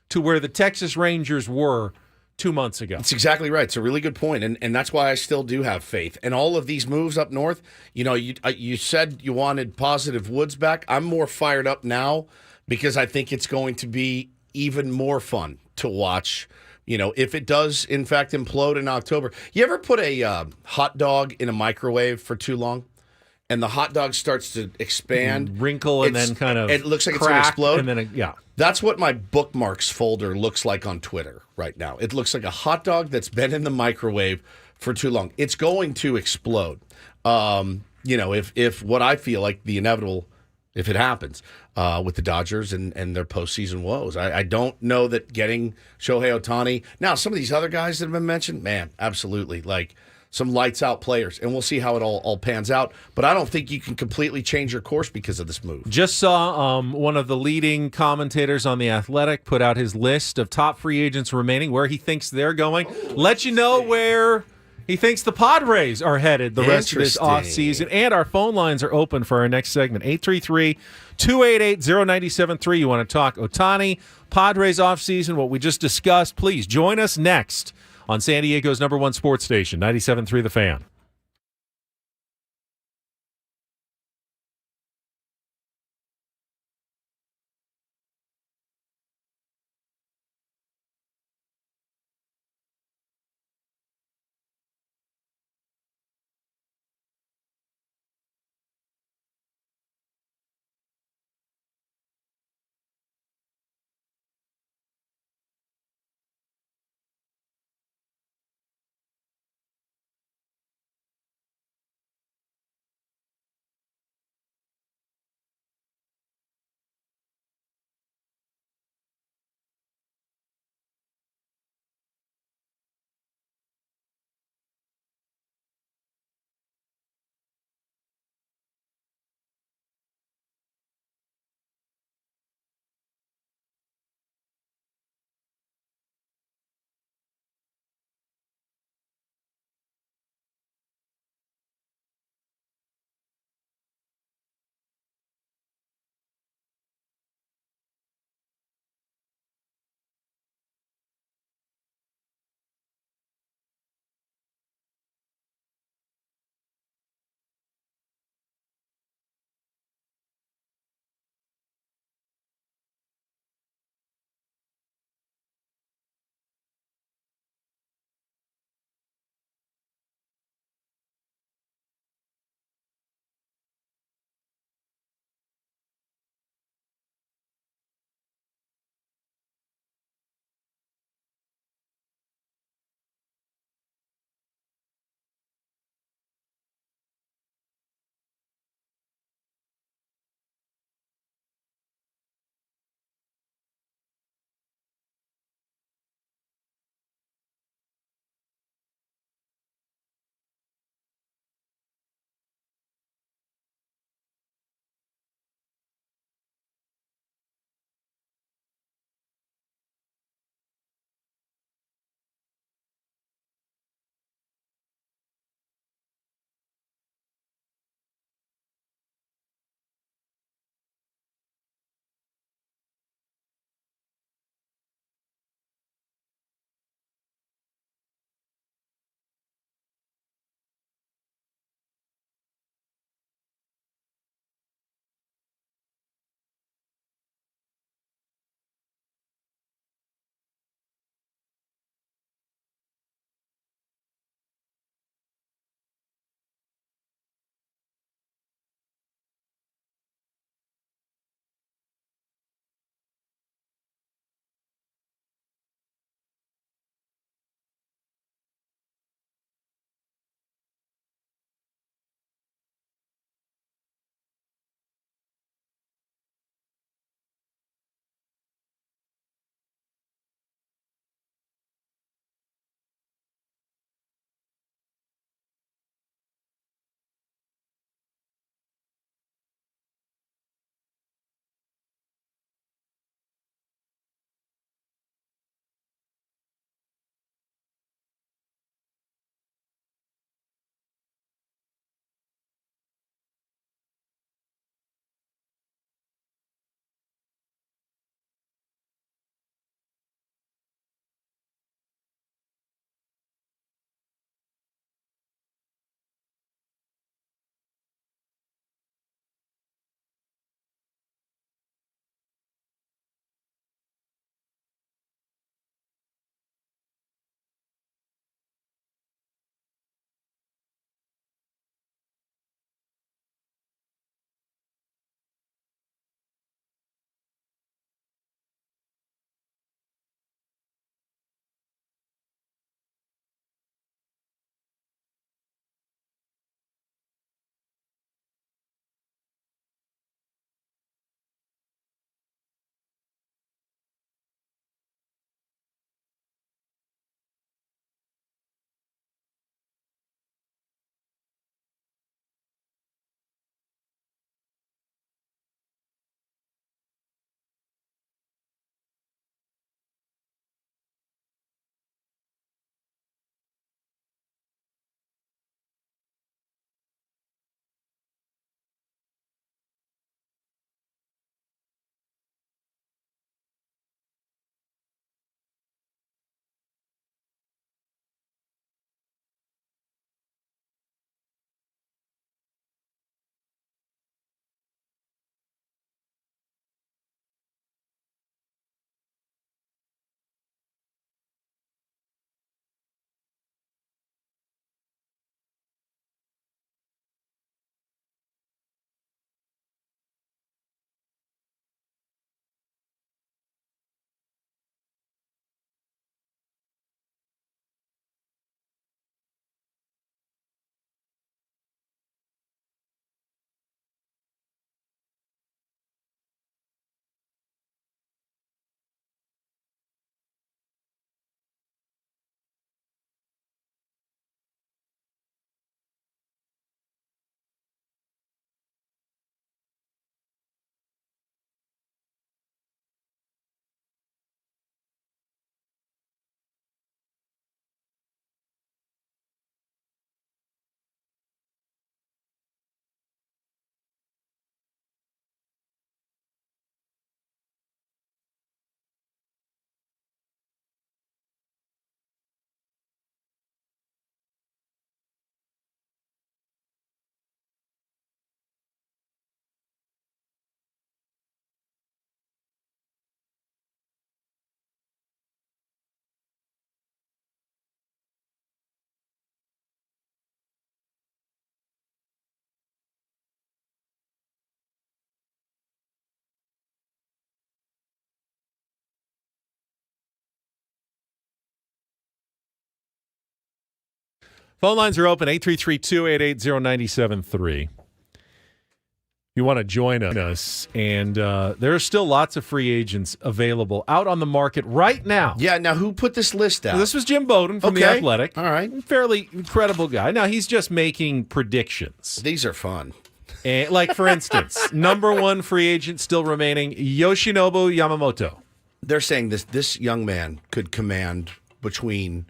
to where the Texas Rangers were 2 months ago. That's exactly right. It's a really good point, and that's why I still do have faith. And all of these moves up north, you said you wanted positive Woods back. I'm more fired up now because I think it's going to be even more fun to watch, if it does, in fact, implode in October. You ever put a hot dog in a microwave for too long? And the hot dog starts to expand, wrinkle, and then kind of it looks like it's going to explode. And then that's what my bookmarks folder looks like on Twitter right now. It looks like a hot dog that's been in the microwave for too long. It's going to explode. If what I feel like the inevitable, if it happens with the Dodgers and their postseason woes, I don't know that getting Shohei Ohtani. Now, some of these other guys that have been mentioned, man, absolutely, like lights out players, and we'll see how it all pans out. But I don't think you can completely change your course because of this move. Just saw one of the leading commentators on The Athletic put out his list of top free agents remaining, where he thinks they're going. Let you know where he thinks the Padres are headed the rest of this offseason. And our phone lines are open for our next segment, 833-288-0973. You want to talk Ohtani, Padres offseason, what we just discussed, please join us next on San Diego's #1 sports station, 97.3 The Fan. Phone lines are open, 833-288-0973. You want to join us, and there are still lots of free agents available out on the market right now. Yeah, now who put this list out? This was Jim Bowden from The Athletic. All right. Fairly incredible guy. Now, he's just making predictions. These are fun. And, like, for instance, number one free agent still remaining, Yoshinobu Yamamoto. They're saying this young man could command between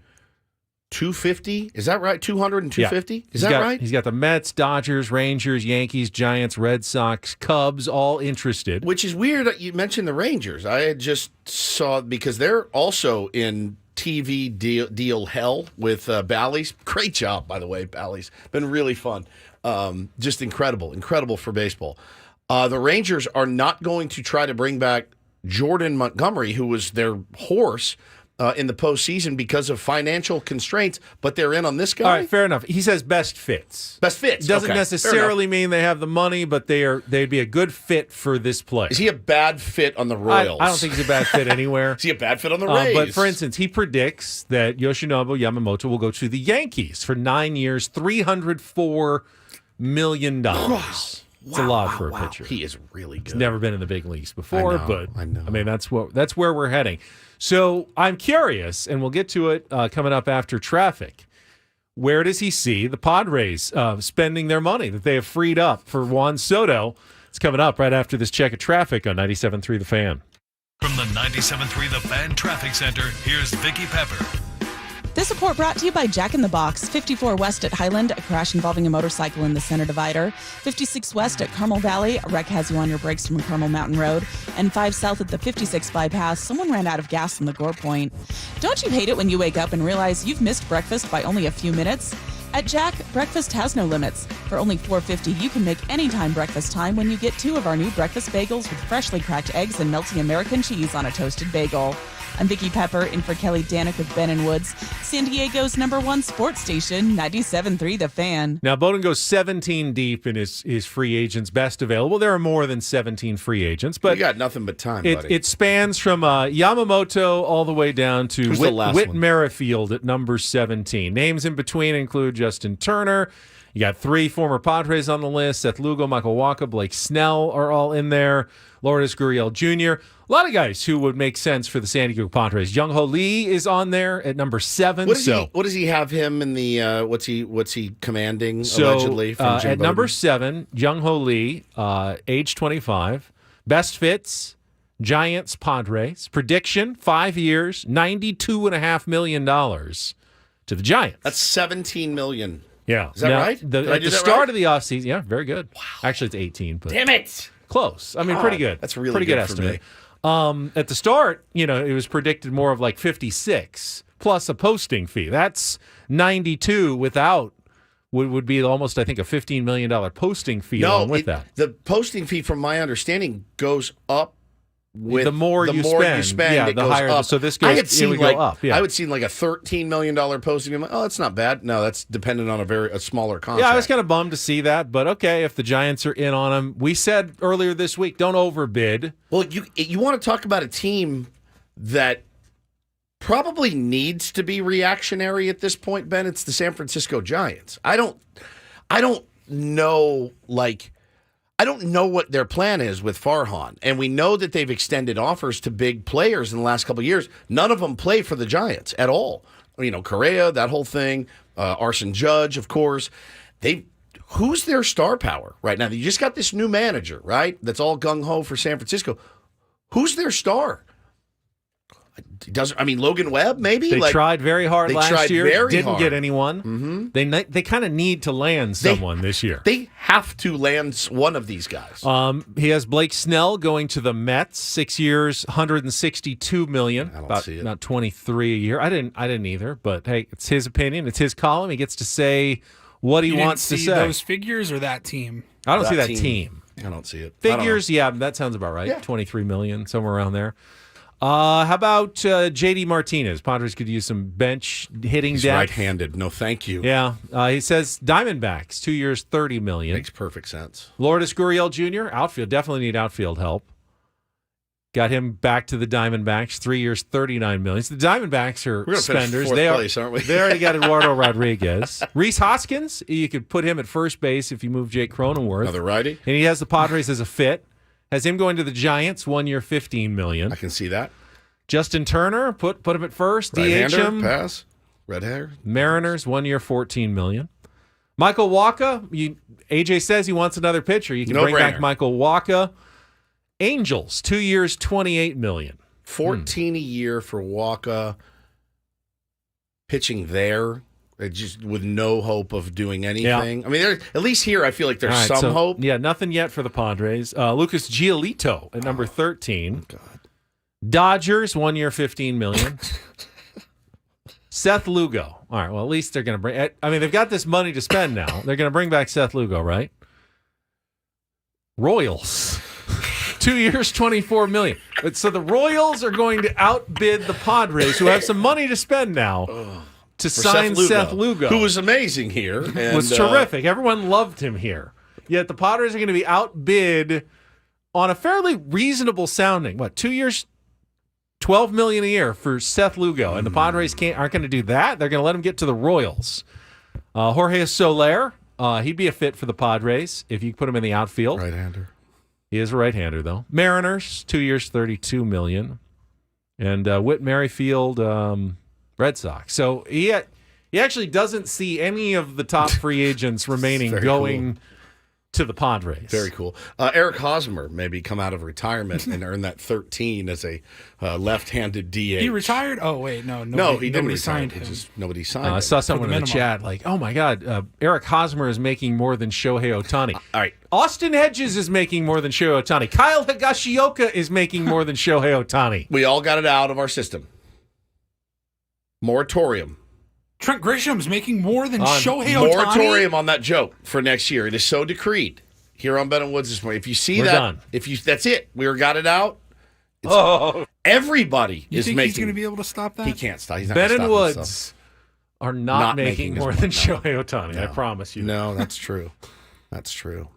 250, is that right? 200 and 250? Is that right? He's got the Mets, Dodgers, Rangers, Yankees, Giants, Red Sox, Cubs, all interested. Which is weird that you mentioned the Rangers. I had just saw, because they're also in TV deal hell with Bally's. Great job, by the way, Bally's. Been really fun. Just incredible for baseball. The Rangers are not going to try to bring back Jordan Montgomery, who was their horse in the postseason because of financial constraints, but they're in on this guy. All right, fair enough. He says best fits. Best fits. Doesn't Okay, necessarily mean they have the money, but they'd be a good fit for this player. Is he a bad fit on the Royals? I don't think he's a bad fit anywhere. Is he a bad fit on the Rays? But for instance, he predicts that Yoshinobu Yamamoto will go to the Yankees for 9 years, $304 million. It's a lot for a pitcher. He is really good. He's never been in the big leagues before, I know. I mean, that's where we're heading. So I'm curious, and we'll get to it coming up after traffic. Where does he see the Padres spending their money that they have freed up for Juan Soto? It's coming up right after this check of traffic on 97.3 The Fan. From the 97.3 The Fan Traffic Center, here's Vicky Pepper. This report brought to you by Jack in the Box. 54 West at Highland, a crash involving a motorcycle in the center divider. 56 West at Carmel Valley, a wreck has you on your brakes from Carmel Mountain Road. And 5 South at the 56 bypass, someone ran out of gas on the Gore Point. Don't you hate it when you wake up and realize you've missed breakfast by only a few minutes? At Jack, breakfast has no limits. For only $4.50, you can make anytime breakfast time when you get 2 of our new breakfast bagels with freshly cracked eggs and melting American cheese on a toasted bagel. I'm Vicky Pepper, in for Kelly Danick with Ben and Woods, San Diego's #1 sports station, 97.3 The Fan. Now, Bowden goes 17 deep in his free agents best available. There are more than 17 free agents, but you got nothing but time, buddy. It spans from Yamamoto all the way down to Whit Merrifield at number 17. Names in between include Justin Turner. You got 3 former Padres on the list. Seth Lugo, Michael Wacha, Blake Snell are all in there. Lourdes Gurriel Jr. A lot of guys who would make sense for the San Diego Padres. Young-Ho Lee is on there at number 7. What does he have him in the what's he commanding allegedly from Jim at Bowden? Number 7, Young-Ho Lee, age 25. Best fits, Giants, Padres. Prediction, 5 years, $92.5 million to the Giants. That's $17 million. Yeah. Is that right? At the start of the offseason, yeah, very good. Wow. Actually, it's 18. But damn it. Close. I mean, pretty good. That's really pretty good for estimate. me. At the start, it was predicted more of like 56 plus a posting fee. That's 92 without would be almost, I think, a $15 million posting fee along with that. The posting fee, from my understanding, goes up with the more you spend. Yeah, it the goes higher. up. So this goes. I had seen go up. Yeah. I would see like a $13 million posting. I'm like, oh, that's not bad. No, that's dependent on a smaller contract. Yeah, I was kind of bummed to see that, but okay, if the Giants are in on him, we said earlier this week, don't overbid. Well, you want to talk about a team that probably needs to be reactionary at this point, Ben? It's the San Francisco Giants. I don't know what their plan is with Farhan, and we know that they've extended offers to big players in the last couple of years. None of them play for the Giants at all. Correa, that whole thing, Arson Judge, of course. Who's their star power right now? You just got this new manager, right? That's all gung-ho for San Francisco. Who's their star? Logan Webb, maybe? They tried very hard last year. Didn't get anyone. Mm-hmm. They kind of need to land someone this year. They have to land one of these guys. He has Blake Snell going to the Mets, 6 years, $162 million. I don't see it. About 23 a year. I didn't either. But hey, it's his opinion. It's his column. He gets to say what he wants to say. Those figures or that team? I don't see that team. I don't see it. Figures, yeah, that sounds about right. Yeah. 23 million, somewhere around there. How about JD Martinez? Padres could use some bench hitting He's depth. right-handed. No, thank you. Yeah. He says Diamondbacks, 2 years, $30 million. Makes perfect sense. Lourdes Gurriel Jr., outfield. Definitely need outfield help. Got him back to the Diamondbacks, 3 years, $39 million. So the Diamondbacks are We're spenders. Fourth place, aren't we? They already got Eduardo Rodriguez. Reese Hoskins, you could put him at first base if you move Jake Cronenworth. Another righty. And he has the Padres as a fit. Has him going to the Giants, 1 year, $15 million. I can see that. Justin Turner, put him at first. Right-hander, DH him. pass. Red hair. Mariners, 1 year, $14 million. Michael Wacha, AJ says he wants another pitcher. You can bring back Michael Wacha. Angels, 2 years, $28 million. 14 a year for Wacha. Pitching there, just with no hope of doing anything. Yeah. I mean, at least here, I feel like there's some hope. Yeah, nothing yet for the Padres. Lucas Giolito at number 13. God. Dodgers, 1 year, $15 million. Seth Lugo. All right, well, at least they're going to bring... I mean, they've got this money to spend now. They're going to bring back Seth Lugo, right? Royals. 2 years, $24 million. So the Royals are going to outbid the Padres, who have some money to spend now, to sign Seth Lugo. Who was amazing here. And, was terrific. Everyone loved him here. Yet the Padres are going to be outbid on a fairly reasonable sounding. 2 years, $12 million a year for Seth Lugo. And the Padres aren't going to do that. They're going to let him get to the Royals. Jorge Soler, he'd be a fit for the Padres if you put him in the outfield. Right-hander. He is a right-hander, though. Mariners, 2 years, $32 million. And Whit Merrifield, Red Sox. So he actually doesn't see any of the top free agents remaining going to the Padres. Very cool. Eric Hosmer maybe come out of retirement and earn that 13 as a left-handed DH. He retired? Oh, wait, no. He didn't retire. Nobody signed him. I saw someone in the chat like, oh, my God, Eric Hosmer is making more than Shohei Ohtani. All right. Austin Hedges is making more than Shohei Ohtani. Kyle Higashioka is making more than Shohei Ohtani. We all got it out of our system. Moratorium. Trent Grisham's making more than Shohei Ohtani. Moratorium on that joke for next year. It is so decreed here on Ben and Woods this morning. If you see We're done. That's it. We got it out. Everybody you is think making. He's going to be able to stop that? He can't stop. He's not Ben and Woods himself. are not making more than Shohei Ohtani. No. I promise you. No, that's true. That's true.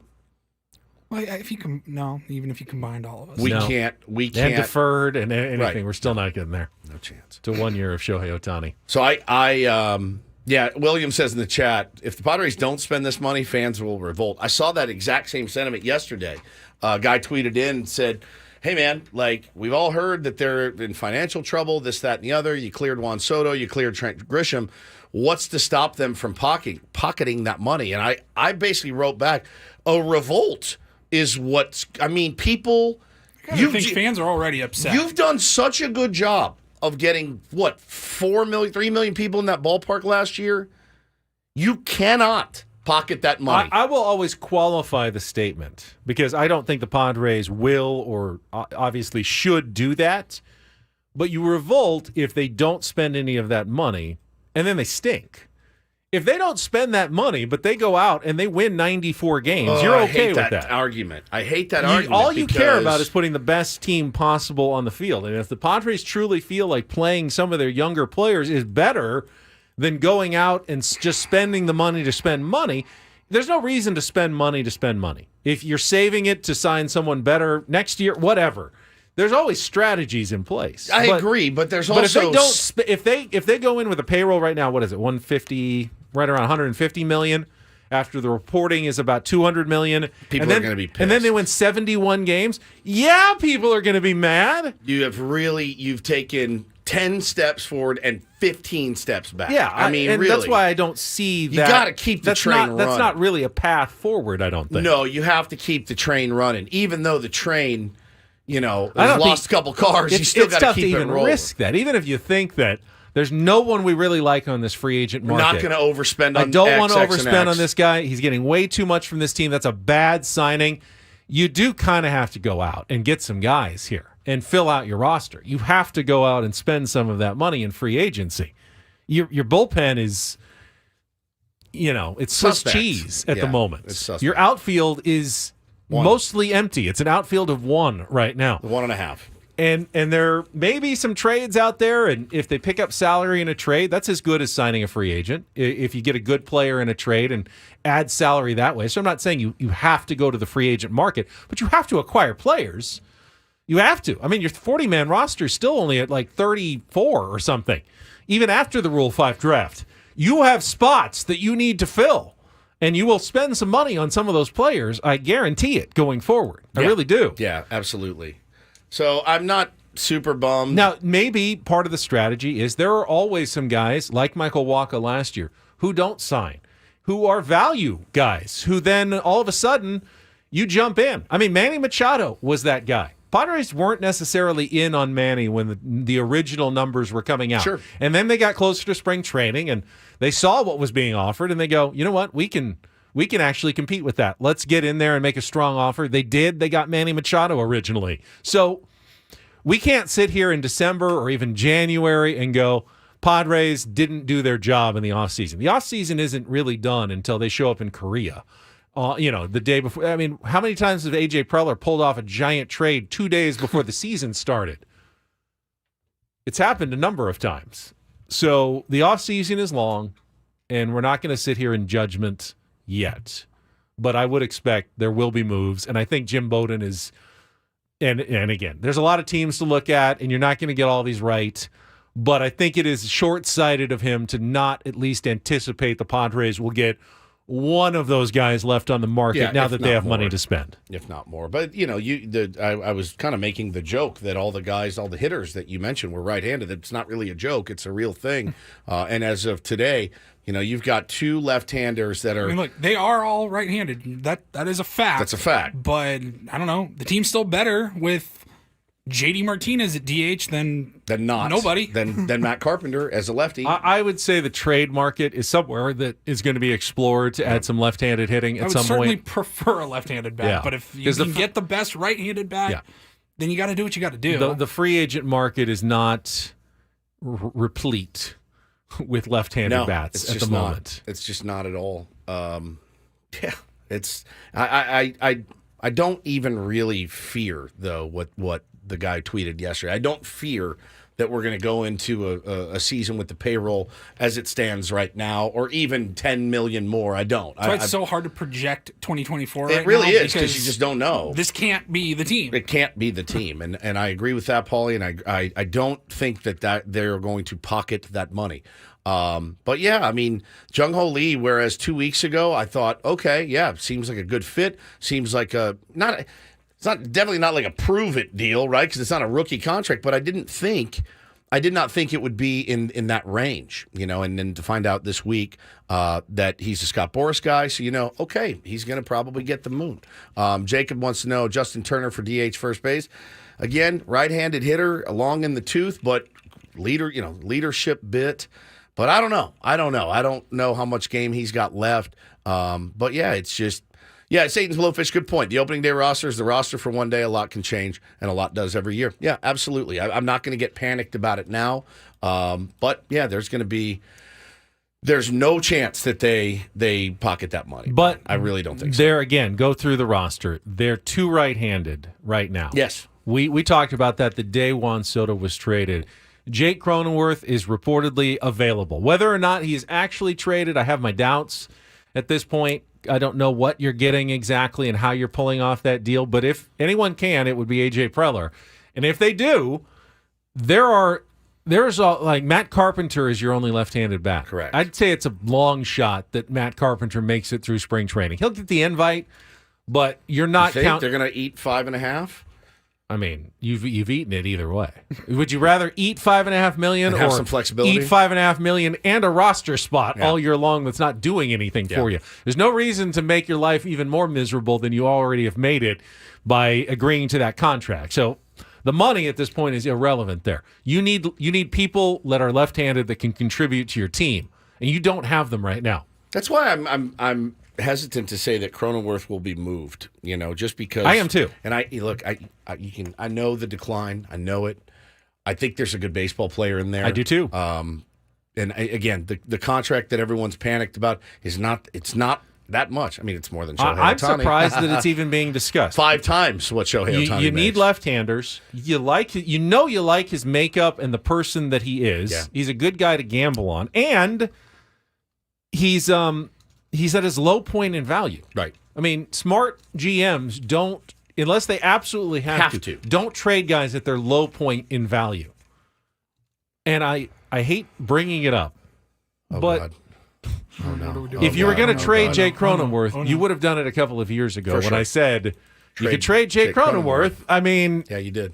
Well, if you even if you combined all of us, we can't. And deferred and anything. Right. We're still not getting there. No chance. To 1 year of Shohei Ohtani. So William says in the chat, if the Padres don't spend this money, fans will revolt. I saw that exact same sentiment yesterday. A guy tweeted in and said, hey, man, we've all heard that they're in financial trouble, this, that, and the other. You cleared Juan Soto. You cleared Trent Grisham. What's to stop them from pocketing that money? And I basically wrote back, a revolt is people... I think fans are already upset. You've done such a good job of getting, 3 million people in that ballpark last year? You cannot pocket that money. I will always qualify the statement because I don't think the Padres will or obviously should do that. But you revolt if they don't spend any of that money, and then they stink. If they don't spend that money, but they go out and they win 94 games, you're okay with that argument. I hate that argument. All you care about is putting the best team possible on the field. And if the Padres truly feel like playing some of their younger players is better than going out and just spending the money to spend money, there's no reason to spend money to spend money. If you're saving it to sign someone better next year, whatever. There's always strategies in place. I agree, but there's also if they go in with a payroll right now, what is it? 150, right around 150 million. After the reporting is about 200 million. People are going to be pissed. And then they win 71 games. Yeah, people are going to be mad. You've taken 10 steps forward and 15 steps back. Yeah, really. That's why I don't see that. You got to keep the train running. That's not really a path forward, I don't think. No, you have to keep the train running, even though the train. Has lost a couple cars. You still got to keep it rolling. It's tough to even risk that, even if you think that there's no one we really like on this free agent market. We're not going to overspend on I don't want to overspend on this guy. He's getting way too much from this team. That's a bad signing. You do kind of have to go out and get some guys here and fill out your roster. You have to go out and spend some of that money in free agency. Your bullpen is, it's Swiss cheese at the moment. Your outfield is... mostly empty. It's an outfield of 1 right now. 1.5. And there may be some trades out there, and if they pick up salary in a trade, that's as good as signing a free agent. If you get a good player in a trade and add salary that way. So I'm not saying you have to go to the free agent market, but you have to acquire players. You have to. I mean, your 40-man roster is still only at like 34 or something, even after the Rule 5 draft. You have spots that you need to fill, and you will spend some money on some of those players. I guarantee it going forward. I really do. Yeah, absolutely. So I'm not super bummed. Now, maybe part of the strategy is there are always some guys, like Michael Wacha last year, who don't sign, who are value guys, who then all of a sudden you jump in. I mean, Manny Machado was that guy. Padres weren't necessarily in on Manny when the original numbers were coming out. Sure. And then they got closer to spring training, and they saw what was being offered, and they go, you know what, we can actually compete with that. Let's get in there and make a strong offer. They did. They got Manny Machado originally. So we can't sit here in December or even January and go, Padres didn't do their job in the offseason. The offseason isn't really done until they show up in Korea. The day before. I mean, how many times have A.J. Preller pulled off a giant trade 2 days before the season started? It's happened a number of times. So the offseason is long, and we're not going to sit here in judgment yet. But I would expect there will be moves, and I think Jim Bowden is – and again, there's a lot of teams to look at, and you're not going to get all these right. But I think it is short-sighted of him to not at least anticipate the Padres will get one of those guys left on the market now that they have money to spend. If not more. But, I was kind of making the joke that all the guys, all the hitters that you mentioned were right-handed. It's not really a joke. It's a real thing. And as of today, you've got 2 left-handers that are... I mean, look, they are all right-handed. That is a fact. That's a fact. But, I don't know, the team's still better with J.D. Martinez at DH than nobody. Than Matt Carpenter as a lefty. I would say the trade market is somewhere that is going to be explored to add some left-handed hitting at some point. I would certainly prefer a left-handed bat, but if you can get the best right-handed bat, then you got to do what you got to do. The free agent market is not replete with left-handed bats at the moment. It's just not at all. It's I don't even really fear though what the guy tweeted yesterday. I don't fear that we're going to go into a season with the payroll as it stands right now, or even 10 million more. I don't. That's why it's so hard to project 2024 It really is, because you just don't know. This can't be the team. It can't be the team. And I agree with that, Paulie, and I don't think that they're going to pocket that money. But yeah, I mean, Jung Ho Lee, whereas 2 weeks ago I thought, okay, yeah, seems like a good fit. Seems like it's definitely not like a prove it deal, right? Because it's not a rookie contract. But I did not think it would be in that range, And then to find out this week that he's a Scott Boras guy, so okay, he's going to probably get the moon. Jacob wants to know Justin Turner for DH first base. Again, right-handed hitter, long in the tooth, but leadership bit. But I don't know. I don't know how much game he's got left. But yeah, it's just. Yeah, Satan's Blowfish, good point. The opening day roster is the roster for one day. A lot can change, and a lot does every year. Yeah, absolutely. I'm not going to get panicked about it now. But, yeah, there's no chance that they pocket that money. But I really don't think so. There, again, go through the roster. They're 2 right-handed right now. Yes. We talked about that the day Juan Soto was traded. Jake Cronenworth is reportedly available. Whether or not he is actually traded, I have my doubts at this point. I don't know what you're getting exactly and how you're pulling off that deal, but if anyone can, it would be A.J. Preller. And if they do, there's like Matt Carpenter is your only left-handed bat. Correct. I'd say it's a long shot that Matt Carpenter makes it through spring training. He'll get the invite, but you're not counting. They're going to eat 5.5? I mean, you've eaten it either way. Would you rather eat $5.5 million and have or some flexibility? Eat $5.5 million and a roster spot all year long that's not doing anything for you? There's no reason to make your life even more miserable than you already have made it by agreeing to that contract. So the money at this point is irrelevant there. You need people that are left-handed that can contribute to your team, and you don't have them right now. That's why I'm hesitant to say that Cronenworth will be moved, just because I am too. And I know the decline. I know it. I think there's a good baseball player in there. I do too. And again, the contract that everyone's panicked about is not that much. I mean, it's more than Shohei Ohtani. I'm surprised that it's even being discussed. 5 times what Shohei Ohtani You need makes. left-handers. You like his makeup and the person that he is. Yeah. He's a good guy to gamble on, and he's at his low point in value. Right. I mean, smart GMs don't unless they absolutely have to, don't trade guys at their low point in value. And I hate bringing it up, but if you were going to trade Jay Cronenworth, you would have done it a couple of years ago when I said you could trade Jay Cronenworth. I mean, yeah, you did.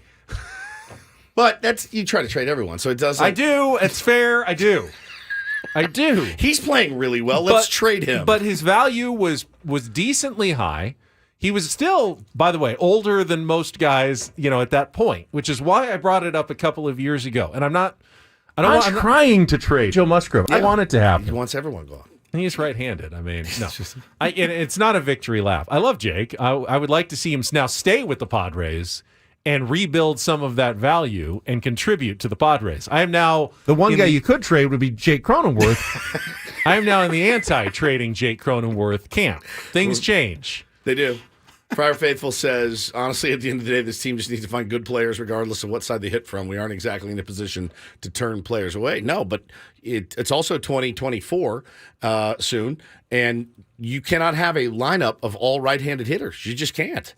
But you try to trade everyone, so it doesn't. I do. It's fair. I do. He's playing really well. Let's trade him. But his value was decently high. He was still, by the way, older than most guys, at that point, which is why I brought it up a couple of years ago. And I'm not trying to trade Joe Musgrove. Yeah. I want it to happen. He wants everyone gone. He's right-handed. I mean, no. It's not a victory lap. I love Jake. I would like to see him now stay with the Padres and rebuild some of that value and contribute to the Padres. I am now... The one guy you could trade would be Jake Cronenworth. I am now in the anti-trading Jake Cronenworth camp. Things change. They do. Friar Faithful says, honestly, at the end of the day, this team just needs to find good players regardless of what side they hit from. We aren't exactly in a position to turn players away. No, but it's also 2024 soon, and you cannot have a lineup of all right-handed hitters. You just can't.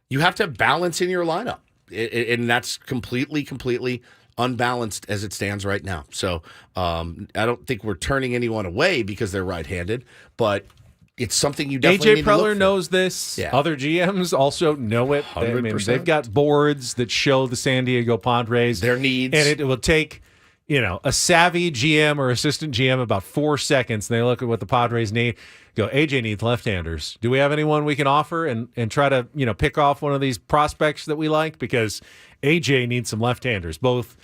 You have to have balance in your lineup, and that's completely unbalanced as it stands right now. So I don't think we're turning anyone away because they're right-handed, but it's something you definitely need to look Preller for. knows this. Yeah. Other GMs also know it. 100%. I mean, they've got boards that show the San Diego Padres. Their needs. And it will take, a savvy GM or assistant GM about 4 seconds, and they look at what the Padres need. Go, AJ needs left-handers. Do we have anyone we can offer and try to, pick off one of these prospects that we like? Because AJ needs some left-handers, both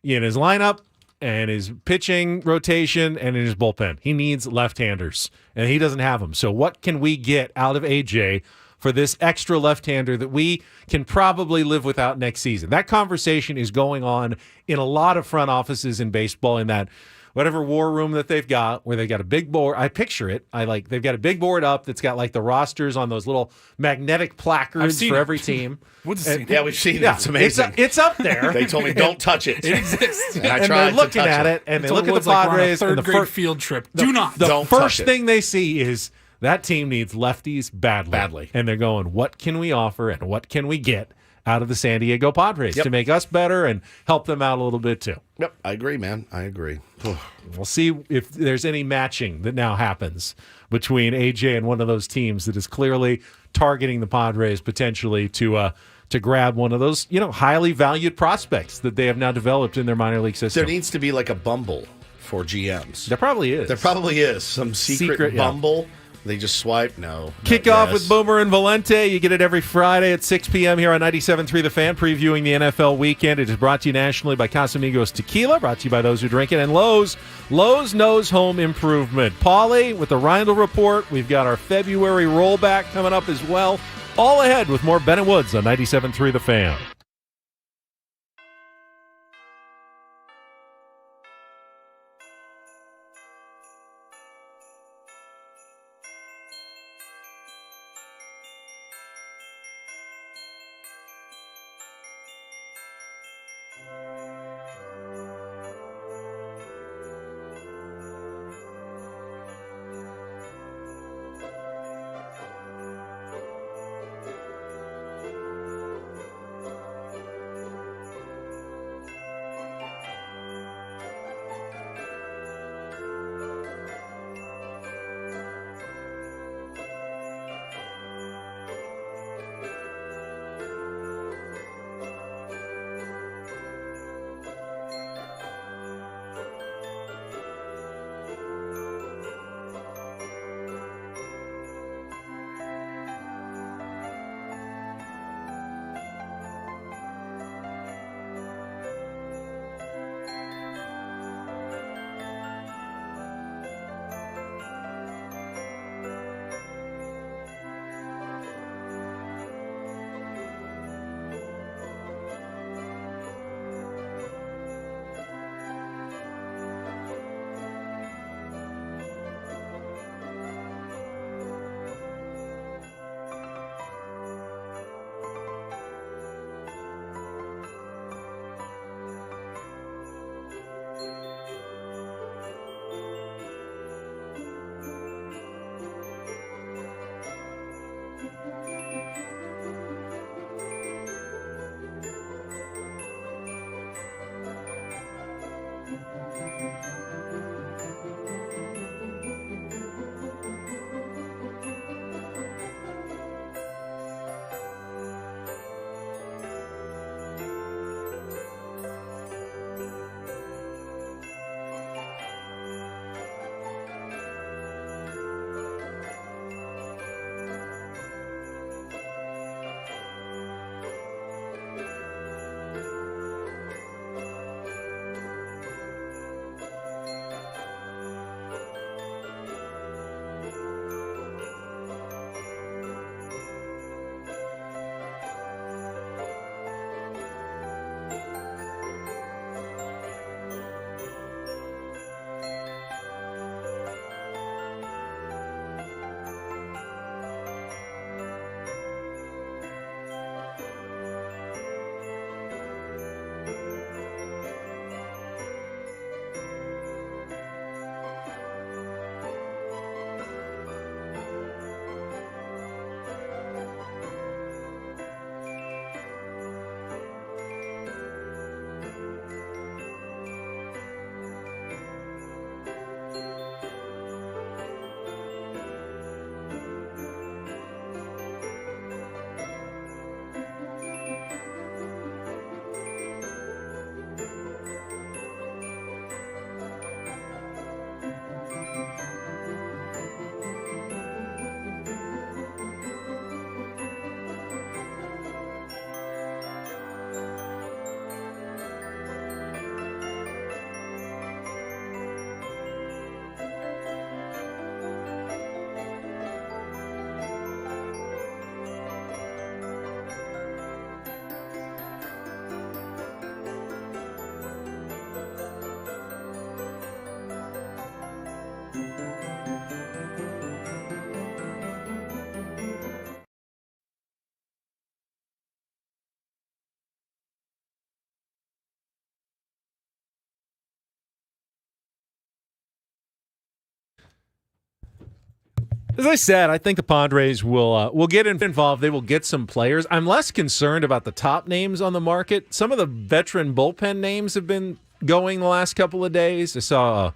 in his lineup and his pitching rotation and in his bullpen. He needs left-handers, and he doesn't have them. So what can we get out of AJ for this extra left-hander that we can probably live without next season? That conversation is going on in a lot of front offices in baseball, in that whatever war room that they've got, where they've got a big board. I picture it. They've got a big board up that's got the rosters on those little magnetic placards for every team. We've seen it. It's amazing. It's up there. They told me don't touch it. It exists. And I and tried they're looking to touch at it, and they It's look at the almost like we're on a Padres. And the third-grade first field trip. The first thing they see is that team needs lefties badly. And they're going, what can we offer and what can we get out of the San Diego Padres to make us better and help them out a little bit too? Yep, I agree, man. I agree. We'll see if there's any matching that now happens between AJ and one of those teams that is clearly targeting the Padres potentially to grab one of those, highly valued prospects that they have now developed in their minor league system. There needs to be a Bumble for GMs. There probably is. There probably is. Some secret Bumble. They just swipe? No. Kickoff with Boomer and Valente. You get it every Friday at 6 p.m. here on 97.3 The Fan, previewing the NFL weekend. It is brought to you nationally by Casamigos Tequila, brought to you by those who drink it, and Lowe's. Lowe's knows home improvement. Paulie with the Reindl Report. We've got our February rollback coming up as well. All ahead with more Ben and Woods on 97.3 The Fan. As I said, I think the Padres will get involved. They will get some players. I'm less concerned about the top names on the market. Some of the veteran bullpen names have been going the last couple of days. I saw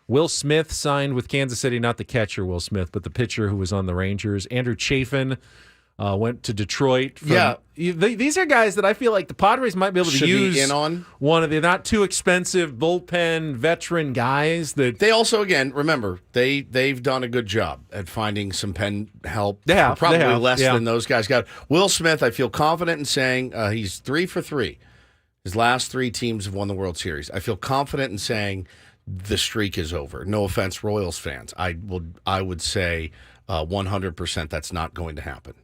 Will Smith signed with Kansas City, not the catcher Will Smith, but the pitcher who was on the Rangers. Andrew Chafin went to Detroit. These are guys that I feel like the Padres might be able to use in on. One of the not too expensive bullpen veteran guys. That they also, again, remember, they've done a good job at finding some pen help. They have. Probably less than those guys got. Will Smith, I feel confident in saying he's 3 for 3. His last 3 teams have won the World Series. I feel confident in saying the streak is over. No offense, Royals fans. I would say 100% that's not going to happen.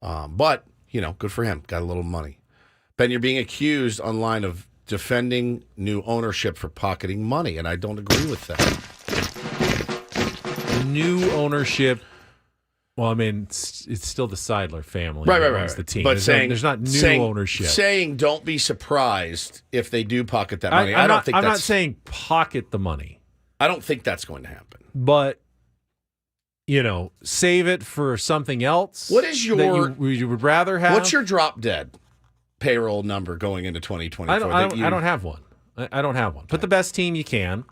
But, good for him. Got a little money. Ben, you're being accused online of defending new ownership for pocketing money, and I don't agree with that. New ownership. Well, I mean, it's still the Seidler family. Right. The team. But there's not new ownership. Saying don't be surprised if they do pocket that money. I'm not saying pocket the money. I don't think that's going to happen. But, save it for something else. What is you would rather have? What's your drop dead payroll number going into 2024? I don't have one. I don't have one. Put the best team you can.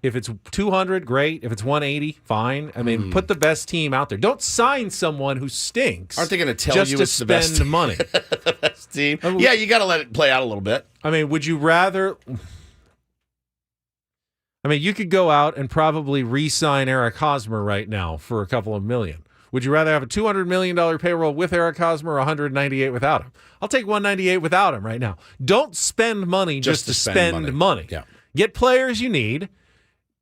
If it's 200, great. If it's 180, fine. I mean, put the best team out there. Don't sign someone who stinks. Aren't they going to tell just you to it's the best spend money? The best team. Yeah, you got to let it play out a little bit. I mean, would you rather? I mean, you could go out and probably re-sign Eric Hosmer right now for a couple of million. Would you rather have a $200 million payroll with Eric Hosmer or 198 without him? I'll take 198 without him right now. Don't spend money just to spend money. Yeah. Get players you need.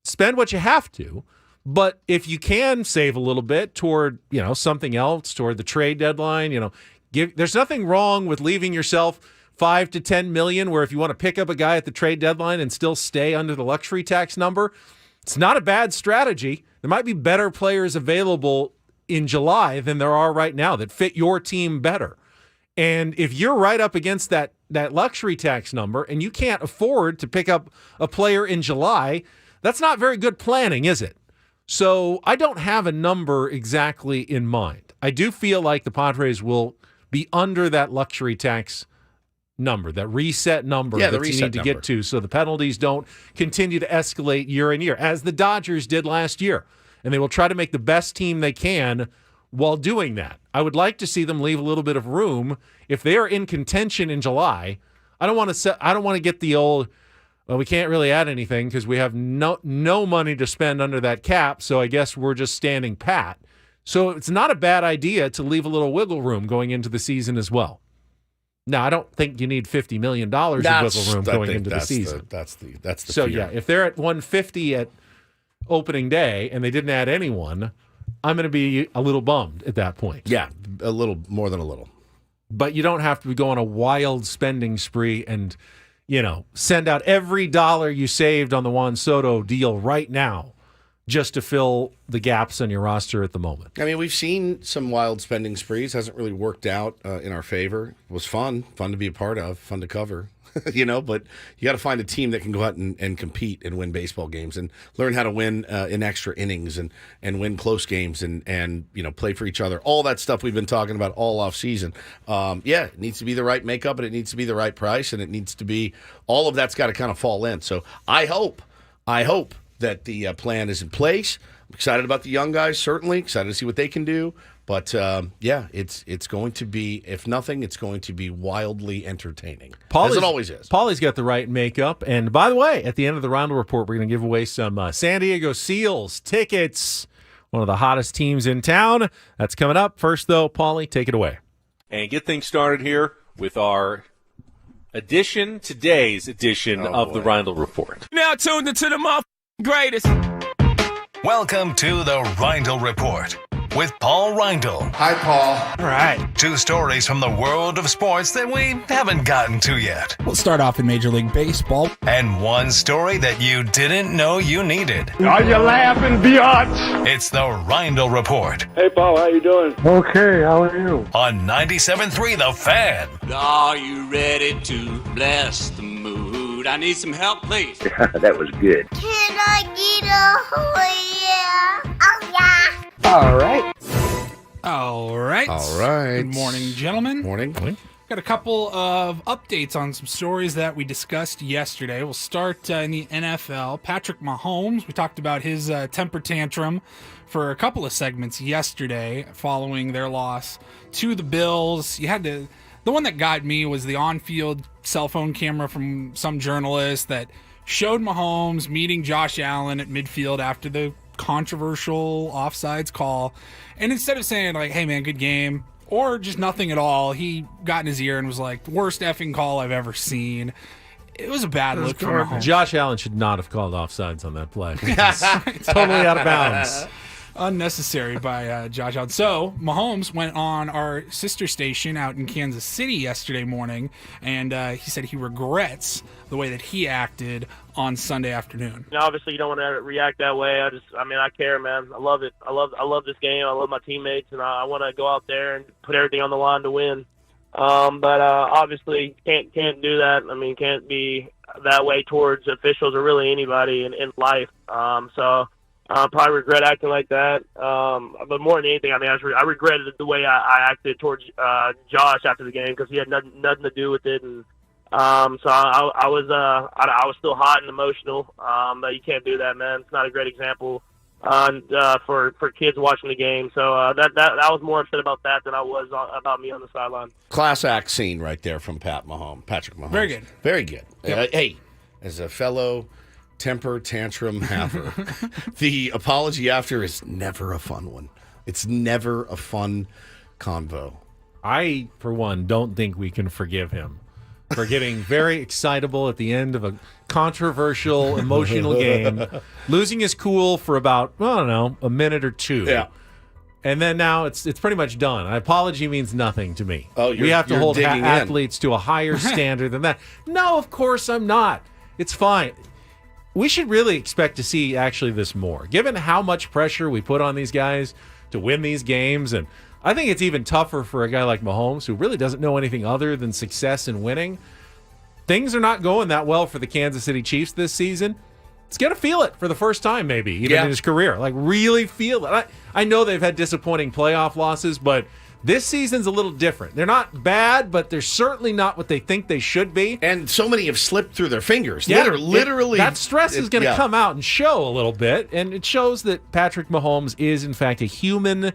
Spend what you have to, but if you can save a little bit toward, something else, toward the trade deadline, there's nothing wrong with leaving yourself $5 to $10 million, where if you want to pick up a guy at the trade deadline and still stay under the luxury tax number, it's not a bad strategy. There might be better players available in July than there are right now that fit your team better. And if you're right up against that luxury tax number and you can't afford to pick up a player in July, that's not very good planning, is it? So I don't have a number exactly in mind. I do feel like the Padres will be under that luxury tax number, that reset number that you need to get to, so the penalties don't continue to escalate year in year, as the Dodgers did last year. And they will try to make the best team they can while doing that. I would like to see them leave a little bit of room. If they are in contention in July, I don't want to get the old, well, we can't really add anything because we have no money to spend under that cap, so I guess we're just standing pat. So it's not a bad idea to leave a little wiggle room going into the season as well. Now, I don't think you need $50 million of wiggle room going into the season. That's the so, fear. yeah, if they're at 150 at opening day and they didn't add anyone, I'm going to be a little bummed at that point. Yeah, a little more than a little. But you don't have to go on a wild spending spree and, send out every dollar you saved on the Juan Soto deal right now just to fill the gaps on your roster at the moment. I mean, we've seen some wild spending sprees. Hasn't really worked out in our favor. It was fun to be a part of, fun to cover. But you got to find a team that can go out and compete and win baseball games and learn how to win in extra innings and win close games and play for each other. All that stuff we've been talking about all off season. It needs to be the right makeup and it needs to be the right price and it needs to be all of that's got to kind of fall in. So I hope that the plan is in place. I'm excited about the young guys, certainly excited to see what they can do. But, it's going to be, if nothing, it's going to be wildly entertaining, as it always is. Paulie's got the right makeup. And by the way, at the end of the Reindl Report, we're going to give away some San Diego Seals tickets, one of the hottest teams in town. That's coming up. First, though, Paulie, take it away. And get things started here with our today's edition of the Reindl Report. Now tuned into the greatest. Welcome to the Reindl Report with Paul Reindl. Hi, Paul. All right. 2 stories from the world of sports that we haven't gotten to yet. We'll start off in Major League Baseball. And 1 story that you didn't know you needed. Are you laughing, biatch? It's the Reindl Report. Hey, Paul, how you doing? Okay, how are you? On 97.3 The Fan. Are you ready to bless the mood? I need some help, please. That was good. Can I get a yeah? Oh, yeah. All right. All right. Good morning, gentlemen. Morning. Got a couple of updates on some stories that we discussed yesterday. We'll start in the NFL. Patrick Mahomes, we talked about his temper tantrum for a couple of segments yesterday following their loss to the Bills. The one that got me was the on-field cell phone camera from some journalist that showed Mahomes meeting Josh Allen at midfield after the controversial offsides call, and instead of saying like, hey man, good game, or just nothing at all, he got in his ear and was like, worst effing call I've ever seen. It was a bad look for Mahomes. Josh Allen should not have called offsides on that play. It's totally out of bounds. Unnecessary by Josh Allen. So Mahomes went on our sister station out in Kansas City yesterday morning, and he said he regrets the way that he acted on Sunday afternoon. Obviously, you don't want to react that way. I care, man. I love it. I love this game. I love my teammates, and I want to go out there and put everything on the line to win. But obviously, can't do that. Can't be that way towards officials or really anybody in life. So. Probably regret acting like that. But more than anything, I regretted the way I acted towards Josh after the game because he had nothing to do with it, and so I was still hot and emotional. But you can't do that, man. It's not a great example for kids watching the game. So that I was more upset about that than I was about me on the sideline. Class act scene right there from Patrick Mahomes. Very good. Very good. Yep. Hey, as a fellow temper tantrum haver, the apology after is never a fun one. It's never a fun convo. I, for one, don't think we can forgive him for getting very excitable at the end of a controversial, emotional game, losing his cool for about, a minute or two. Yeah. And then now it's pretty much done. An apology means nothing to me. Oh, we have to hold digging in. athletes to a higher standard than that. No, of course I'm not. It's fine. We should really expect to see actually this more, given how much pressure we put on these guys to win these games. And I think it's even tougher for a guy like Mahomes, who really doesn't know anything other than success and winning. Things are not going that well for the Kansas City Chiefs this season. It's going to feel it for the first time, maybe, even in his career. Like, really feel it. I know they've had disappointing playoff losses, but this season's a little different. They're not bad, but they're certainly not what they think they should be. And so many have slipped through their fingers. Yeah, literally. That stress is going to come out and show a little bit, and it shows that Patrick Mahomes is, in fact, a human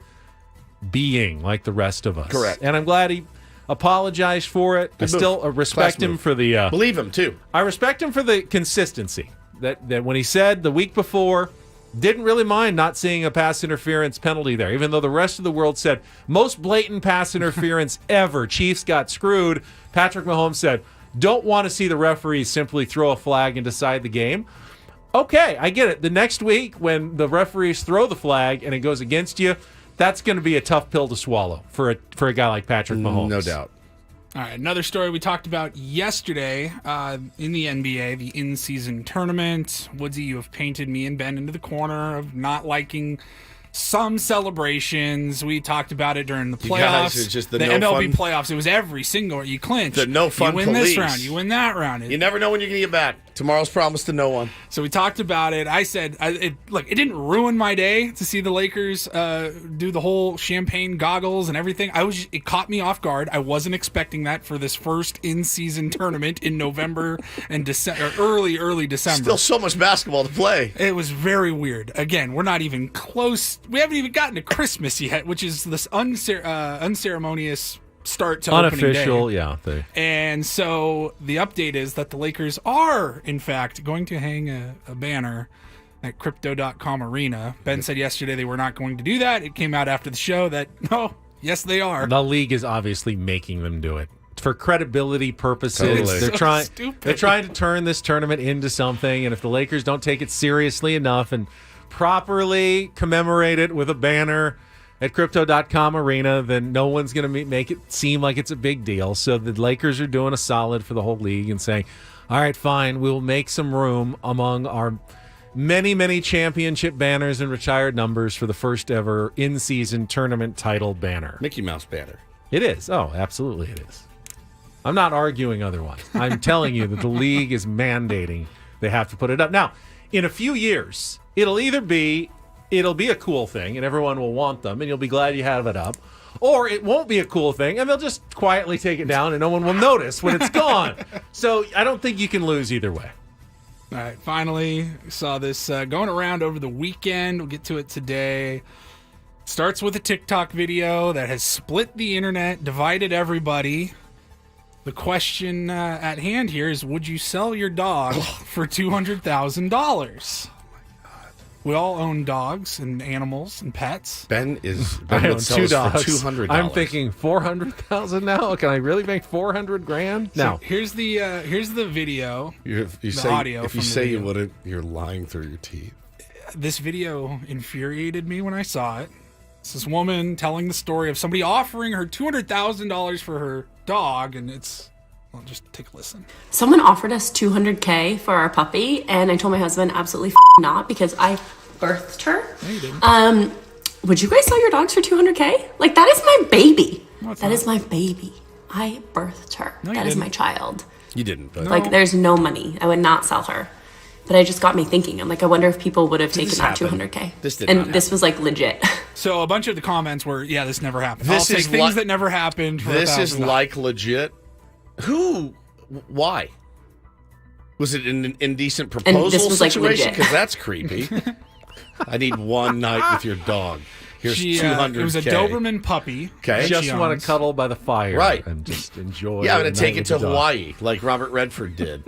being like the rest of us. Correct. And I'm glad he apologized for it. I still respect him for the... Believe him, too. I respect him for the consistency. That when he said the week before, didn't really mind not seeing a pass interference penalty there, even though the rest of the world said, most blatant pass interference ever. Chiefs got screwed. Patrick Mahomes said, don't want to see the referees simply throw a flag and decide the game. Okay, I get it. The next week, when the referees throw the flag and it goes against you, that's going to be a tough pill to swallow for a guy like Patrick Mahomes. No doubt. All right, another story we talked about yesterday in the NBA, the in-season tournament. Woodsy, you have painted me and Ben into the corner of not liking some celebrations. We talked about it during the playoffs. You guys are just the no MLB fun playoffs. It was every single you clinch. The no fun You win police. this round. You win that round. You never know when you're going to get back. Tomorrow's promised to no one. So we talked about it. I said, it didn't ruin my day to see the Lakers do the whole champagne goggles and everything. It caught me off guard. I wasn't expecting that for this first in-season tournament in November and December, early December. Still so much basketball to play. It was very weird. Again, we're not even close. We haven't even gotten to Christmas yet, which is this unceremonious start to unofficial, opening day. yeah. And so the update is that the Lakers are, in fact, going to hang a banner at Crypto.com Arena. Ben said yesterday they were not going to do that. It came out after the show that, no, yes, they are. The league is obviously making them do it. For credibility purposes, Totally. they're trying to turn this tournament into something, and if the Lakers don't take it seriously enough and properly commemorate it with a banner at Crypto.com Arena, then no one's going to make it seem like it's a big deal. So the Lakers are doing a solid for the whole league and saying, all right, fine, we'll make some room among our many, many championship banners and retired numbers for the first ever in-season tournament title banner. Mickey Mouse banner. It is. Oh, absolutely it is. I'm not arguing otherwise. I'm telling you that the league is mandating they have to put it up. Now, in a few years, it'll be a cool thing and everyone will want them and you'll be glad you have it up. Or it won't be a cool thing and they'll just quietly take it down and no one will notice when it's gone. So I don't think you can lose either way. All right, finally, saw this going around over the weekend. We'll get to it today. Starts with a TikTok video that has split the internet, divided everybody. The question at hand here is, would you sell your dog for $200,000? We all own dogs and animals and pets. Ben I own would 2 sell dogs. for $200. I'm thinking $400,000 now. Can I really make $400,000? So No. here's the video. If you audio say from the you video. wouldn't, you're lying through your teeth. This video infuriated me when I saw it. It's this woman telling the story of somebody offering her $200,000 for her dog, and I'll just take a listen. Someone offered us $200K for our puppy, and I told my husband absolutely not because I birthed her. No, you didn't. Would you guys sell your dogs for $200K? Like, that is my baby. No, it's that not. is my baby. I birthed her. No, you That is didn't. my child. You didn't, but Like, there's no money. I would not sell her. But it just got me thinking. I'm like, I wonder if people would have taken this that happen? $200K. This did and not this happen. was like legit. So a bunch of the comments were, yeah, this never happened. This I'll is take things like- that never happened for this is $1,000. like legit. Who? Why? Was it an indecent proposal this was, like, situation? legit. Because that's creepy. I need one night with your dog. Here's $200K. It was a Doberman puppy. Okay. Just She want owns. to cuddle by the fire Right. and just enjoy. Yeah, I'm the going to take night it with to the dog. Hawaii like Robert Redford did.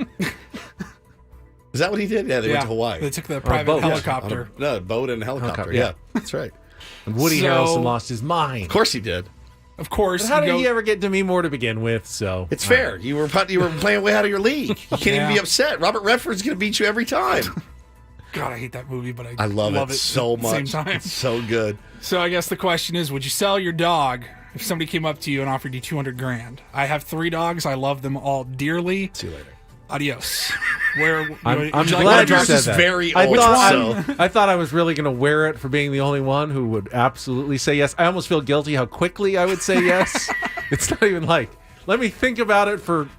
Is that what he did? Yeah, they went to Hawaii. They took the a private boat. helicopter. No, a boat and a helicopter. Helicopter, Yeah, yeah. that's right. And Woody So- Harrelson lost his mind. Of course he did. Of course. But how you did go- he ever get Demi Moore to begin with? So It's fair. You were playing way out of your league. You can't even Yeah. be upset. Robert Redford's going to beat you every time. God, I hate that movie, but I love it so at the same much. time. It's so good. So I guess the question is, would you sell your dog if somebody came up to you and offered you $200,000? I have 3 dogs. I love them all dearly. See you later. Adios. Where I'm would you glad like you my Yours dog? said is that. very I old, thought, so- I thought I was really going to wear it for being the only one who would absolutely say yes. I almost feel guilty how quickly I would say yes. It's not even like, let me think about it for.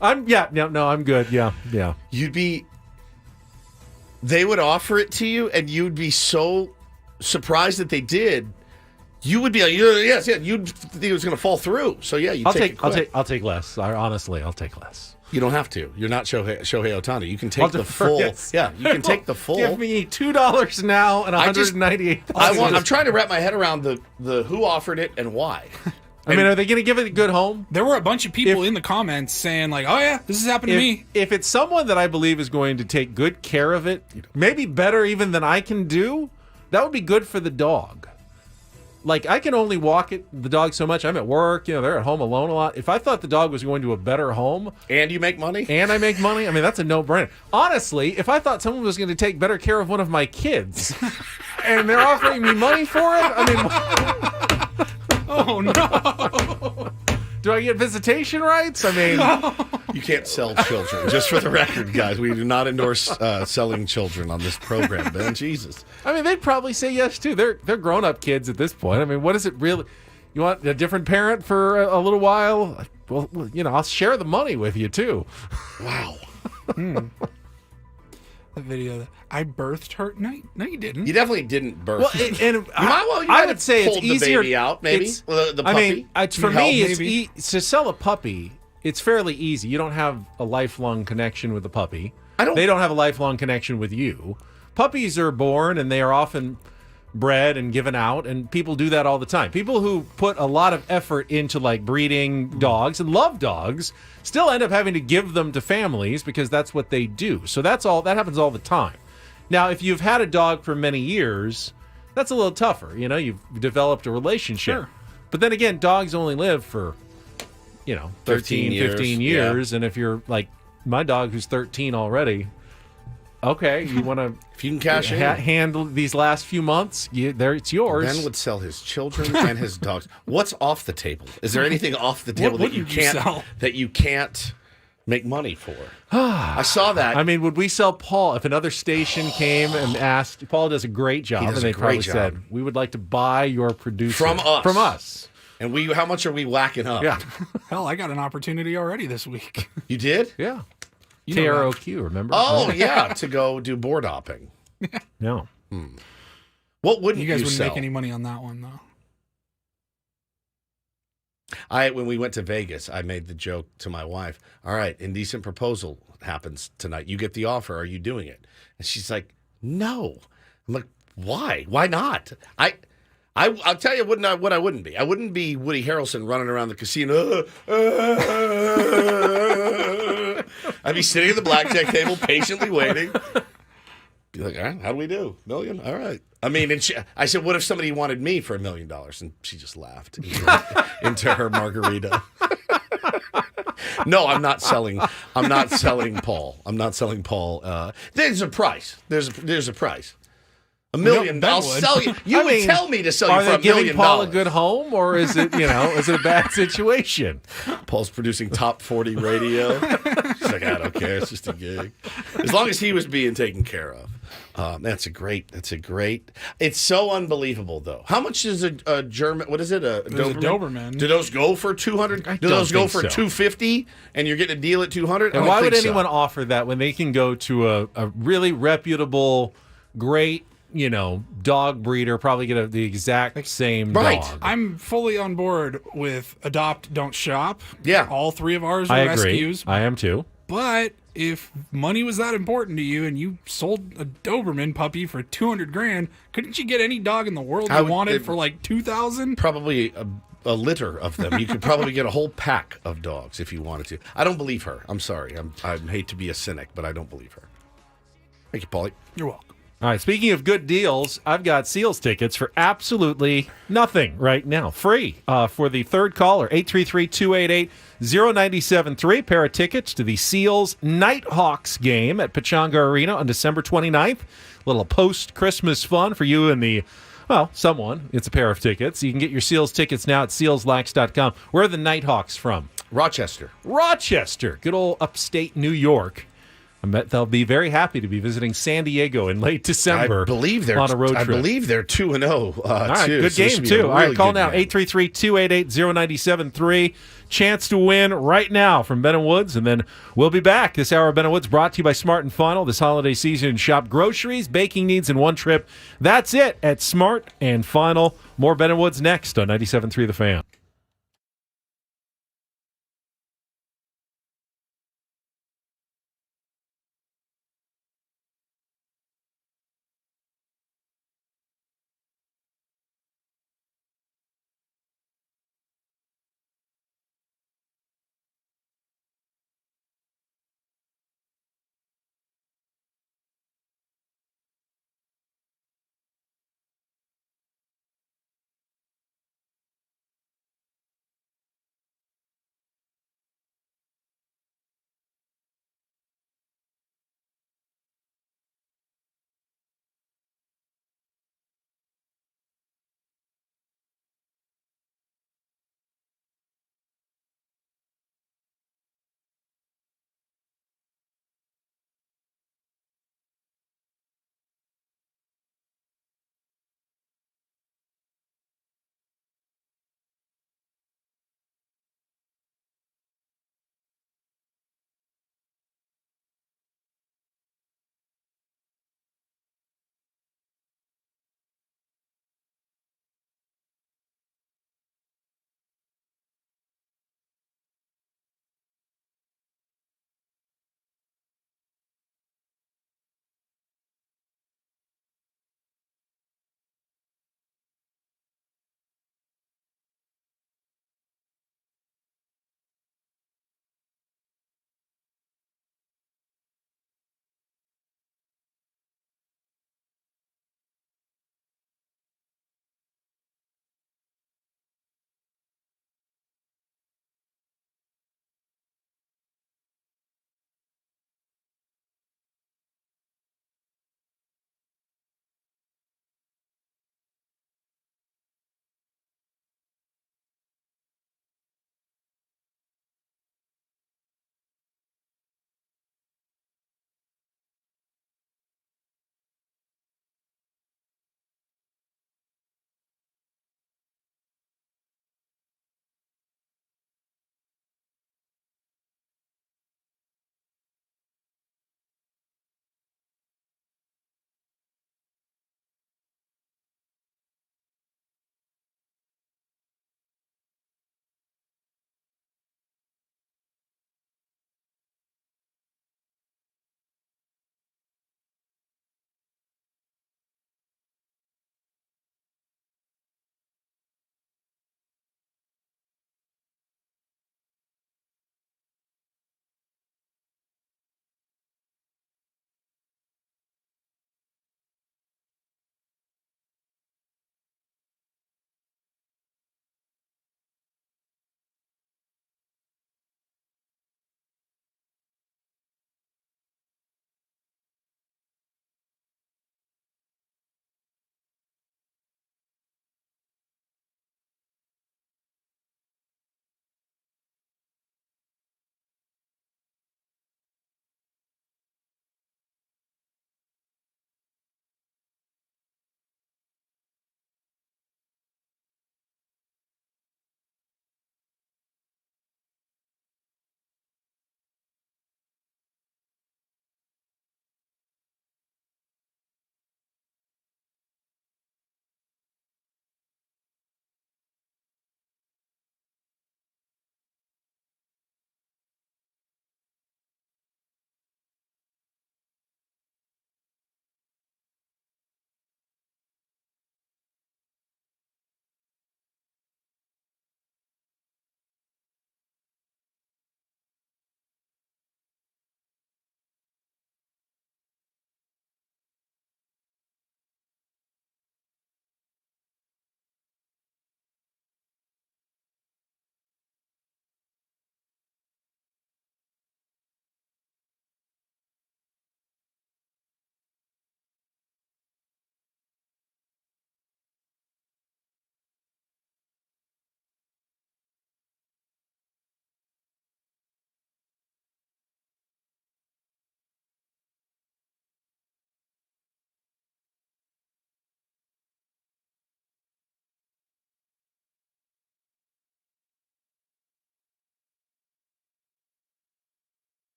I'm good. Yeah. You'd be. They would offer it to you, and you'd be so surprised that they did. You would be like, yes, yeah. You'd think it was going to fall through. So yeah, you I'll take. take less. Honestly, I'll take less. You don't have to. You're not Shohei Ohtani. You can take the defer, full. yes. Yeah, you can take the full. Give me $2 now and $198,000. I'm trying to wrap my head around the who offered it and why. I mean, are they going to give it a good home? There were a bunch of people in the comments saying, like, oh, yeah, this has happened to me. If it's someone that I believe is going to take good care of it, maybe better even than I can do, that would be good for the dog. Like, I can only walk the dog so much. I'm at work. They're at home alone a lot. If I thought the dog was going to a better home. And you make money? And I make money. I mean, that's a no-brainer. Honestly, if I thought someone was going to take better care of one of my kids and they're offering me money for it, I mean... Oh, no. Do I get visitation rights? I mean... You can't sell children. Just for the record, guys, we do not endorse selling children on this program, Ben. Jesus. I mean, they'd probably say yes, too. They're grown-up kids at this point. I mean, what is it really... You want a different parent for a little while? Well, I'll share the money with you, too. Wow. The video, I birthed her. No, you didn't. You definitely didn't birth. Well, I would say it's easier. The baby out, maybe. The puppy. I mean, for me, maybe. To sell a puppy, it's fairly easy. You don't have a lifelong connection with the puppy. They don't have a lifelong connection with you. Puppies are born, and they are often bred and given out, and people do that all the time. People who put a lot of effort into like breeding dogs and love dogs still end up having to give them to families because that's what they do. So that happens all the time. Now, if you've had a dog for many years, that's a little tougher. You've developed a relationship. Sure. But then again, dogs only live for 13 15 years, yeah. And if you're like my dog who's 13 already, okay, you want to if you can cash in, handle these last few months, it's yours. Ben would sell his children and his dogs. What's off the table? Is there anything off the table that you can't make money for? I saw that. I mean, would we sell Paul if another station came and asked? Paul does a great job, and they probably said, "We would like to buy your producer from us." From us. And how much are we whacking up? Yeah. Hell, I got an opportunity already this week. You did? Yeah. TROQ, remember? Oh, yeah, to go do board hopping. No. What wouldn't you guys wouldn't sell? make any money on that one, though. When we went to Vegas, I made the joke to my wife, all right, indecent proposal happens tonight. You get the offer. Are you doing it? And she's like, no. I'm like, why? Why not? I'll tell you what I wouldn't be. I wouldn't be Woody Harrelson running around the casino. I'd be sitting at the blackjack table patiently waiting. Be like, all right, how do we do? $1 million? All right. I mean, I said, what if somebody wanted me for $1 million? And she just laughed into her margarita. No, I'm not selling Paul. I'm not selling Paul. There's a price. There's a price. $1 million. I'll sell you. You would tell me to sell you for $1 million. Are they giving Paul a good home, or is it, is it a bad situation? Paul's producing top 40 radio. She's like, I don't care. It's just a gig. As long as he was being taken care of. That's a great. It's so unbelievable, though. How much is a German? What is it? A Doberman? Do those go for 200? Do those go for 250? And you're getting a deal at 200? And why would anyone offer that when they can go to a really reputable, great, dog breeder, probably get the exact same dog? I'm fully on board with adopt, don't shop. Yeah. All three of ours are I rescues. agree. I am too. But if money was that important to you and you sold a Doberman puppy for $200,000, couldn't you get any dog in the world you wanted for like $2,000? Probably a litter of them. You could probably get a whole pack of dogs if you wanted to. I don't believe her. I'm sorry. I hate to be a cynic, but I don't believe her. Thank you, Paulie. You're welcome. All right, speaking of good deals, I've got Seals tickets for absolutely nothing right now. Free for the third caller, 833-288-0973. Pair of tickets to the Seals Nighthawks game at Pechanga Arena on December 29th. Little post-Christmas fun for you and someone. It's a pair of tickets. You can get your Seals tickets now at sealslax.com. Where are the Nighthawks from? Rochester. Good old upstate New York. I bet they'll be very happy to be visiting San Diego in late December. I believe they're on a road trip. I believe they're 2-0. All right, too. good So game too. All right, call now 833-288-0973. Chance to win right now from Ben & Woods, and then we'll be back. This hour of Ben & Woods brought to you by Smart & Final. This holiday season, shop groceries, baking needs in one trip. That's it at Smart & Final. More Ben & Woods next on 97.3 The Fan.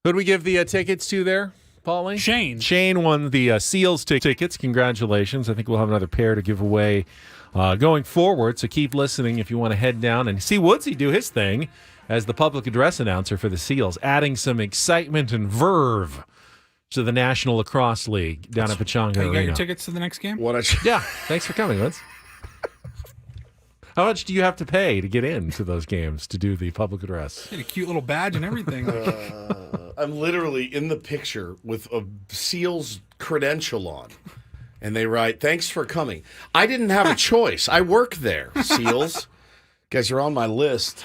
Who'd we give the tickets to there, Paulie? Shane. Shane won the Seals tickets. Congratulations. I think we'll have another pair to give away going forward, so keep listening if you want to head down and see Woodsy do his thing as the public address announcer for the Seals, adding some excitement and verve to the National Lacrosse League down at Pechanga You Arena. got your tickets to the next game? Yeah, thanks for coming, Woods. How much do you have to pay to get into those games to do the public address? Get a cute little badge and everything. I'm literally in the picture with a Seals credential on. And they write, "Thanks for coming." I didn't have a choice. I work there, Seals. Guys, you're on my list.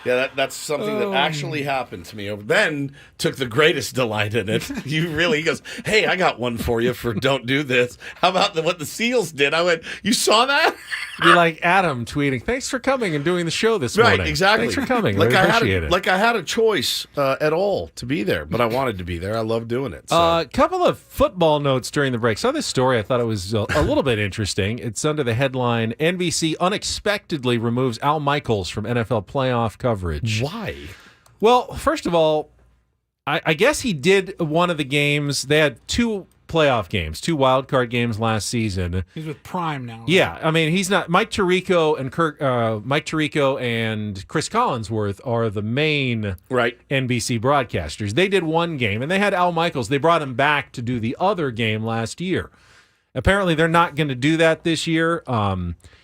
Yeah, that's something that actually happened to me. Ben took the greatest delight in it. He goes, "Hey, I got one for you for don't do this. How about what the Seals did?" I went, "You saw that?" Be like Adam tweeting, "Thanks for coming and doing the show this morning." Right, exactly. Thanks for coming. Like I appreciate it. Like I had a choice at all to be there, but I wanted to be there. I love doing it. So. A couple of football notes during the break. Saw this story. I thought it was a little bit interesting. It's under the headline, "NBC unexpectedly removes Al Michaels from NFL playoff coverage." Why? Well, first of all, I guess he did one of the games. They had two playoff games, two wild card games last season. He's with Prime now. Right? Yeah, I mean, he's not. Mike Tirico and Chris Collinsworth are the main NBC broadcasters. They did one game, and they had Al Michaels. They brought him back to do the other game last year. Apparently, they're not going to do that this year.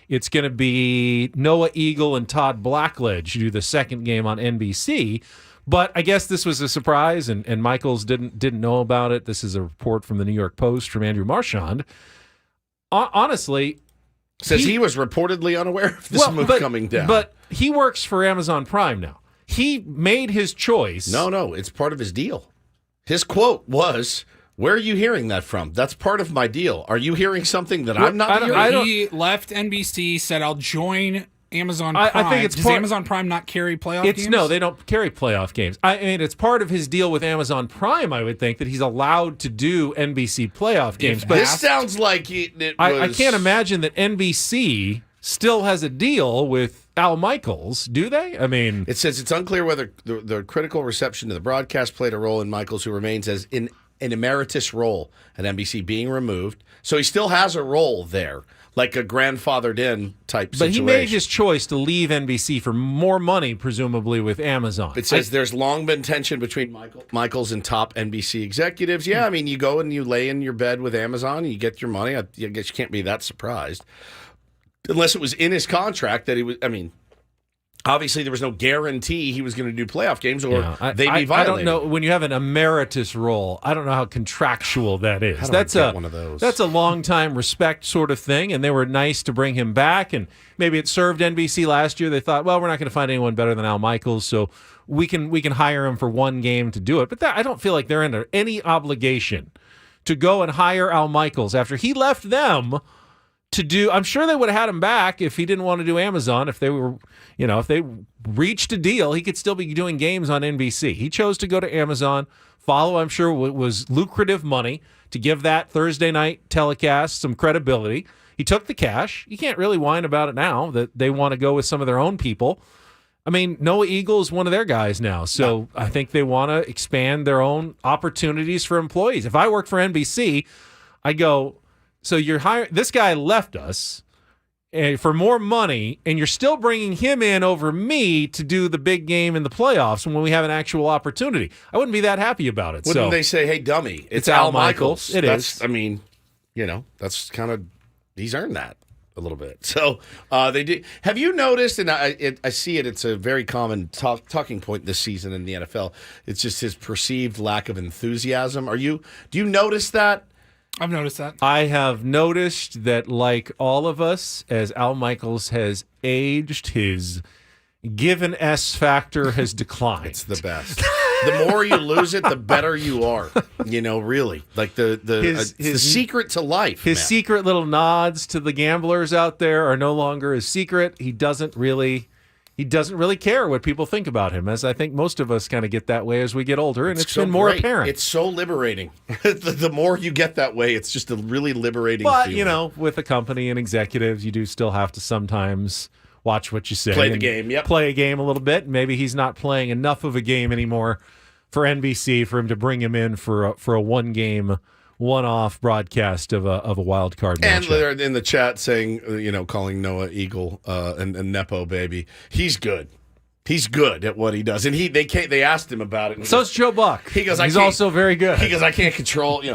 It's going to be Noah Eagle and Todd Blackledge do the second game on NBC. But I guess this was a surprise, and Michaels didn't know about it. This is a report from the New York Post from Andrew Marchand. Honestly, says he was reportedly unaware of this move coming down. But he works for Amazon Prime now. He made his choice. No, it's part of his deal. His quote was, "Where are you hearing that from? That's part of my deal. Are you hearing something that I'm not hearing?" He left NBC, said, "I'll join Amazon Prime." I think it's Does Amazon Prime not carry playoff games? No, they don't carry playoff games. I mean, it's part of his deal with Amazon Prime, I would think, that he's allowed to do NBC playoff games. But this sounds like I can't imagine that NBC still has a deal with Al Michaels, do they? I mean, it says it's unclear whether the critical reception to the broadcast played a role in Michaels, who remains as in an emeritus role at NBC, being removed. So he still has a role there, like a grandfathered in type situation. But he made his choice to leave NBC for more money, presumably, with Amazon. It says there's long been tension between Michaels and top NBC executives. Yeah, I mean, you go and you lay in your bed with Amazon and you get your money. I guess you can't be that surprised. Unless it was in his contract that he was, I mean, obviously there was no guarantee he was going to do playoff games or they'd be violated. I don't know. When you have an emeritus role, I don't know how contractual that is. How do I get one of those? That's a long-time respect sort of thing, and they were nice to bring him back, and maybe it served NBC last year. They thought, well, we're not going to find anyone better than Al Michaels, so we can hire him for one game to do it. But I don't feel like they're under any obligation to go and hire Al Michaels after he left them to do. I'm sure they would have had him back if he didn't want to do Amazon. If they were, if they reached a deal, he could still be doing games on NBC. He chose to go to Amazon. Follow, I'm sure, was lucrative money to give that Thursday night telecast some credibility. He took the cash. You can't really whine about it now that they want to go with some of their own people. I mean, Noah Eagle is one of their guys now, so I think they want to expand their own opportunities for employees. If I worked for NBC, I'd go, so you're hiring this guy left us for more money, and you're still bringing him in over me to do the big game in the playoffs when we have an actual opportunity. I wouldn't be that happy about it. Wouldn't they say, "Hey, dummy, it's Al Michaels"? It is. I mean, that's kind of he's earned that a little bit. So they did. Have you noticed? And I see it. It's a very common talking point this season in the NFL. It's just his perceived lack of enthusiasm. Do you notice that? I've noticed that. I have noticed that, like all of us, as Al Michaels has aged, his given S factor has declined. It's the best. The more you lose it, the better you are. Really. Like the secret to life. His secret little nods to the gamblers out there are no longer his secret. He doesn't really care what people think about him, as I think most of us kind of get that way as we get older, and it's so been more great. apparent. It's so liberating. The more you get that way, it's just a really liberating feeling. But, with a company and executives, you do still have to sometimes watch what you say. Play the game, yep. Play a game a little bit. Maybe he's not playing enough of a game anymore for NBC for him to bring him in for a one-game, one-off broadcast of a wild card matchup. And they're in the chat saying, calling Noah Eagle and Nepo baby. He's good. He's good at what he does, and they asked him about it. So is Joe Buck. He goes, he's also very good. He goes, I can't control it,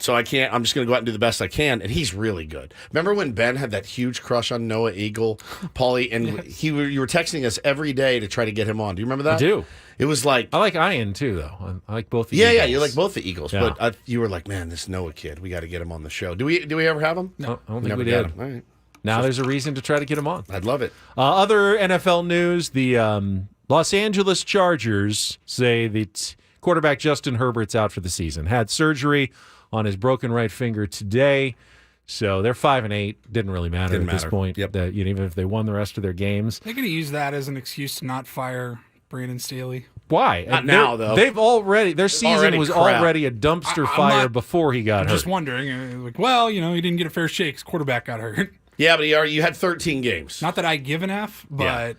so I can't. I'm just going to go out and do the best I can, and he's really good. Remember when Ben had that huge crush on Noah Eagle, Paulie, and you were texting us every day to try to get him on. Do you remember that? I do. It was like I like Ian too, though. I like both the Eagles. Yeah, you like both the Eagles, Yeah. but you were like, man, this Noah kid, we got to get him on the show. Do we ever have him? No, I don't think never we got did. him. All right. Now there's a reason to try to get him on. I'd love it. Other NFL news: the Los Angeles Chargers say that quarterback Justin Herbert's out for the season. Had surgery on his broken right finger today, so they're 5-8. Didn't really matter this point. Yep. That, even if they won the rest of their games. They're going to use that as an excuse to not fire Brandon Staley. Why? Not now, though. Their season was crap. already a dumpster fire before he got I'm hurt. just wondering, he didn't get a fair shake. His quarterback got hurt. Yeah, but you had 13 games. Not that I give an F, but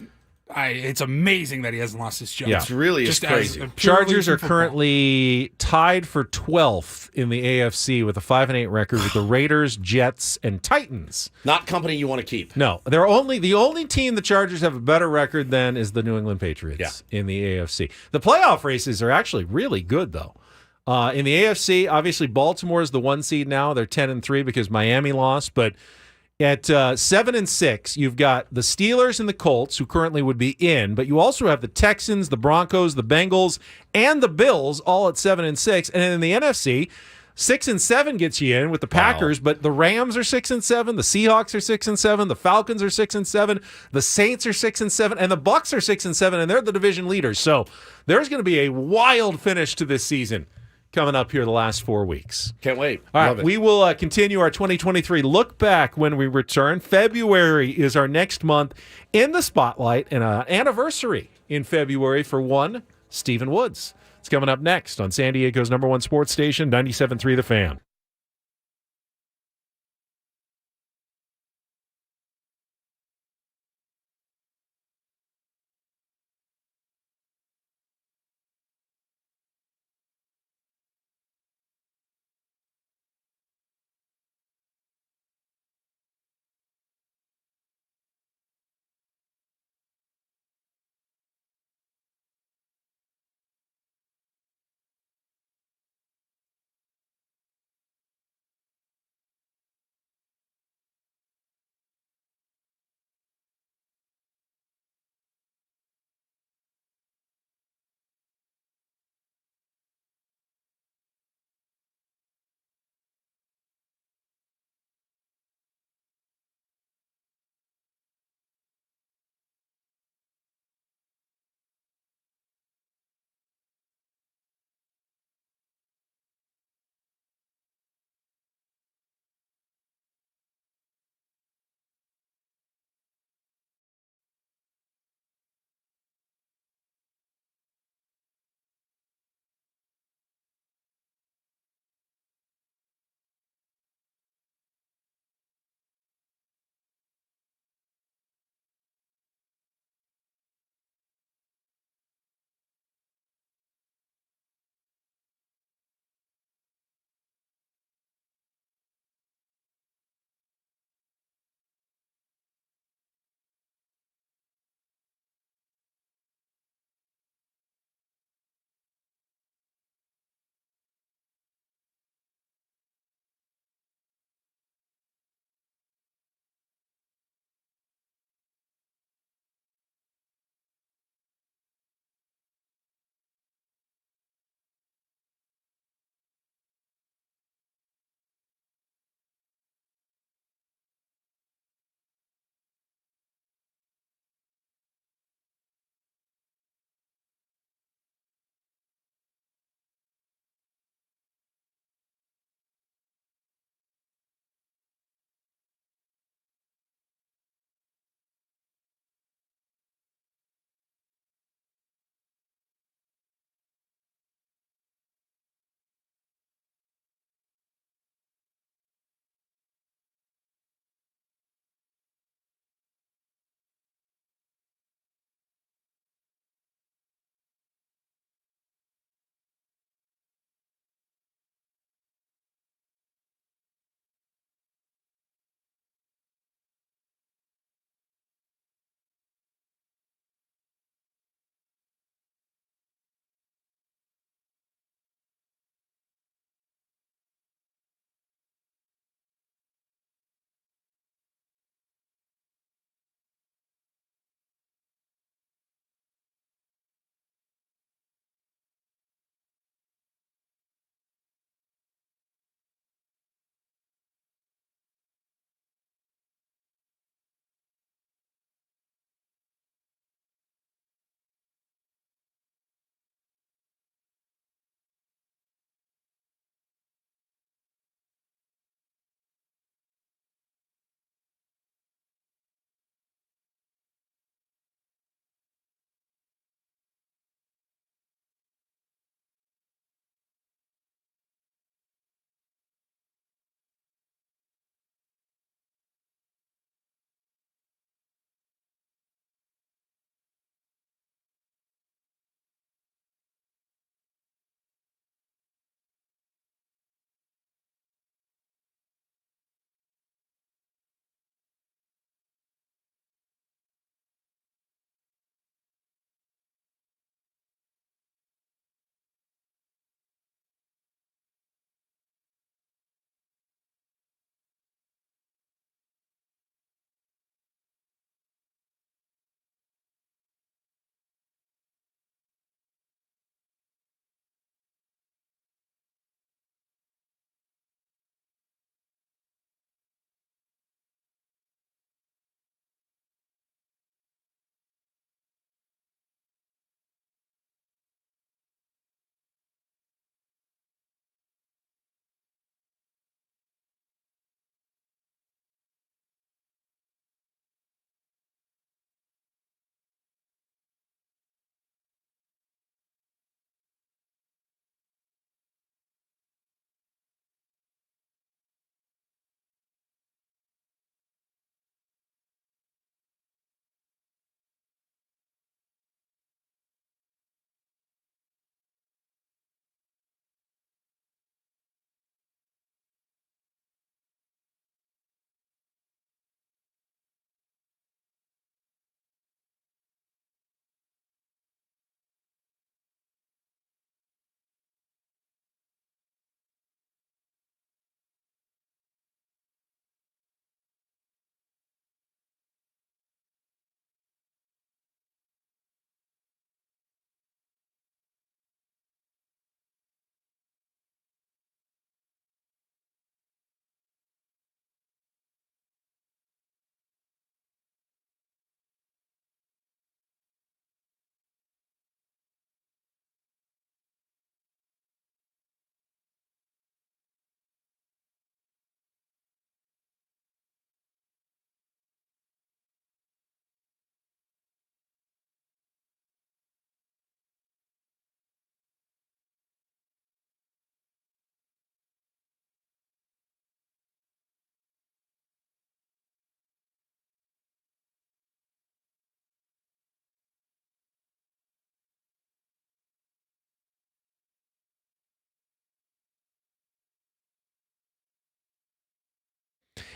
it's amazing that he hasn't lost his job. Yeah. It's really Just crazy. Chargers are currently tied for 12th in the AFC with a 5-8 record with the Raiders, Jets, and Titans. Not company you want to keep. No, the only team the Chargers have a better record than is the New England Patriots in the AFC. The playoff races are actually really good, though. In the AFC, obviously Baltimore is the 1 seed now. They're 10-3 because Miami lost, but at 7-6, you've got the Steelers and the Colts, who currently would be in, but you also have the Texans, the Broncos, the Bengals, and the Bills, all at 7-6. And in the NFC, 6-7 gets you in with the Packers, but the Rams are 6-7, the Seahawks are 6-7, the Falcons are 6-7, the Saints are 6-7, and the Bucks are 6-7, and they're the division leaders. So there's going to be a wild finish to this season coming up here the last 4 weeks. Can't wait. All Love right, it. we will continue our 2023 look back when we return. February is our next month in the spotlight, and an anniversary in February for one, Stephen Woods. It's coming up next on San Diego's #1 sports station, 97.3 The Fan.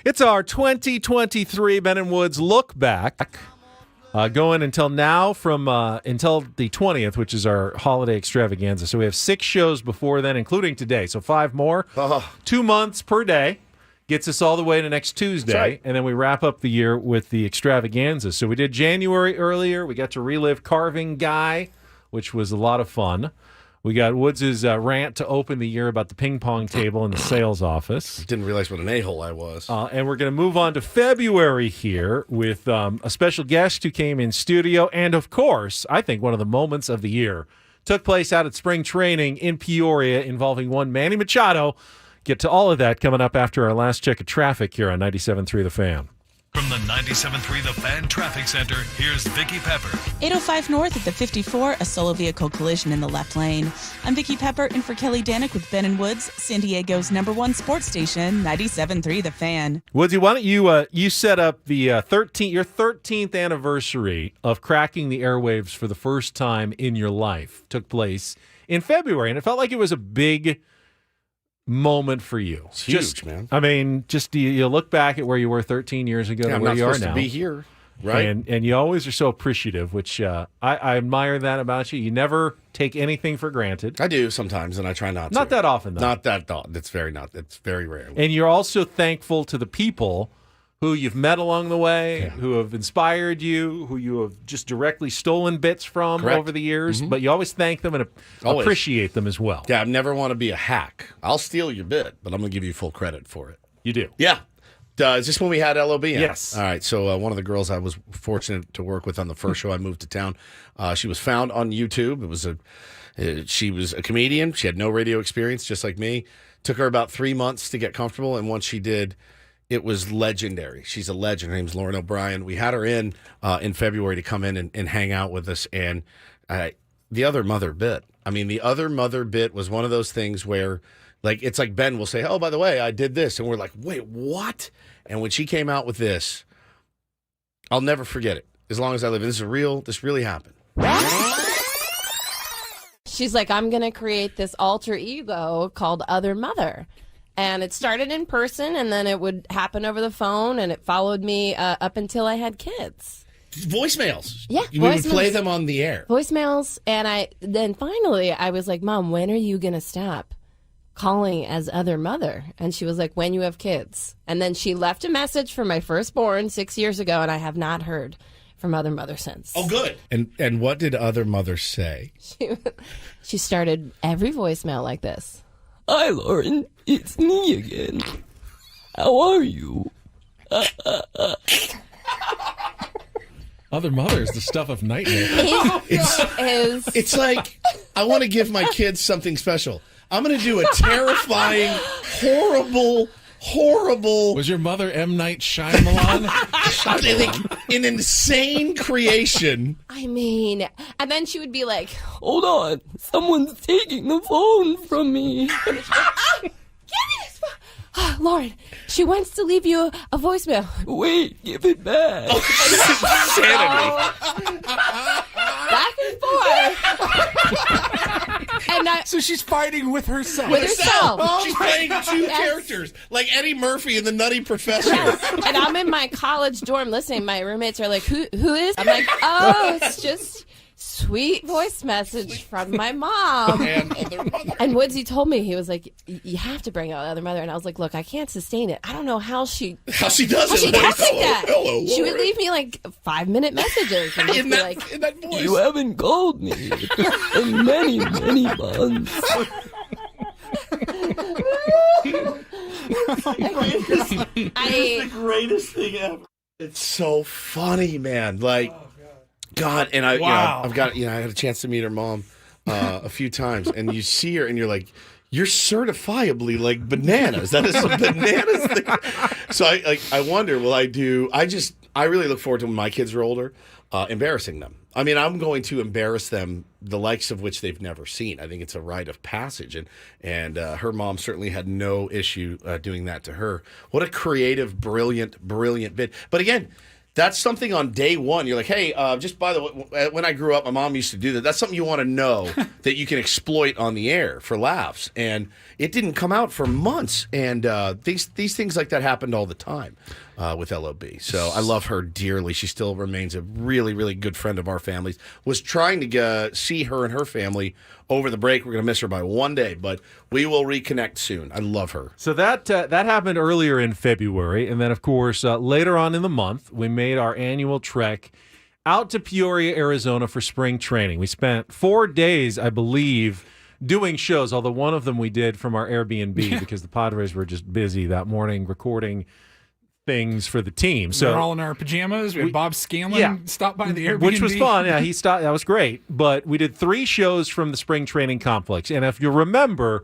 It's our 2023 Ben and Woods Lookback. Going until now until the 20th, which is our holiday extravaganza. So we have 6 shows before then, including today. So 5 more. 2 months per day. Gets us all the way to next Tuesday. Right. And then we wrap up the year with the extravaganza. So we did January earlier. We got to relive Carving Guy, which was a lot of fun. We got Woods' rant to open the year about the ping pong table in the sales office. Didn't realize what an a-hole I was. And we're going to move on to February here with a special guest who came in studio. And, of course, I think one of the moments of the year took place out at spring training in Peoria involving one Manny Machado. Get to all of that coming up after our last check of traffic here on 97.3 The Fan. From the 97.3 The Fan Traffic Center, here's Vicki Pepper. 805 north at the 54, a solo vehicle collision in the left lane. I'm Vicki Pepper in for Kelly Danick with Ben and Woods, San Diego's #1 sports station, 97.3 The Fan. Woodsy, why don't you set up the your 13th anniversary of cracking the airwaves for the first time in your life. Took place in February, and it felt like it was a big moment for you. It's huge, man. I mean, just you look back at where you were 13 years ago to where you are now. I'm not supposed to be here, right? And you always are so appreciative, which I admire that about you. You never take anything for granted. I do sometimes, and I try not to. Not that often, though. Not that often. It's very rare. And you're also thankful to the people who you've met along the way, who have inspired you, who you have just directly stolen bits from over the years. Mm-hmm. But you always thank them and appreciate them as well. Yeah, I never want to be a hack. I'll steal your bit, but I'm going to give you full credit for it. You do? Yeah. Is this when we had LOB in? Yes. All right. So one of the girls I was fortunate to work with on the first show I moved to town, she was found on YouTube. She was a comedian. She had no radio experience, just like me. Took her about 3 months to get comfortable, and once she did, it was legendary. She's a legend. Her name's Lauren O'Brien. We had her in February to come in and hang out with us. And the other mother bit. I mean, the other mother bit was one of those things where, like, it's like Ben will say, "Oh, by the way, I did this," and we're like, "Wait, what?" And when she came out with this, I'll never forget it as long as I live. This really happened. She's like, "I'm going to create this alter ego called Other Mother." And it started in person, and then it would happen over the phone, and it followed me up until I had kids. Voicemails. Yeah, we would play them on the air. Voicemails, and then finally I was like, "Mom, when are you going to stop calling as Other Mother?" And she was like, "When you have kids." And then she left a message for my firstborn 6 years ago, and I have not heard from Other Mother since. Oh, good. And what did Other Mother say? She started every voicemail like this. "Hi, Lauren. It's me again. How are you?" Other Mother is the stuff of nightmare. It's like, I want to give my kids something special. I'm going to do a terrifying, horrible... Was your mother M. Night Shyamalan? An insane creation. I mean, and then she would be like, "Hold on, someone's taking the phone from me." Give me this phone. "Lauren, she wants to leave you a voicemail." "Wait, give it back." Insanity. Back and forth. And so she's fighting with herself. With herself. She's playing two characters, like Eddie Murphy and the Nutty Professor. Yes. And I'm in my college dorm listening. My roommates are like, who is? I'm like, "Oh, it's just sweet voice message from my mom." And Woodsy told me, he was like, "You have to bring out Other Mother." And I was like, "Look, I can't sustain it. I don't know how she does it. She talks like that. Hello, she would leave me like 5-minute messages and just be like, in that voice. "You haven't called me in many, many months." It's the greatest thing ever. It's so funny, man. Like, God, and I had a chance to meet her mom a few times, and you see her, and you're like, you're certifiably like bananas. That is some bananas thing. So I wonder, will I do? I really look forward to when my kids are older, embarrassing them. I mean, I'm going to embarrass them, the likes of which they've never seen. I think it's a rite of passage, and her mom certainly had no issue doing that to her. What a creative, brilliant bit. But again, That's something on day one. You're like, hey, just by the way, when I grew up, my mom used to do that. That's something you want to know that you can exploit on the air for laughs. And it didn't come out for months. And these things like that happened all the time with LOB. So I love her dearly. She still remains a really, really good friend of our family's. Was trying to see her and her family over the break. We're going to miss her by one day, but we will reconnect soon. I love her. So that happened earlier in February, and then, of course, later on in the month, we made our annual trek out to Peoria, Arizona for spring training. We spent 4 days, I believe, doing shows, although one of them we did from our Airbnb because the Padres were just busy that morning recording things for the team. So we're all in our pajamas. We had Bob Scanlon stop by the Airbnb. Which was fun. Yeah, he stopped. That was great. But we did 3 shows from the spring training complex. And if you remember,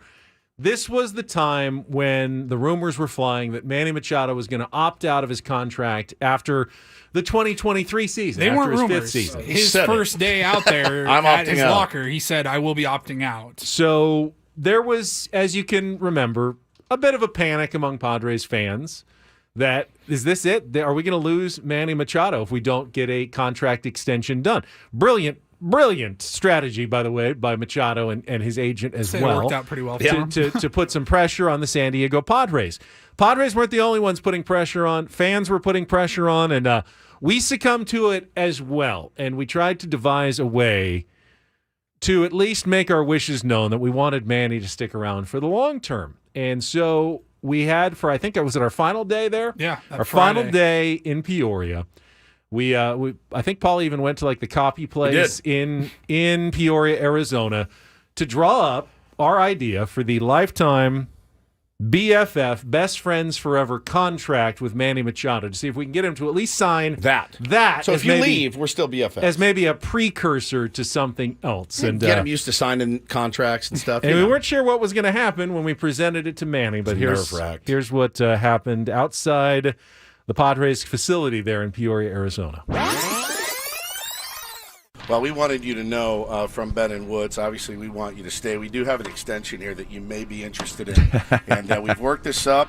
this was the time when the rumors were flying that Manny Machado was going to opt out of his contract after the 2023 season. They weren't his rumors. 5th season. His first day out there at his locker, he said, I will be opting out. So there was, as you can remember, a bit of a panic among Padres fans. That is this it? Are we going to lose Manny Machado if we don't get a contract extension done? Brilliant strategy, by the way, by Machado and his agent as well. It worked out pretty well for him. To put some pressure on the San Diego Padres. Padres weren't the only ones putting pressure on. Fans were putting pressure on, and we succumbed to it as well. And we tried to devise a way to at least make our wishes known that we wanted Manny to stick around for the long term. And so we had, for I think it was at our final day there. Yeah, our final day in Peoria. We I think Paul even went to like the coffee place in Peoria, Arizona, to draw up our idea for the lifetime BFF, Best Friends Forever contract with Manny Machado to see if we can get him to at least sign that. So if you leave, we're still BFFs. As maybe a precursor to something else. And get him used to signing contracts and stuff. And we weren't sure what was going to happen when we presented it to Manny, but here's what happened outside the Padres facility there in Peoria, Arizona. Well, we wanted you to know from Ben and Woods, obviously we want you to stay. We do have an extension here that you may be interested in. And we've worked this up,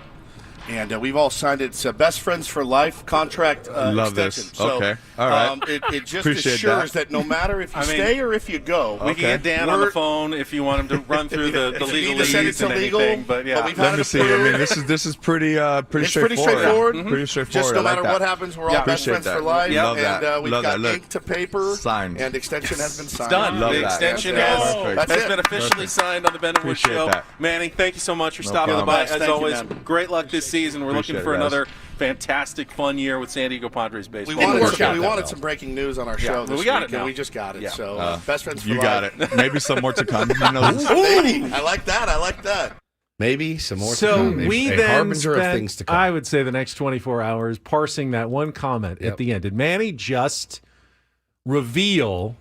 and we've all signed it. It's a Best Friends for Life contract Love extension. this. So, okay. All right. It just Appreciate assures that no matter if you stay or if you go. We can get Dan on the phone if you want him to run through the legalese and anything. But yeah, let me see. I mean, this is pretty straightforward. Mm-hmm. Pretty straightforward. Just no matter what happens, we're all best friends for life. Love and that. we've Love got that. ink to paper. Signed. And extension has been signed. It's done. Love the that. extension has been officially signed on the Ben and Woods Show. That. Manny, thank you so much for stopping by. As always, great luck this season. We're looking for another fantastic, fun year with San Diego Padres baseball. We wanted some breaking news on our show this week, and we just got it. Yeah. So, Best Friends for You Life. got it. Maybe some more to come. Maybe. I like that. Maybe some more to So come. we a then harbinger spent, of things to come. I would say, the next 24 hours parsing that one comment at the end. Did Manny just reveal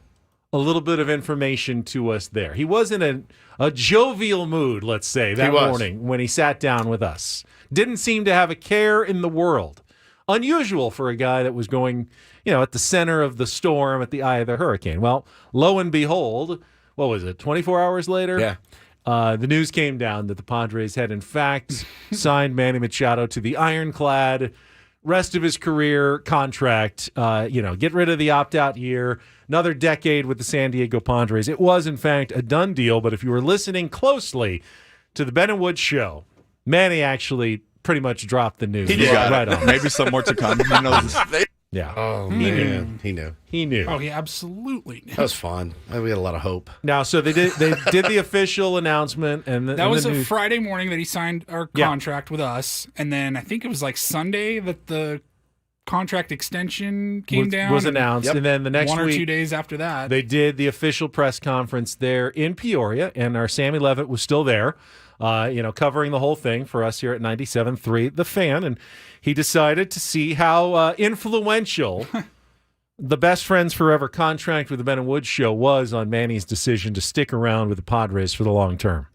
a little bit of information to us there? He was in a jovial mood, let's say, that morning when he sat down with us. Didn't seem to have a care in the world. Unusual for a guy that was going, at the center of the storm, at the eye of the hurricane. Well, lo and behold, what was it, 24 hours later? Yeah. The news came down that the Padres had, in fact, signed Manny Machado to the ironclad rest of his career contract. Get rid of the opt-out year, another decade with the San Diego Padres. It was, in fact, a done deal, but if you were listening closely to the Ben and Woods show, Manny actually pretty much dropped the news. He did. Right on. Maybe some more to come. He knows. Yeah. Oh, He man. knew. He knew. Oh, he absolutely knew. That was fun. We had a lot of hope. Now, so they did the official announcement. That was a Friday morning that he signed our contract with us. And then I think it was like Sunday that the contract extension was announced. And then the next week, 1 or 2 days after that, they did the official press conference there in Peoria. And our Sammy Levitt was still there. Covering the whole thing for us here at 97.3 The Fan. And he decided to see how influential the Best Friends Forever contract with the Ben and Woods show was on Manny's decision to stick around with the Padres for the long term.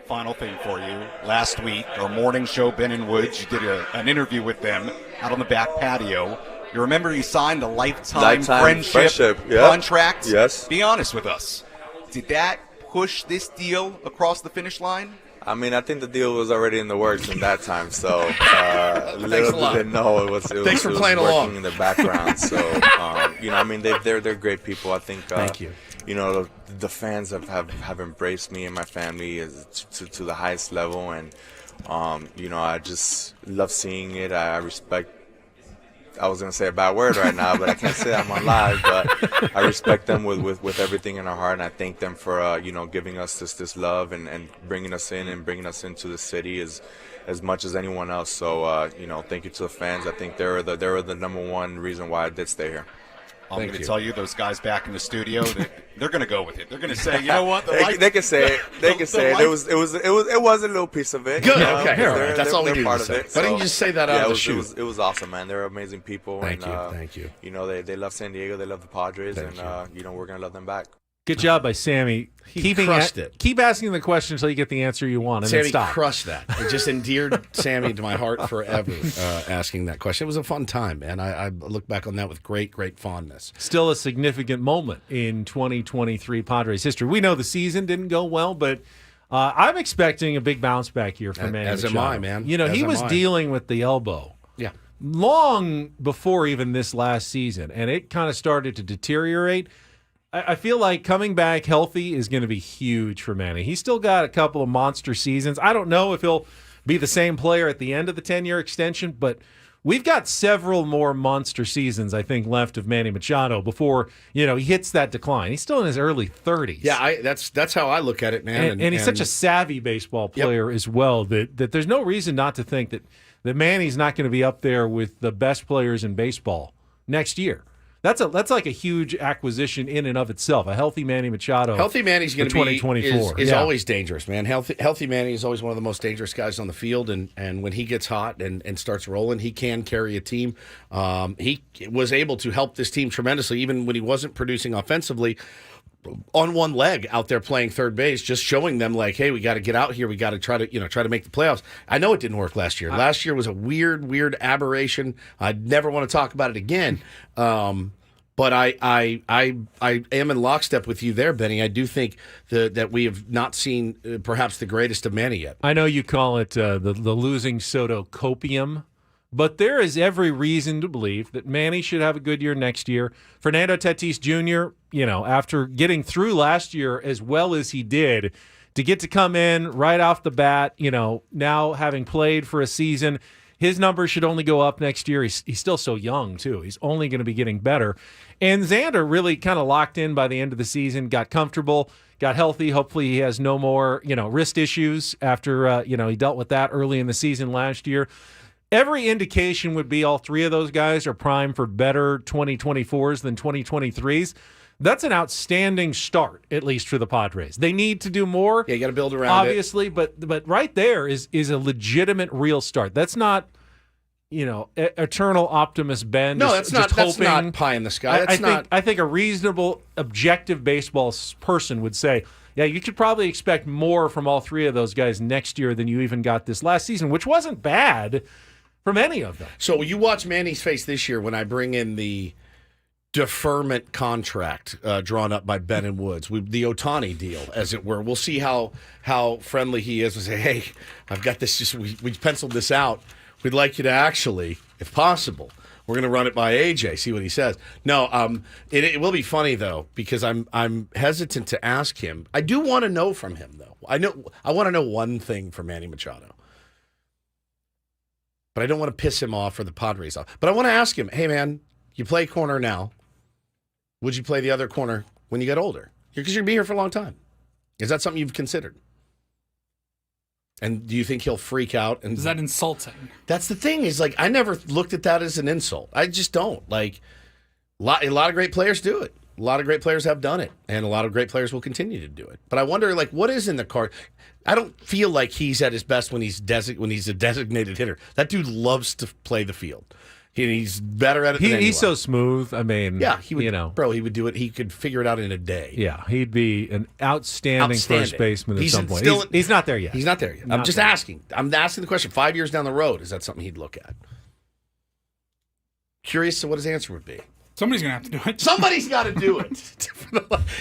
Final thing for you. Last week, our morning show, Ben and Woods, you did an interview with them out on the back patio. You remember you signed a lifetime friendship contract? Yes. Be honest with us. Did that push this deal across the finish line? I mean, I think the deal was already in the works in that time, so little did they know it was Thanks for it was playing working along in the background. So I mean, they're great people. I think. Thank you. The fans have embraced me and my family to the highest level, and I just love seeing it. I respect. I was going to say a bad word right now, but I can't say I'm on live. But I respect them with everything in our heart, and I thank them for giving us this love and bringing us in and bringing us into the city as much as anyone else. So thank you to the fans. I think they're the number one reason why I did stay here. I'm going to tell you, those guys back in the studio, they're going to go with it. They're going to say, you know what? They can say it. They can say it. It was a little piece of it. Good. Okay. That's all we need part to of say. it. Why didn't you just say that out of the chute? It was awesome, man. They're amazing people. Thank you. They love San Diego. They love the Padres, we're going to love them back. Good job by Sammy. He crushed it. Keep asking the question until you get the answer you want, and Sammy then stop. crushed that. It just endeared Sammy to my heart forever, asking that question. It was a fun time, man. I look back on that with great, great fondness. Still a significant moment in 2023 Padres history. We know the season didn't go well, but I'm expecting a big bounce back here for Manny Machado. As am I, man. He was dealing with the elbow. Yeah. Long before even this last season, and it kind of started to deteriorate. I feel like coming back healthy is going to be huge for Manny. He's still got a couple of monster seasons. I don't know if he'll be the same player at the end of the 10-year extension, but we've got several more monster seasons, I think, left of Manny Machado before he hits that decline. He's still in his early 30s. Yeah, that's how I look at it, man. And he's such a savvy baseball player as well that there's no reason not to think that Manny's not going to be up there with the best players in baseball next year. That's like a huge acquisition in and of itself. A healthy Manny Machado. Healthy Manny's going to be 2024 is always dangerous, man. Healthy Manny is always one of the most dangerous guys on the field, and when he gets hot and starts rolling, he can carry a team. He was able to help this team tremendously, even when he wasn't producing offensively. On one leg out there playing third base, just showing them like, hey, we got to get out here. We got to try to make the playoffs. I know it didn't work last year. Last year was a weird aberration. I'd never want to talk about it again. But I am in lockstep with you there, Benny. I do think that we have not seen perhaps the greatest of Manny yet. I know you call it the losing Soto copium, but there is every reason to believe that Manny should have a good year next year. Fernando Tatis Jr., after getting through last year as well as he did, to get to come in right off the bat, now having played for a season, his numbers should only go up next year. He's still so young, too. He's only going to be getting better. And Xander really kind of locked in by the end of the season, got comfortable, got healthy. Hopefully he has no more, wrist issues after, he dealt with that early in the season last year. Every indication would be all three of those guys are primed for better 2024s than 2023s. That's an outstanding start, at least for the Padres. They need to do more. Yeah, you got to build around obviously, but right there is a legitimate real start. That's not, eternal optimist Ben. No, that's not pie in the sky. I think a reasonable, objective baseball person would say, yeah, you could probably expect more from all three of those guys next year than you even got this last season, which wasn't bad from any of them. So you watch Manny's face this year when I bring in the deferment contract drawn up by Ben and Woods, the Ohtani deal, as it were. We'll see how friendly he is. We'll say, hey, I've got this. We penciled this out. We'd like you to actually, if possible, we're going to run it by AJ, see what he says. No, it will be funny, though, because I'm hesitant to ask him. I do want to know from him, though. I want to know one thing from Manny Machado. But I don't want to piss him off or the Padres off. But I want to ask him, hey, man, you play corner now. Would you play the other corner when you get older? Because you're going to be here for a long time. Is that something you've considered? And do you think he'll freak out? And is that insulting? That's the thing. Is like I never looked at that as an insult. I just don't. Like a lot of great players do it. A lot of great players have done it, and a lot of great players will continue to do it. But I wonder, like, what is in the card? I don't feel like he's at his best when he's a designated hitter. That dude loves to play the field. He's better at it than anyone. He's so smooth. I mean, yeah, he would. Bro, he would do it. He could figure it out in a day. Yeah, he'd be an outstanding first baseman at some point. He's not there yet. He's not there yet. I'm just asking. I'm asking the question. 5 years down the road, is that something he'd look at? Curious to what his answer would be. Somebody's going to have to do it. Somebody's got to do it.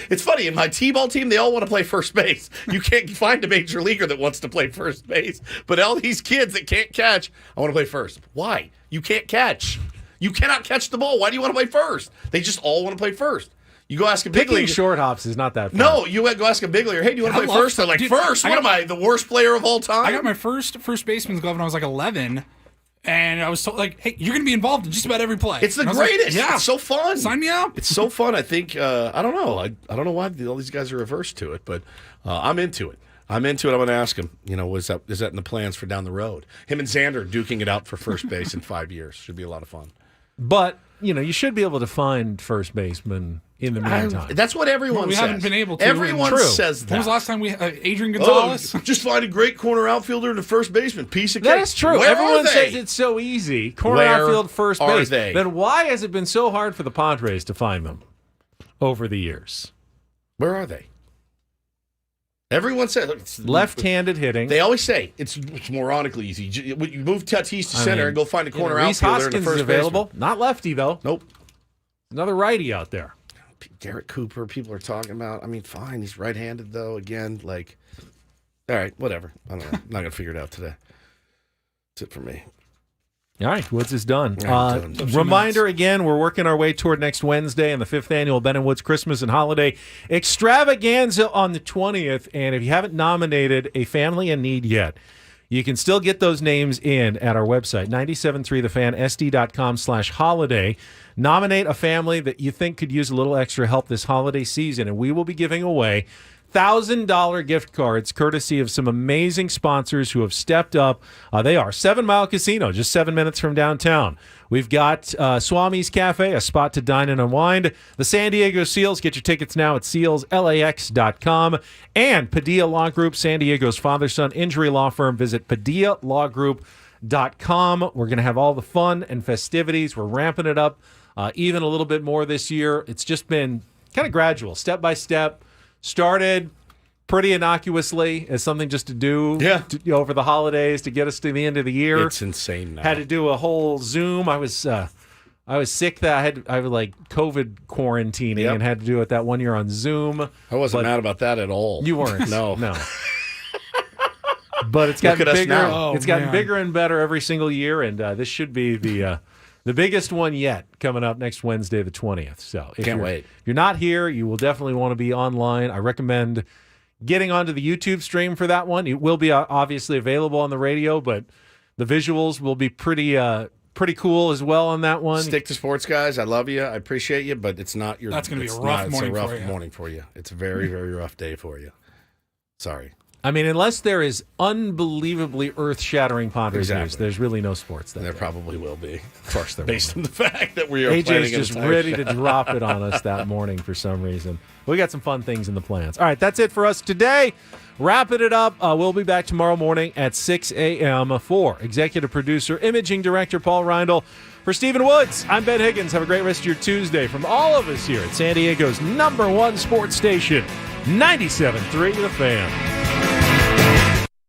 It's funny. In my T-ball team, they all want to play first base. You can't find a major leaguer that wants to play first base. But all these kids that can't catch, I want to play first. Why? You can't catch. You cannot catch the ball. Why do you want to play first? They just all want to play first. You go ask a big league. leaguer. Short hops is not that fun. No, you go ask a big leaguer, hey, do you want to play first? They're like, first? What am I, the worst player of all time? I got my first baseman's glove when I was like 11. And I was told, like, hey, you're going to be involved in just about every play. It's the greatest. Like, yeah. It's so fun. Sign me up. It's so fun. I think, I don't know. I don't know why all these guys are averse to it, but I'm into it. I'm going to ask him, is that in the plans for down the road? Him and Xander duking it out for first base in 5 years. Should be a lot of fun. But, you should be able to find first baseman in the meantime. That's what everyone says. We haven't been able to. Everyone says that. When was the last time we Adrian Gonzalez? Just find a great corner outfielder and a first baseman. Piece of cake. That is true. Where Everyone are they? says it's so easy. Corner, outfield, first are base. they? Then why has it been so hard for the Padres to find them over the years? Where are they? Everyone says it's left-handed hitting. They always say it's moronically easy. You move Tatis to center and go find a corner Reese outfielder Hoskins and a first is available. baseman. Not lefty though. Nope. Another righty out there. Garrett Cooper, people are talking about. I mean, fine. He's right-handed though. Again, all right, whatever. I don't know. I'm not gonna figure it out today. That's it for me. All right, Woods is done. Done. Reminder again, we're working our way toward next Wednesday and the 5th annual Ben & Woods Christmas and Holiday Extravaganza on the 20th. And if you haven't nominated a family in need yet, you can still get those names in at our website, 973thefan.sd.com/holiday. Nominate a family that you think could use a little extra help this holiday season, and we will be giving away $1,000 gift cards courtesy of some amazing sponsors who have stepped up. They are 7 Mile Casino, just 7 minutes from downtown. We've got Swami's Cafe, a spot to dine and unwind. The San Diego Seals, get your tickets now at sealslax.com. And Padilla Law Group, San Diego's father-son injury law firm. Visit PadillaLawGroup.com. We're going to have all the fun and festivities. We're ramping it up even a little bit more this year. It's just been kind of gradual, step by step. Started pretty innocuously as something just to do over the holidays to get us to the end of the year. It's insane now. Had to do a whole Zoom. I was sick that I was like COVID quarantining and had to do it that 1 year on Zoom. I wasn't mad about that at all. You weren't. No. But it's gotten bigger. Now. It's gotten bigger and better every single year, and this should be the biggest one yet coming up next Wednesday, the 20th. So Can't wait. If you're not here, you will definitely want to be online. I recommend getting onto the YouTube stream for that one. It will be obviously available on the radio, but the visuals will be pretty cool as well on that one. Stick to sports, guys. I love you. I appreciate you, but it's not your. That's going to be a rough morning for you. It's a very, very rough day for you. Sorry. I mean, unless there is unbelievably earth-shattering Padres news, there's really no sports there. There probably will be. Of course there will Based on the fact that we are AJ's planning just an entire ready show. to drop it on us that morning for some reason. We got some fun things in the plans. All right, that's it for us today. Wrapping it up. We'll be back tomorrow morning at 6 a.m. for executive producer, imaging director Paul Reindl. For Stephen Woods, I'm Ben Higgins. Have a great rest of your Tuesday. From all of us here at San Diego's #1 sports station, 97.3 The Fan.